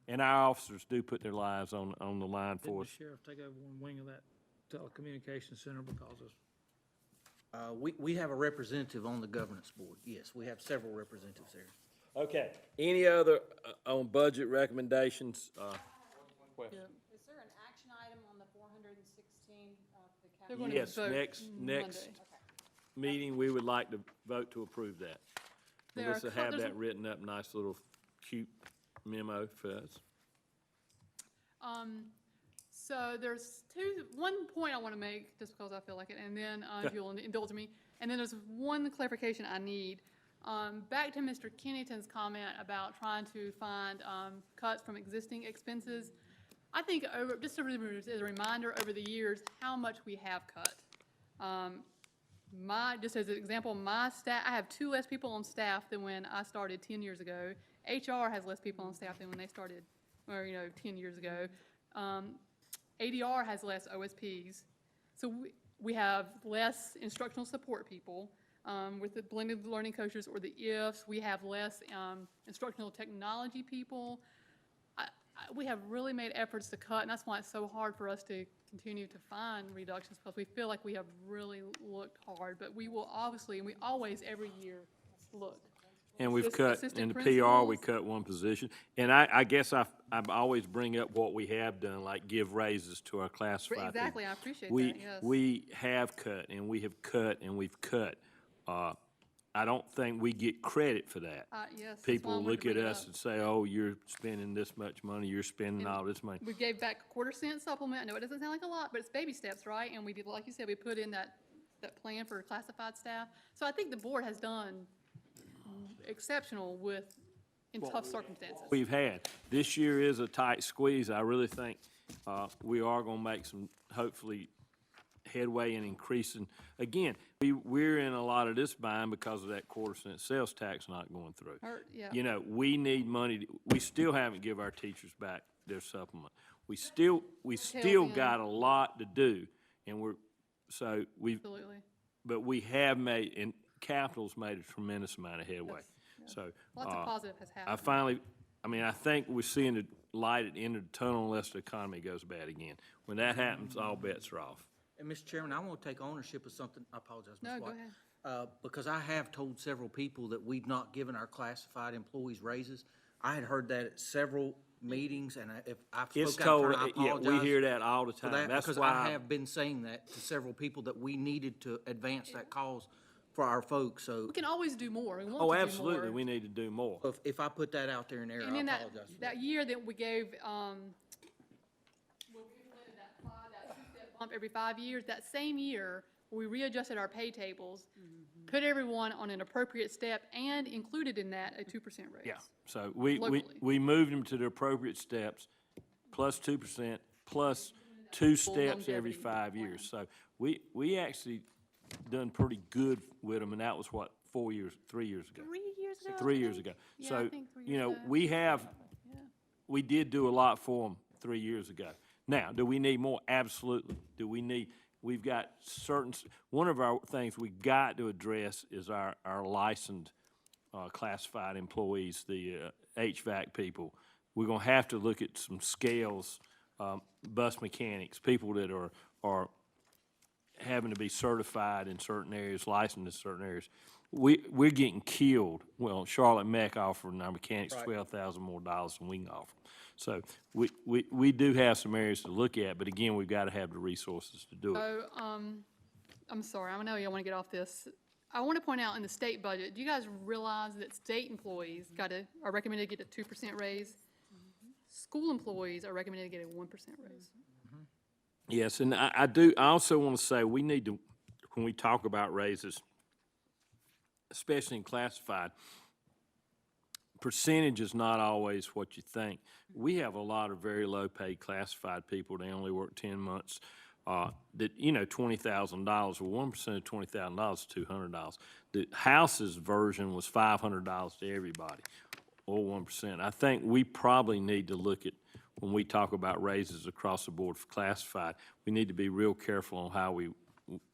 and our officers do put their lives on the line Didn't for the us. sheriff take over one wing of that telecommunications center because of? We have a representative on the governance board. Yes, we have several representatives there. Okay, any other, on budget recommendations? Is there an action item on the 416, the They're capital? gonna Yes, vote next Monday. meeting, we would like to vote to approve that. There are Melissa, have there's a- that written up, nice little cute memo for us. So there's one point I want to make, just because I feel like it, and then if you'll indulge me, and then there's one clarification I need. Back to Mr. Kennington's comment about trying to find cuts from existing expenses. I think just as a reminder, over the years, how much we have cut. Just as an example, my staff, I have 2 less people on staff than when I started 10 years ago. HR has less people on staff than when they started, or, 10 years ago. ADR has less OSPs. So we have less instructional support people. With the blended learning coaches or the IFs, we have less instructional technology people. We have really made efforts to cut, and that's why it's so hard for us to continue to find reductions, because we feel like we have really looked hard. But we will obviously, and we always, every year, look. And we've cut, in the PR, we principals. cut one position. And I guess I always bring up what we have done, like give raises to our classified people. Exactly, I appreciate We, that, yes. we have cut, and we have cut, and we've cut. I don't think we get credit for that. Yes. that's why I People wanted to look at bring it us up. and say, oh, you're spending this much money, you're spending all this money. We gave back a quarter-cent supplement. I know it doesn't sound like a lot, but it's baby steps, right? And we did, like you said, we put in that plan for classified staff. So I think the board has done exceptional in tough circumstances. We've had. This year is a tight squeeze. I really think we are going to make some, hopefully, headway in increasing. Again, we're in a lot of this bind because of that quarter-cent sales tax not going through. Yeah. We need money. We still haven't give our teachers back their supplement. We still got a lot to do, and Absolutely. but we have made, and capital's made a tremendous amount of headway. So. Lots of positive has happened. I think we're seeing the light at the end of the tunnel unless the economy goes bad again. When that happens, all bets are off. And Mr. Chairman, I want to take ownership of something. I apologize, Ms. No, go White. ahead. Because I have told several people that we've not given our classified employees raises. I had heard that at several meetings, and if I've It's spoken out of told, turn, I yeah, apologize. we hear that all the for time. that, That's because why. I have been saying that to several people, that we needed to advance that cause for our folks, so We can always do more. We want to Oh, do absolutely, more. we need to do more. if I put that out there in error, And I then apologize for that. that year that we gave, when we implemented that 2-step bump every 5 years, that same year, we readjusted our pay tables, put everyone on an appropriate step, and included in that a 2% raise. Yeah, so we Locally. moved them to the appropriate steps, plus 2%, plus 2 steps every longevity 5 years. So we actually done pretty good with them, and that was what, 3 years ago? 3 years ago? 3 I years think? ago. Yeah, I So, think 3 years ago. we did do a lot for them 3 years ago. Now, do we need more? Absolutely. We've got one of our things we've got to address is our licensed classified employees, the HVAC people. We're gonna have to look at some scales, bus mechanics, people that are having to be certified in certain areas, licensed in certain areas. We're getting killed. Well, Charlotte Meck offering our mechanics $12,000 more than we can offer. So we do have some areas to look at, but again, we've got to have the resources to do it. So, I'm sorry, I know y'all want to get off this. I want to point out in the state budget, do you guys realize that state employees are recommended to get a 2% raise? School employees are recommended to get a 1% raise. Yes, and I also want to say, we need to, when we talk about raises, especially in classified, percentage is not always what you think. We have a lot of very low-paid classified people, they only work 10 months, that, you know, $20,000, well, 1% of $20,000 is $200. The House's version was $500 to everybody, or 1%. I think we probably need to look at, when we talk about raises across the board for classified, we need to be real careful on how we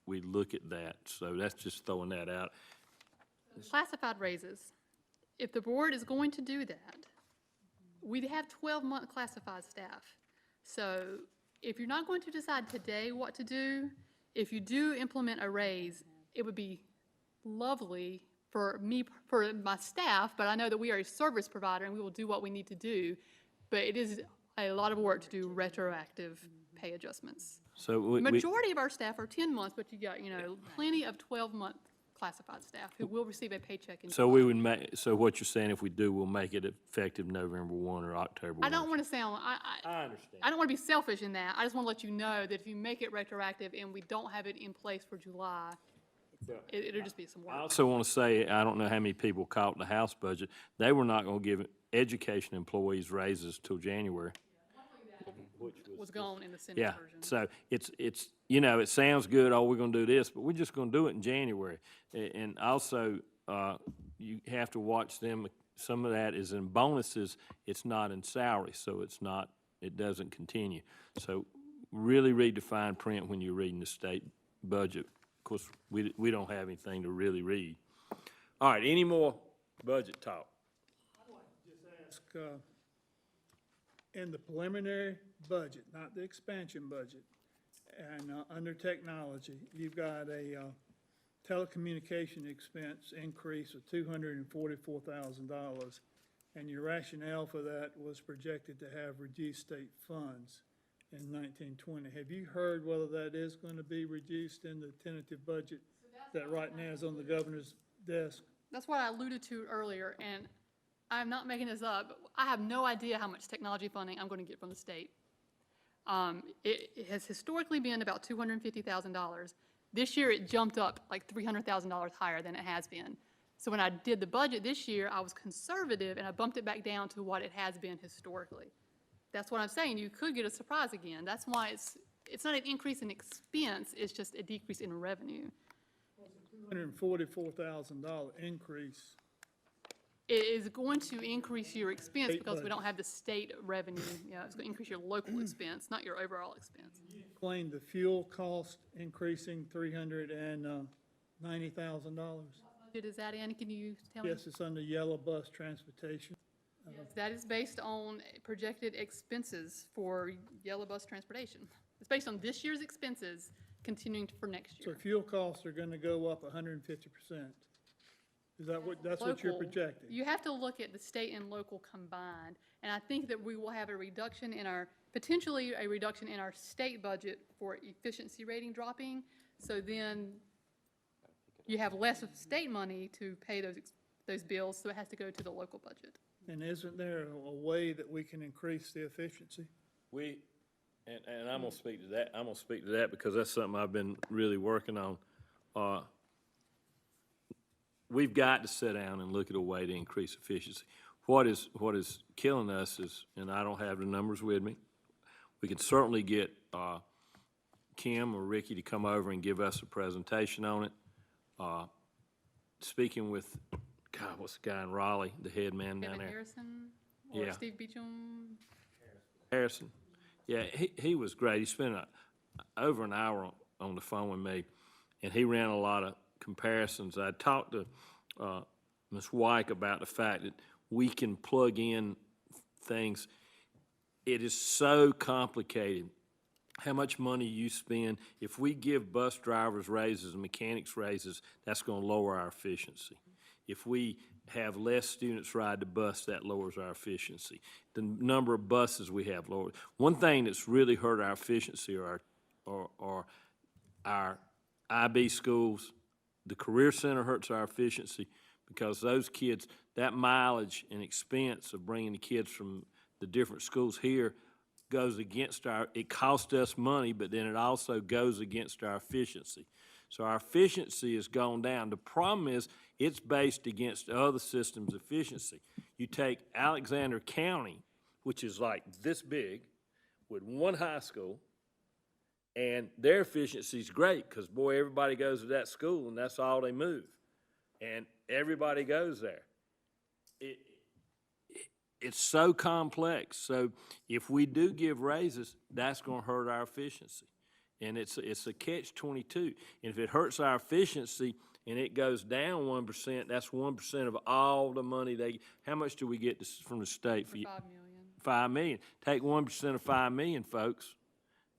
look at that. So that's just throwing that out. Classified raises, if the board is going to do that, we have 12-month classified staff. So if you're not going to decide today what to do, if you do implement a raise, it would be lovely for me, for my staff, but I know that we are a service provider and we will do what we need to do. But it is a lot of work to do retroactive pay adjustments. So Majority of our staff are 10 months, but you got, you know, plenty of 12-month classified staff who will receive a paycheck in So July. we would make, so what you're saying, if we do, we'll make it effective November 1 or October 1? I don't want to sound, I understand. I don't want to be selfish in that. I just want to let you know that if you make it retroactive and we don't have it in place for July, it'll just be some I work. also want to say, I don't know how many people caught the House budget, they were not going to give education employees raises till January. Was gone in the Senate Yeah, version. so it's, you know, it sounds good, oh, we're gonna do this, but we're just gonna do it in January. And also, you have to watch them, some of that is in bonuses, it's not in salary, so it's not, it doesn't continue. So really read the fine print when you're reading the state budget. Of course, we don't have anything to really read. All right, any more budget talk? Ask, in the preliminary budget, not the expansion budget, and under technology, you've got a telecommunication expense increase of $244,000, and your rationale for that was projected to have reduced state funds in 1920. Have you heard whether that is going to be reduced in the tentative budget that right now is on the governor's desk? That's what I alluded to earlier, and I'm not making this up, but I have no idea how much technology funding I'm going to get from the state. It has historically been about $250,000. This year, it jumped up like $300,000 higher than it has been. So when I did the budget this year, I was conservative, and I bumped it back down to what it has been historically. That's what I'm saying. You could get a surprise again. That's why it's not an increase in expense, it's just a decrease in revenue. $244,000 increase. It is going to increase your expense State because we budget. don't have the state revenue. You know, it's going to increase your local expense, not your overall expense. Explain the fuel cost increasing $390,000. Is that in? Can you tell me? Yes, it's under yellow bus transportation. Yes, that is based on projected expenses for yellow bus transportation. It's based on this year's expenses continuing for next So year. fuel costs are gonna go up 150%. Is that what, that's what you're Local, projecting? You have to look at the state and local combined, and I think that we will have a reduction in our, potentially a reduction in our state budget for efficiency rating dropping. So then you have less of state money to pay those bills, so it has to go to the local budget. And isn't there a way that we can increase the efficiency? And I'm gonna speak to that, because that's something I've been really working on. We've got to sit down and look at a way to increase efficiency. What is killing us is, and I don't have the numbers with me, we can certainly get Kim or Ricky to come over and give us a presentation on it. Speaking with, God, what's the guy in Raleigh, the head man down Kevin there? Harrison or Yeah. Steve Beecham? Harrison. Yeah, he was great. He spent over an hour on the phone with me, and he ran a lot of comparisons. I talked to Ms. Wyke about the fact that we can plug in things. It is so complicated how much money you spend. If we give bus drivers raises and mechanics raises, that's going to lower our efficiency. If we have less students ride the bus, that lowers our efficiency. The number of buses we have lowered. One thing that's really hurt our efficiency are our IB schools. The Career Center hurts our efficiency because those kids, that mileage and expense of bringing the kids from the different schools here goes against it costs us money, but then it also goes against our efficiency. So our efficiency has gone down. The problem is, it's based against other systems' efficiency. You take Alexander County, which is like this big, with one high school, and their efficiency is great, because boy, everybody goes to that school, and that's all they move. And everybody goes there. It's so complex. So if we do give raises, that's gonna hurt our efficiency. And it's a catch-22. And if it hurts our efficiency and it goes down 1%, that's 1% of all the money how much do we get from the state? For 5 million. 5 million. Take 1% of 5 million, folks.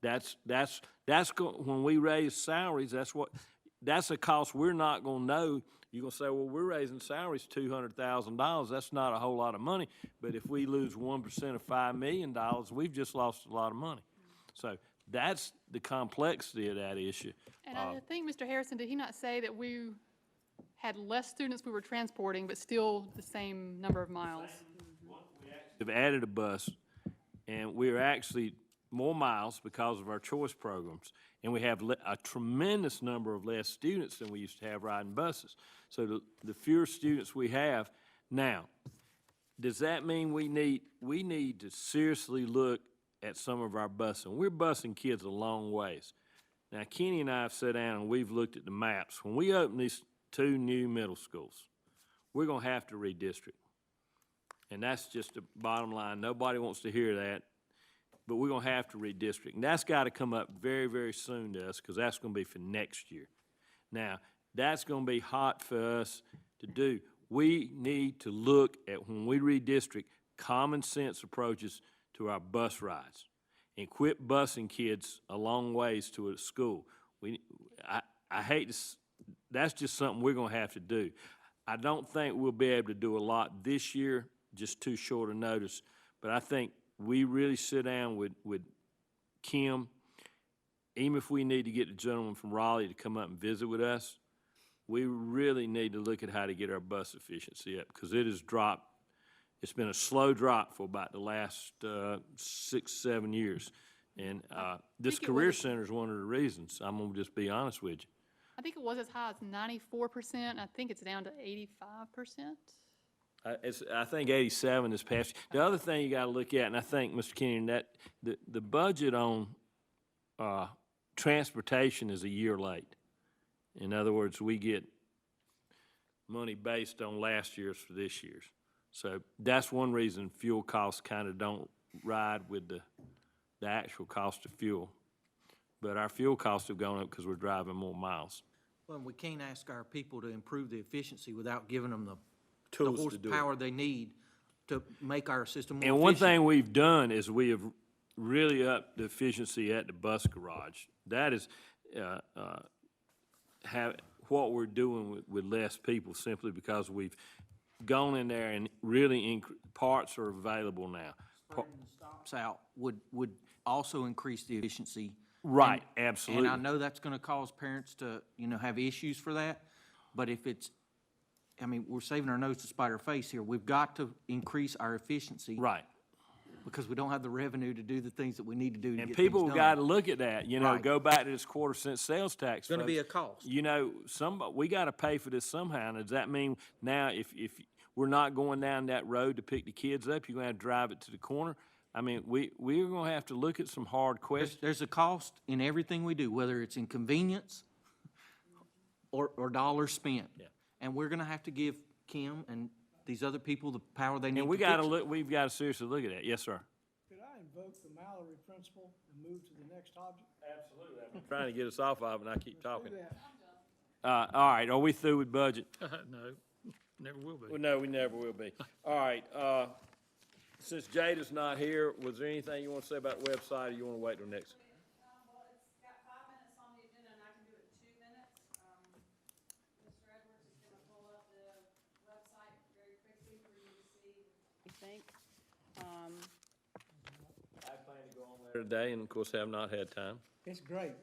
When we raise salaries, that's a cost we're not gonna know. You're gonna say, well, we're raising salaries $200,000. That's not a whole lot of money. But if we lose 1% of $5 million, we've just lost a lot of money. So that's the complexity of that issue. And I think, Mr. Harrison, did he not say that we had less students we were transporting, but still the same number of miles? We've added a bus, and we're actually more miles because of our choice programs. And we have a tremendous number of less students than we used to have riding buses. So the fewer students we have, now, does that mean we need to seriously look at some of our busing? We're busing kids a long ways. Now, Kenny and I have sat down and we've looked at the maps. When we open these 2 new middle schools, we're gonna have to redistrict. And that's just the bottom line. Nobody wants to hear that, but we're gonna have to redistrict. And that's gotta come up very, very soon to us, because that's gonna be for next year. Now, that's gonna be hot for us to do. We need to look at, when we redistrict, common sense approaches to our bus rides and quit busing kids a long ways to a school. I hate to, that's just something we're gonna have to do. I don't think we'll be able to do a lot this year, just too short a notice, but I think we really sit down with Kim, even if we need to get the gentleman from Raleigh to come up and visit with us, we really need to look at how to get our bus efficiency up, because it has dropped. It's been a slow drop for about the last 6, 7 years. And this career center is one of the reasons. I'm gonna just be honest with you. I think it was as high as 94%. I think it's down to 85%. I think 87 this past year. The other thing you gotta look at, and I think, Mr. Kenyon, that the budget on transportation is a year late. In other words, we get money based on last year's for this year's. So that's one reason fuel costs kind of don't ride with the actual cost of fuel. But our fuel costs have gone up because we're driving more miles. Well, we can't ask our people to improve the efficiency without giving them the Tools to do it. horsepower they need to make our system more And efficient. one thing we've done is we have really upped the efficiency at the bus garage. That is what we're doing with less people, simply because we've gone in there and really parts are available now. Spreading the stops out would also increase the efficiency. Right, And absolutely. I know that's gonna cause parents to, have issues for that, but if it's, we're saving our nose to spite our face here. We've got to increase our efficiency. Right. Because we don't have the revenue to do the things that we need to do to get And things done. people have got to look at that, Right. go back to this quarter-cent sales tax. It's gonna be a folks. cost. We got to pay for this somehow. And does that mean now if we're not going down that road to pick the kids up, you're going to have to drive it to the corner? We're going to have to look at some hard questions. There's a cost in everything we do, whether it's in convenience or dollars spent. Yeah. And we're gonna have to give Kim and these other people the power they need And to we got to fix it. look. We've got to seriously look at that. Yes, sir. Could I invoke the Mallory principle and move to the next object? Absolutely. I'm trying to get us off of it, and I keep talking. Do that. All right. Are we through with budget? No, never will be. Well, no, we never will be. All right. Since Jada's not here, was there anything you want to say about the website, or you want to wait till next? Well, it's got 5 minutes on the agenda, and I can do it in 2 minutes. Mr. Edwards is gonna pull up the website very quickly for you to see what you think. I plan to go on there today, and of course have not had time. It's great.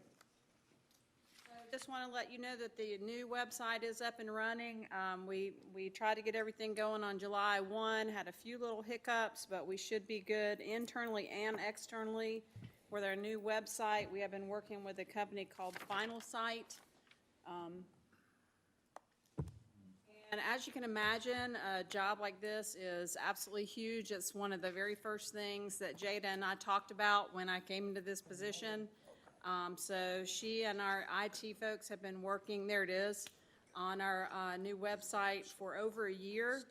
So just want to let you know that the new website is up and running. We tried to get everything going on July 1, had a few little hiccups, but we should be good internally and externally with our new website. We have been working with a company called Final Site. And as you can imagine, a job like this is absolutely huge. It's one of the very first things that Jada and I talked about when I came into this position. So she and our IT folks have been working, there it is, on our new website for over a year.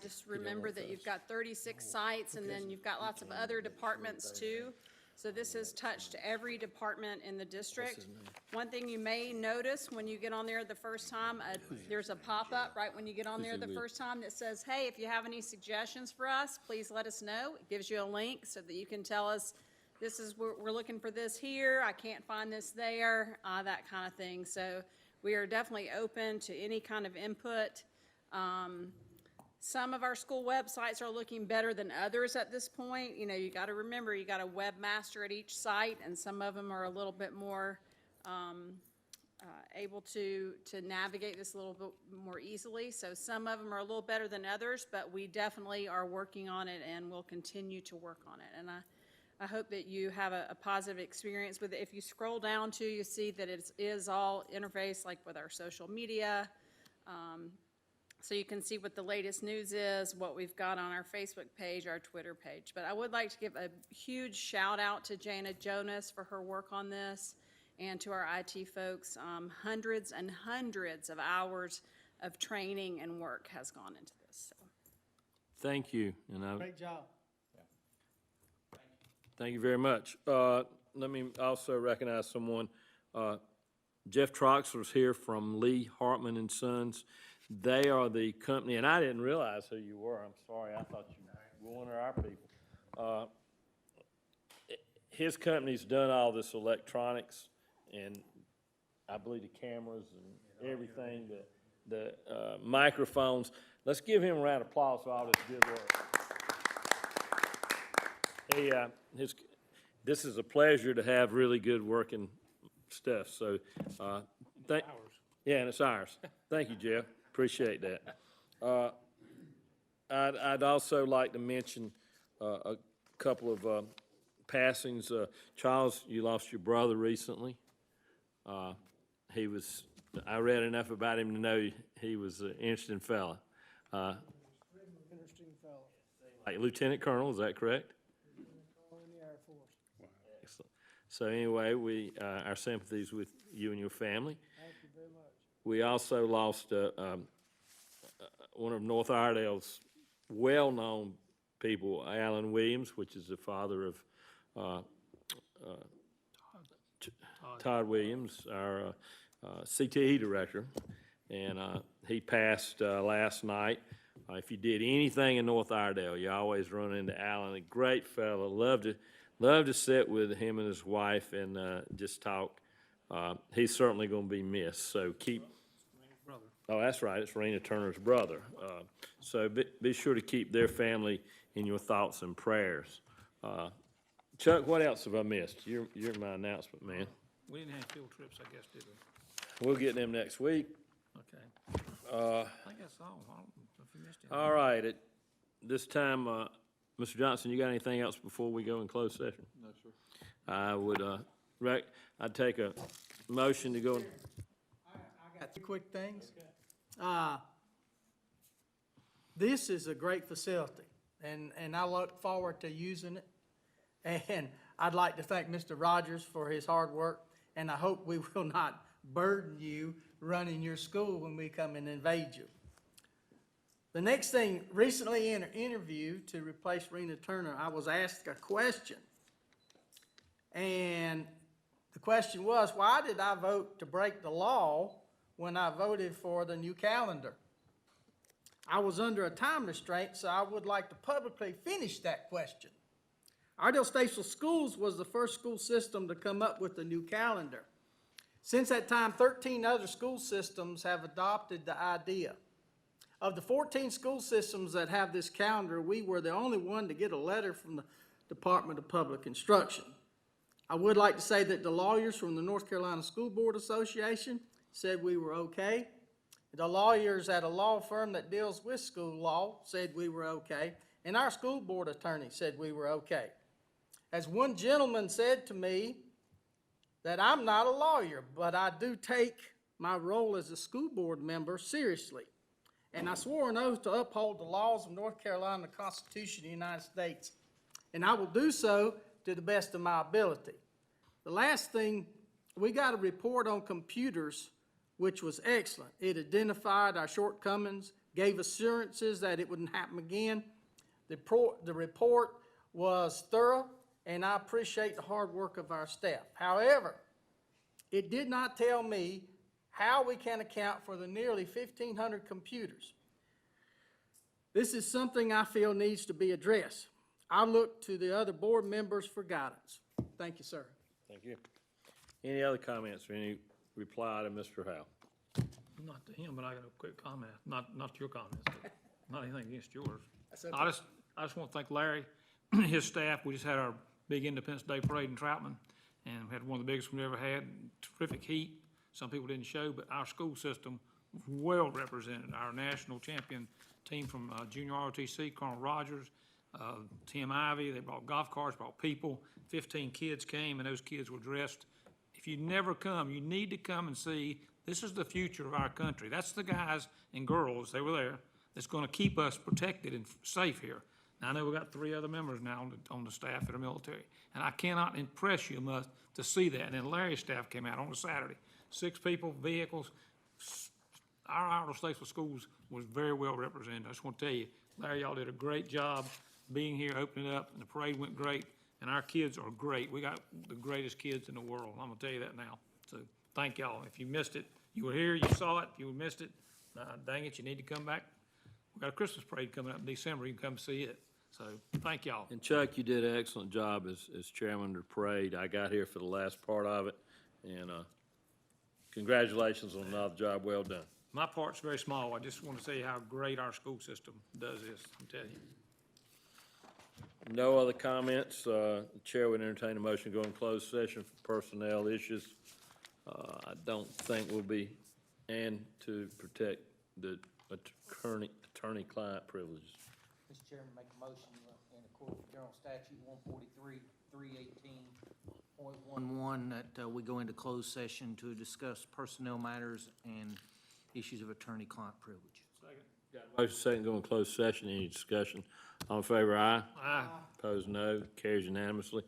Just remember that you've got 36 sites, and then you've got lots of other departments too. So this has touched every department in the district. One thing you may notice when you get on there the first time, there's a pop-up right when you get on there the first time that says, hey, if you have any suggestions for us, please let us know. It gives you a link so that you can tell us, this is, we're looking for this here, I can't find this there, that kind of thing. So we are definitely open to any kind of input. Some of our school websites are looking better than others at this point. You know, you got to remember, you got a webmaster at each site, and some of them are a little bit more able to navigate this a little bit more easily. So some of them are a little better than others, but we definitely are working on it and will continue to work on it. And I hope that you have a positive experience with it. If you scroll down too, you see that it is all interfaced like with our social media. So you can see what the latest news is, what we've got on our Facebook page, our Twitter page. But I would like to give a huge shout out to Jana Jonas for her work on this, and to our IT folks. Hundreds and hundreds of hours of training and work has gone into this. So. Thank you, and Great job. thank you very much. Let me also recognize someone. Jeff Troxler's here from Lee Hartman and Sons. They are the company, and I didn't realize who you were. I'm sorry. I thought you were one of our people. His company's done all this electronics, and I believe the cameras and everything, the microphones. Let's give him a round of applause for all this good work. This is a pleasure to have really good working stuff. So, yeah, and it's ours. Thank you, Jeff. Appreciate that. I'd also like to mention a couple of passings. Charles, you lost your brother recently. I read enough about him to know he was an interesting fella. Interesting fellow. Like Lieutenant Colonel, is that correct? In the Air Force. Excellent. So anyway, our sympathies with you and your family. Thank you very much. We also lost one of North Iredale's well-known people, Alan Williams, which is the father of Todd Williams, our CTE director, and he passed last night. If you did anything in North Iredale, you always run into Alan, a great fellow. Love to sit with him and his wife and just talk. He's certainly going to be missed, so keep. Oh, that's right, it's Rena Turner's brother. So be sure to keep their family in your thoughts and prayers. Chuck, what else have I missed? You're my announcement man. We didn't have field trips, I guess, did we? We'll get them next week. Okay. I think that's all. I don't know if you missed anything. All right, at this time, Mr. Johnson, you got anything else before we go in closed session? No, sir. I would, I'd take a motion to go. I got 3 quick things. This is a great facility, and I look forward to using it. And I'd like to thank Mr. Rogers for his hard work, and I hope we will not burden you running your school when we come and invade you. The next thing, recently in an interview to replace Rena Turner, I was asked a question. And the question was, why did I vote to break the law when I voted for the new calendar? I was under a time restraint, so I would like to publicly finish that question. Iredell-Statesville Schools was the first school system to come up with the new calendar. Since that time, 13 other school systems have adopted the idea. Of the 14 school systems that have this calendar, we were the only one to get a letter from the Department of Public Instruction. I would like to say that the lawyers from the North Carolina School Board Association said we were okay. The lawyers at a law firm that deals with school law said we were okay, and our school board attorney said we were okay. As one gentleman said to me, that I'm not a lawyer, but I do take my role as a school board member seriously. And I swore an oath to uphold the laws of North Carolina, the Constitution of the United States. And I will do so to the best of my ability. The last thing, we got a report on computers, which was excellent. It identified our shortcomings, gave assurances that it wouldn't happen again. The report was thorough, and I appreciate the hard work of our staff. However, it did not tell me how we can account for the nearly 1,500 computers. This is something I feel needs to be addressed. I look to the other board members for guidance. Thank you, sir. Thank you. Any other comments or any reply to Mr. Howe? Not to him, but I got a quick comment, not your comments, but not anything against yours. That's okay. I just want to thank Larry and his staff. We just had our big Independence Day parade in Troutman, and we had one of the biggest we've ever had. Terrific heat. Some people didn't show, but our school system was well represented. Our national champion team from junior ROTC, Colonel Rogers, Tim Ivy, they brought golf carts, brought people. 15 kids came, and those kids were dressed. If you never come, you need to come and see. This is the future of our country. That's the guys and girls, they were there, that's going to keep us protected and safe here. Now, I know we've got 3 other members now on the staff that are military, and I cannot impress you enough to see that. And then Larry's staff came out on a Saturday. 6 people, vehicles. Our Iredell-Statesville Schools was very well represented. I just want to tell you, Larry, y'all did a great job being here, opening it up, and the parade went great, and our kids are great. We got the greatest kids in the world. I'm going to tell you that now. So thank y'all. If you missed it, you were here, you saw it, you missed it, dang it, you need to come back. We got a Christmas parade coming up in December. You can come see it. So thank y'all. And Chuck, you did an excellent job as chairman of the parade. I got here for the last part of it, and congratulations on another job well done. My part's very small. I just want to say how great our school system does this, I'm telling you. No other comments. The chair would entertain a motion to go in closed session for personnel issues. I don't think we'll be, and to protect the attorney-client privileges. Mr. Chairman, make a motion in accordance with General Statute 143-318.11 that we go into closed session to discuss personnel matters and issues of attorney-client privilege. Motion second, go in closed session. Any discussion? All in favor, aye? Aye. Opposed, no. Carries unanimously.